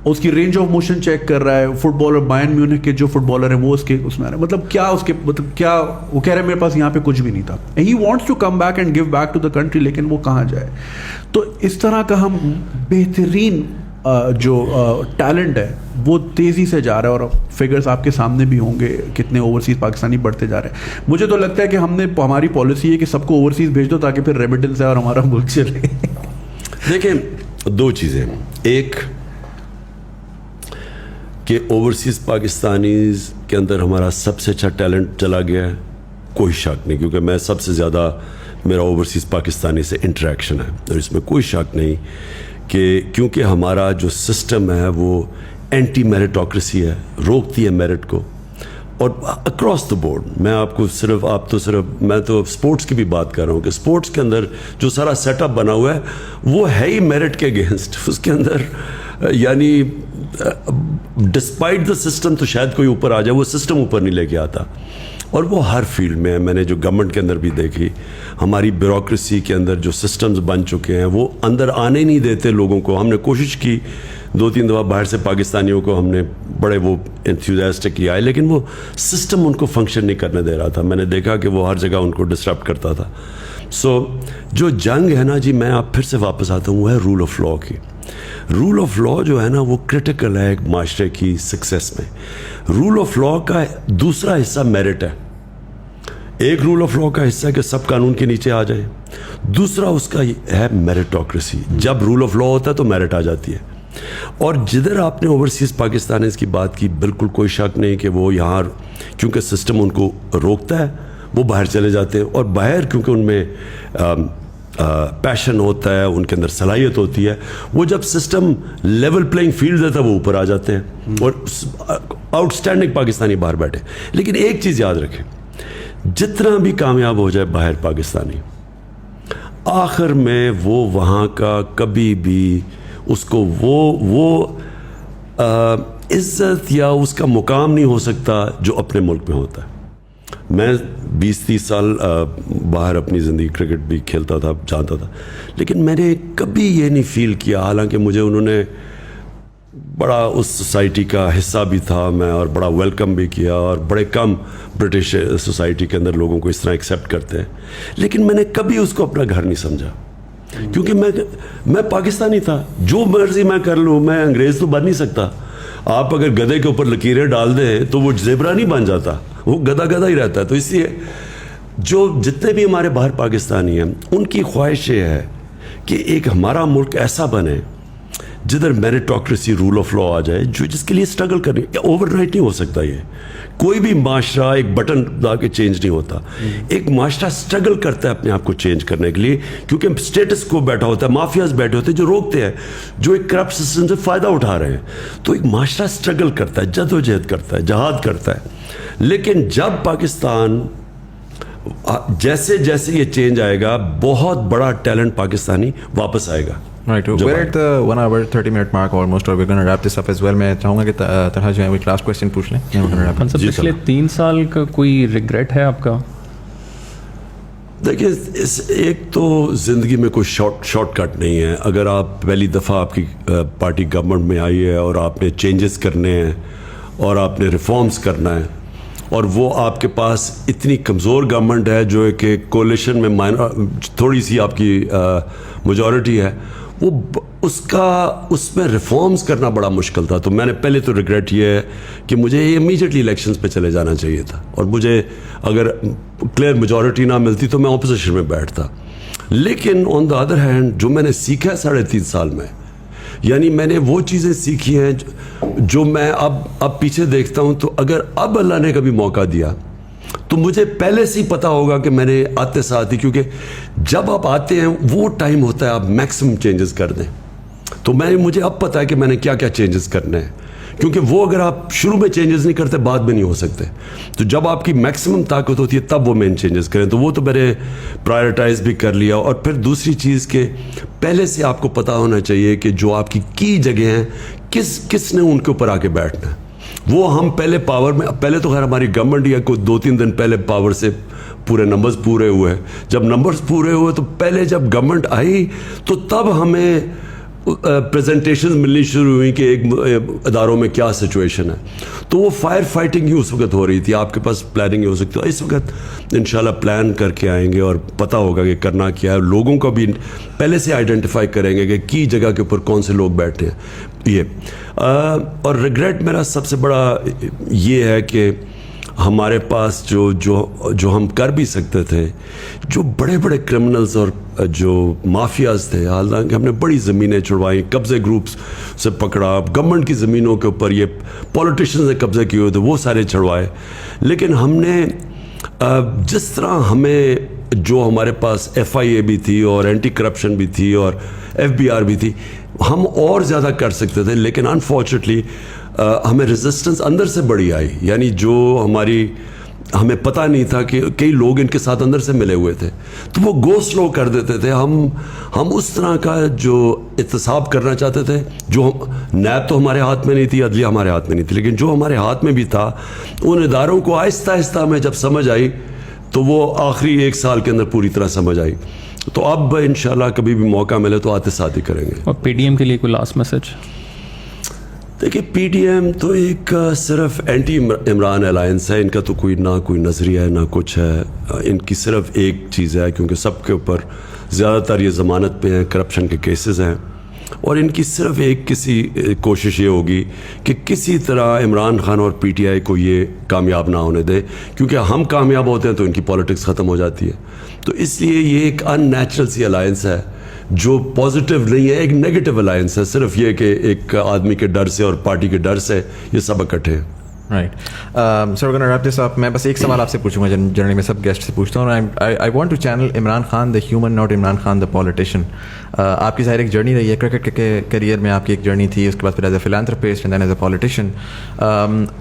اس کی رینج آف موشن چیک کر رہا ہے. فٹ بالر بائرن میونخ کے جو فٹ بالر ہیں وہ اس میں آ رہے ہیں. مطلب کیا وہ کہہ رہے ہیں میرے پاس یہاں پہ کچھ بھی نہیں تھا. He wants to come back and give back to the country, لیکن وہ کہاں جائے. تو اس طرح کا ہم بہترین جو ٹیلنٹ ہے وہ تیزی سے جا رہا ہے, اور فگرز آپ کے سامنے بھی ہوں گے کتنے اوورسیز پاکستانی بڑھتے جا رہے ہیں. مجھے تو لگتا ہے کہ ہماری پالیسی ہے کہ سب کو اوورسیز بھیج دو تاکہ پھر ریمیٹنس ہے اور ہمارا ملک چلے. دیکھیں 2 چیزیں, ایک کہ اوورسیز پاکستانیز کے اندر ہمارا سب سے اچھا ٹیلنٹ چلا گیا ہے, کوئی شک نہیں, کیونکہ میں سب سے زیادہ میرا اوورسیز پاکستانی سے انٹریکشن ہے, اور اس میں کوئی شک نہیں کہ کیونکہ ہمارا جو سسٹم ہے وہ اینٹی میرٹوکریسی ہے, روکتی ہے میرٹ کو, اور اکراس دا بورڈ. میں آپ کو میں تو اسپورٹس کی بھی بات کر رہا ہوں کہ اسپورٹس کے اندر جو سارا سیٹ اپ بنا ہوا ہے وہ ہے ہی میرٹ کے اگینسٹ. اس کے اندر یعنی ڈسپائٹ دا سسٹم تو شاید کوئی اوپر آ جائے, وہ سسٹم اوپر نہیں لے کے آتا. اور وہ ہر فیلڈ میں ہے. میں نے جو گورنمنٹ کے اندر بھی دیکھی, ہماری بیوروکریسی کے اندر جو سسٹمز بن چکے ہیں وہ اندر آنے نہیں دیتے لوگوں کو. ہم نے کوشش کی 2-3 دفعہ باہر سے پاکستانیوں کو ہم نے بڑے وہ انتھوزیاسٹک کیا ہے, لیکن وہ سسٹم ان کو فنکشن نہیں کرنے دے رہا تھا. میں نے دیکھا کہ وہ ہر جگہ ان کو ڈسٹرپٹ کرتا تھا. سو جو جنگ ہے نا جی, میں آپ پھر سے واپس آتا ہوں, وہ ہے رول آف لا کی. رول آف لا جو ہے نا وہ کرٹیکل ہے ایک معاشرے کی سکسیس میں. رول آف لا کا دوسرا حصہ میرٹ ہے. ایک رول آف لا کا حصہ ہے کہ سب قانون کے نیچے آ جائیں, دوسرا اس کا ہے میرٹوکریسی. جب رول آف لا ہوتا ہے تو میرٹ آ جاتی ہے. اور جدھر آپ نے اوورسیز پاکستانیز کی بات کی, بالکل کوئی شک نہیں کہ وہ یہاں کیونکہ سسٹم ان کو روکتا ہے وہ باہر چلے جاتے ہیں, اور باہر کیونکہ ان میں پیشن ہوتا ہے, ان کے اندر صلاحیت ہوتی ہے, وہ جب سسٹم لیول پلینگ فیلڈ دیتا ہے وہ اوپر آ جاتے ہیں, اور آؤٹ اسٹینڈنگ پاکستانی باہر بیٹھے. لیکن ایک چیز یاد رکھیں, جتنا بھی کامیاب ہو جائے باہر پاکستانی, آخر میں وہ وہاں کا کبھی بھی اس کو وہ عزت یا اس کا مقام نہیں ہو سکتا جو اپنے ملک میں ہوتا ہے. میں 20-30 سال باہر اپنی زندگی کرکٹ بھی کھیلتا تھا, جانتا تھا, لیکن میں نے کبھی یہ نہیں فیل کیا, حالانکہ مجھے انہوں نے بڑا اس سوسائٹی کا حصہ بھی تھا میں, اور بڑا ویلکم بھی کیا, اور بڑے کم برٹش سوسائٹی کے اندر لوگوں کو اس طرح ایکسیپٹ کرتے ہیں, لیکن میں نے کبھی اس کو اپنا گھر نہیں سمجھا, کیونکہ میں پاکستانی تھا. جو مرضی میں کر لوں, میں انگریز تو بن نہیں سکتا. آپ اگر گدھے کے اوپر لکیریں ڈال دیں تو وہ زیبرا نہیں بن جاتا, وہ گدھا ہی رہتا ہے. تو اس لیے جو جتنے بھی ہمارے باہر پاکستانی ہیں ان کی خواہش یہ ہے کہ ایک ہمارا ملک ایسا بنے جدھر میرٹوکریسی رول آف لا آ جائے, جس کے لیے اسٹرگل کرنی. اوور نائٹ نہیں ہو سکتا. یہ کوئی بھی معاشرہ ایک بٹن دبا کے چینج نہیں ہوتا. ایک معاشرہ اسٹرگل کرتا ہے اپنے آپ کو چینج کرنے کے لیے, کیونکہ اسٹیٹس کو بیٹھا ہوتا ہے, مافیاز بیٹھے ہوتے ہیں جو روکتے ہیں, جو ایک کرپٹ سسٹم سے فائدہ اٹھا رہے ہیں. تو ایک معاشرہ اسٹرگل کرتا ہے, جدوجہد کرتا ہے, جہاد کرتا ہے. لیکن جب پاکستان جیسے جیسے یہ چینج آئے گا, بہت بڑا ٹیلنٹ پاکستانی واپس آئے گا. Right, we're at the 1 hour 30 minute mark almost, or we're going to wrap this up as well. میں چاہوں گا کہ طرح جو ہے وہ last question پوچھ لیں. پچھلے 3 سال کا کوئی ریگریٹ ہے آپ کا؟ دیکھیں, ایک تو زندگی میں کوئی شارٹ کٹ نہیں ہے. اگر آپ پہلی دفعہ آپ کی پارٹی گورنمنٹ میں آئی ہے اور آپ نے چینجز کرنے ہیں اور آپ نے ریفارمز کرنا ہے, اور وہ آپ کے پاس اتنی کمزور گورنمنٹ ہے جو کہ کولیشن میں تھوڑی سی آپ کی میجورٹی ہے, وہ اس میں ریفارمز کرنا بڑا مشکل تھا. تو میں نے پہلے تو ریگریٹ یہ ہے کہ مجھے امیجیٹلی الیکشنز پہ چلے جانا چاہیے تھا, اور مجھے اگر کلیئر میجورٹی نہ ملتی تو میں اپوزیشن میں بیٹھتا. لیکن آن دا ادر ہینڈ جو میں نے سیکھا ہے 3.5 سال میں, یعنی میں نے وہ چیزیں سیکھی ہیں جو میں اب پیچھے دیکھتا ہوں, تو اگر اب اللہ نے کبھی موقع دیا تو مجھے پہلے سے ہی پتا ہوگا کہ میں نے آتے ساتھ ہی, کیونکہ جب آپ آتے ہیں وہ ٹائم ہوتا ہے آپ میکسیمم چینجز کر دیں. تو مجھے اب پتا ہے کہ میں نے کیا کیا چینجز کرنے ہیں, کیونکہ وہ اگر آپ شروع میں چینجز نہیں کرتے بعد میں نہیں ہو سکتے. تو جب آپ کی میکسیمم طاقت ہوتی ہے تب وہ مین چینجز کریں. تو وہ تو میں نے پرائرٹائز بھی کر لیا. اور پھر دوسری چیز کہ پہلے سے آپ کو پتا ہونا چاہیے کہ جو آپ کی جگہ ہیں کس نے ان کے اوپر آ کے بیٹھنا ہے. وہ ہم پہلے پاور میں, پہلے تو خیر ہماری گورنمنٹ یا کوئی 2-3 دن پہلے پاور سے پورے نمبرز پورے ہوئے. جب نمبرز پورے ہوئے تو پہلے جب گورنمنٹ آئی تو تب ہمیں پریزنٹیشنز ملنی شروع ہوئی کہ ایک اداروں میں کیا سچویشن ہے. تو وہ فائر فائٹنگ ہی اس وقت ہو رہی تھی. آپ کے پاس پلاننگ ہی ہو سکتی ہے. اس وقت انشاءاللہ پلان کر کے آئیں گے اور پتہ ہوگا کہ کرنا کیا ہے. لوگوں کو بھی پہلے سے آئیڈینٹیفائی کریں گے کہ کی جگہ کے اوپر کون سے لوگ بیٹھے ہیں. یہ اور ریگریٹ میرا سب سے بڑا یہ ہے کہ ہمارے پاس جو ہم کر بھی سکتے تھے, جو بڑے بڑے کرمنلز اور جو مافیاز تھے, حالانکہ ہم نے بڑی زمینیں چھڑوائیں, قبضے گروپس سے پکڑا, گورنمنٹ کی زمینوں کے اوپر یہ پولیٹیشنز نے قبضے کیے ہوئے تھے وہ سارے چھڑوائے. لیکن ہم نے جس طرح ہمیں جو ہمارے پاس FIA بھی تھی اور اینٹی کرپشن بھی تھی اور FBR بھی تھی, ہم اور زیادہ کر سکتے تھے. لیکن انفارچونیٹلی ہمیں ریزسٹنس اندر سے بڑی آئی. یعنی جو ہمیں پتہ نہیں تھا کہ کئی لوگ ان کے ساتھ اندر سے ملے ہوئے تھے, تو وہ گو سلو کر دیتے تھے. ہم اس طرح کا جو احتساب کرنا چاہتے تھے, جو نیب تو ہمارے ہاتھ میں نہیں تھی, عدلیہ ہمارے ہاتھ میں نہیں تھی, لیکن جو ہمارے ہاتھ میں بھی تھا ان اداروں کو آہستہ آہستہ ہمیں جب سمجھ آئی تو وہ آخری 1 سال کے اندر پوری طرح سمجھ آئی. تو اب انشاءاللہ کبھی بھی موقع ملے تو آتے ساتھ ہی کریں گے. اور PDM کے لیے کوئی لاسٹ میسج؟ دیکھیے PDM تو ایک صرف اینٹی عمران الائنس ہے. ان کا تو کوئی نظریہ ہے نہ کچھ ہے. ان کی صرف ایک چیز ہے, کیونکہ سب کے اوپر زیادہ تر یہ ضمانت پہ ہیں, کرپشن کے کیسز ہیں, اور ان کی صرف ایک کوشش یہ ہوگی کہ کسی طرح عمران خان اور PTI کو یہ کامیاب نہ ہونے دے, کیونکہ ہم کامیاب ہوتے ہیں تو ان کی پالیٹکس ختم ہو جاتی ہے. تو اس لیے یہ ایک ان نیچرل سی الائنس ہے جو پازیٹیو نہیں ہے, ایک نیگیٹو الائنس ہے. صرف یہ کہ ایک آدمی کے ڈر سے اور پارٹی کے ڈر سے یہ سب اکٹھے ہیں. Right sir, we're gonna wrap this up. میں بس ایک سوال آپ سے پوچھوں گا, جنرلی میں سب گیسٹ سے پوچھتا ہوں. I want to channel Imran Khan the human, not Imran Khan the politician. آپ کی ظاہر ایک جرنی رہی ہے, کرکٹ کے کریئر میں آپ کی ایک جرنی تھی, اس کے بعد پھر as a philanthropist and then as a politician.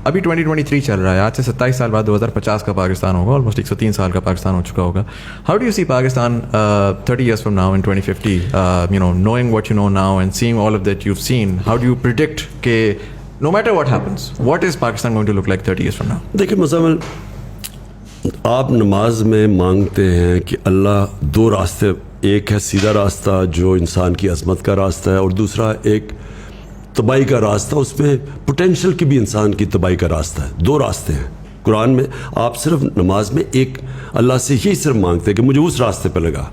ابھی 2023 چل رہا ہے, آج سے 27 سال بعد 2050 کا پاکستان ہوگا, آلموسٹ 103 سال کا پاکستان ہو چکا ہوگا. How do you see Pakistan 30 years from now in 2050, knowing what you know now and seeing all of that you've seen, how do you predict کہ no matter what happens, what is Pakistan going to look like 30 years from now? دیکھیں مزمل, آپ نماز میں مانگتے ہیں کہ اللہ 2 راستے, ایک ہے سیدھا راستہ جو انسان کی عظمت کا راستہ ہے, اور دوسرا ایک تباہی کا راستہ, اس میں پوٹینشیل کی بھی انسان کی تباہی کا راستہ ہے. 2 راستے ہیں قرآن میں. آپ صرف نماز میں ایک اللہ سے یہی صرف مانگتے ہیں کہ مجھے اس راستے پہ لگا.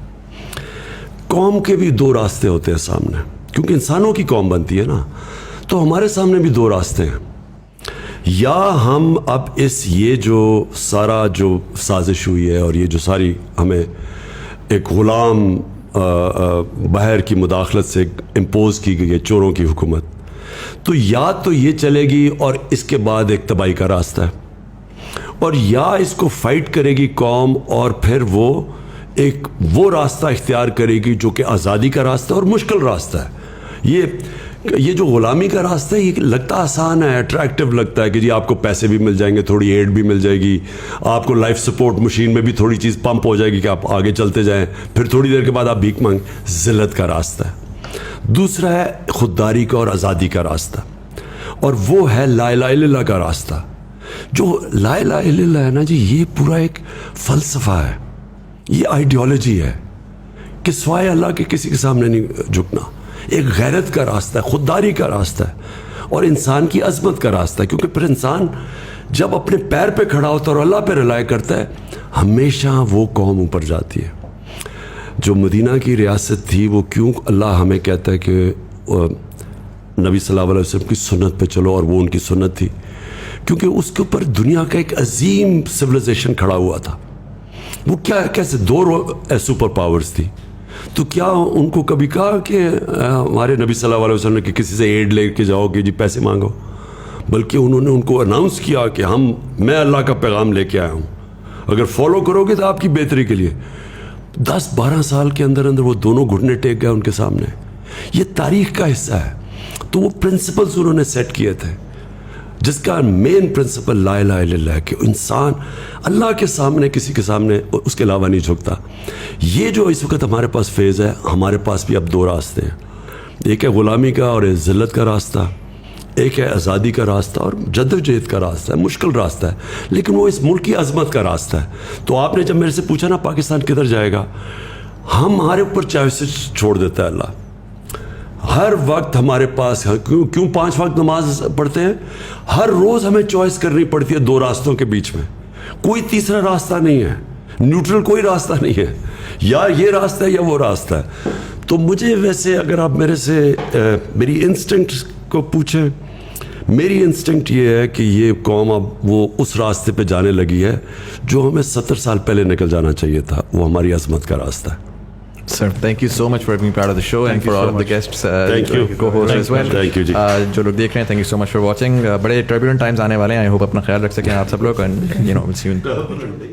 قوم کے بھی 2 راستے ہوتے ہیں سامنے, کیونکہ انسانوں کی قوم بنتی ہے نا, تو ہمارے سامنے بھی 2 راستے ہیں. یا ہم اب یہ جو سارا جو سازش ہوئی ہے اور یہ جو ساری ہمیں ایک غلام باہر کی مداخلت سے امپوز کی گئی ہے چوروں کی حکومت, تو یا تو یہ چلے گی اور اس کے بعد ایک تباہی کا راستہ ہے, اور یا اس کو فائٹ کرے گی قوم اور پھر وہ راستہ اختیار کرے گی جو کہ آزادی کا راستہ اور مشکل راستہ ہے. یہ جو غلامی کا راستہ ہے یہ لگتا آسان ہے, اٹریکٹیو لگتا ہے کہ جی آپ کو پیسے بھی مل جائیں گے, تھوڑی ایڈ بھی مل جائے گی, آپ کو لائف سپورٹ مشین میں بھی تھوڑی چیز پمپ ہو جائے گی کہ آپ آگے چلتے جائیں, پھر تھوڑی دیر کے بعد آپ بھیک مانگیں. ذلت کا راستہ ہے. دوسرا ہے خودداری کا اور آزادی کا راستہ, اور وہ ہے لا الہ الا اللہ کا راستہ. جو لا الہ الا اللہ ہے نا جی, یہ پورا ایک فلسفہ ہے, یہ آئیڈیالوجی ہے کہ سوائے اللہ کے کسی کے سامنے نہیں جھکنا. ایک غیرت کا راستہ ہے, خودداری کا راستہ ہے, اور انسان کی عظمت کا راستہ ہے. کیونکہ پھر انسان جب اپنے پیر پہ کھڑا ہوتا ہے اور اللہ پہ رلائے کرتا ہے, ہمیشہ وہ قوم اوپر جاتی ہے. جو مدینہ کی ریاست تھی, وہ کیوں اللہ ہمیں کہتا ہے کہ نبی صلی اللہ علیہ وسلم کی سنت پہ چلو, اور وہ ان کی سنت تھی, کیونکہ اس کے اوپر دنیا کا ایک عظیم سویلائزیشن کھڑا ہوا تھا. وہ کیا کیسے 2 سپر پاورز تھی, تو کیا ان کو کبھی کہا کہ ہمارے نبی صلی اللہ علیہ وسلم نے کہ کسی سے ایڈ لے کے جاؤ کہ جی پیسے مانگو, بلکہ انہوں نے ان کو اناؤنس کیا کہ میں اللہ کا پیغام لے کے آیا ہوں, اگر فالو کرو گے تو آپ کی بہتری کے لیے. 10-12 سال کے اندر وہ دونوں گھٹنے ٹیک گئے ان کے سامنے. یہ تاریخ کا حصہ ہے. تو وہ پرنسپلز انہوں نے سیٹ کیے تھے, جس کا مین پرنسپل لا الہ الا اللہ ہے, کہ انسان اللہ کے سامنے کسی کے سامنے اس کے علاوہ نہیں جھکتا. یہ جو اس وقت ہمارے پاس فیز ہے, ہمارے پاس بھی اب 2 راستے ہیں. ایک ہے غلامی کا اور ذلت کا راستہ, ایک ہے آزادی کا راستہ اور جدوجہد کا راستہ ہے. مشکل راستہ ہے, لیکن وہ اس ملک کی عظمت کا راستہ ہے. تو آپ نے جب میرے سے پوچھا نا پاکستان کدھر جائے گا, ہمارے اوپر چوائسز چھوڑ دیتا ہے اللہ. ہر وقت ہمارے پاس کیوں 5 وقت نماز پڑھتے ہیں, ہر روز ہمیں چوائس کرنی پڑتی ہے 2 راستوں کے بیچ میں. کوئی تیسرا راستہ نہیں ہے, نیوٹرل کوئی راستہ نہیں ہے, یا یہ راستہ ہے یا وہ راستہ ہے. تو مجھے ویسے اگر آپ میرے سے میری انسٹنکٹ کو پوچھیں, میری انسٹنکٹ یہ ہے کہ یہ قوم اب وہ اس راستے پہ جانے لگی ہے جو ہمیں 70 سال پہلے نکل جانا چاہیے تھا. وہ ہماری عظمت کا راستہ ہے. Sir, thank you so much for being part of the show and for all of the guests, Thank you. co-hosts as well. Thank you, جی. جو لوگ دیکھ رہے ہیں, thank you so much for watching. بڑے turbulent times آنے والے ہیں, I hope اپنا خیال رکھ سکیں آپ سب لوگ, and we'll see you in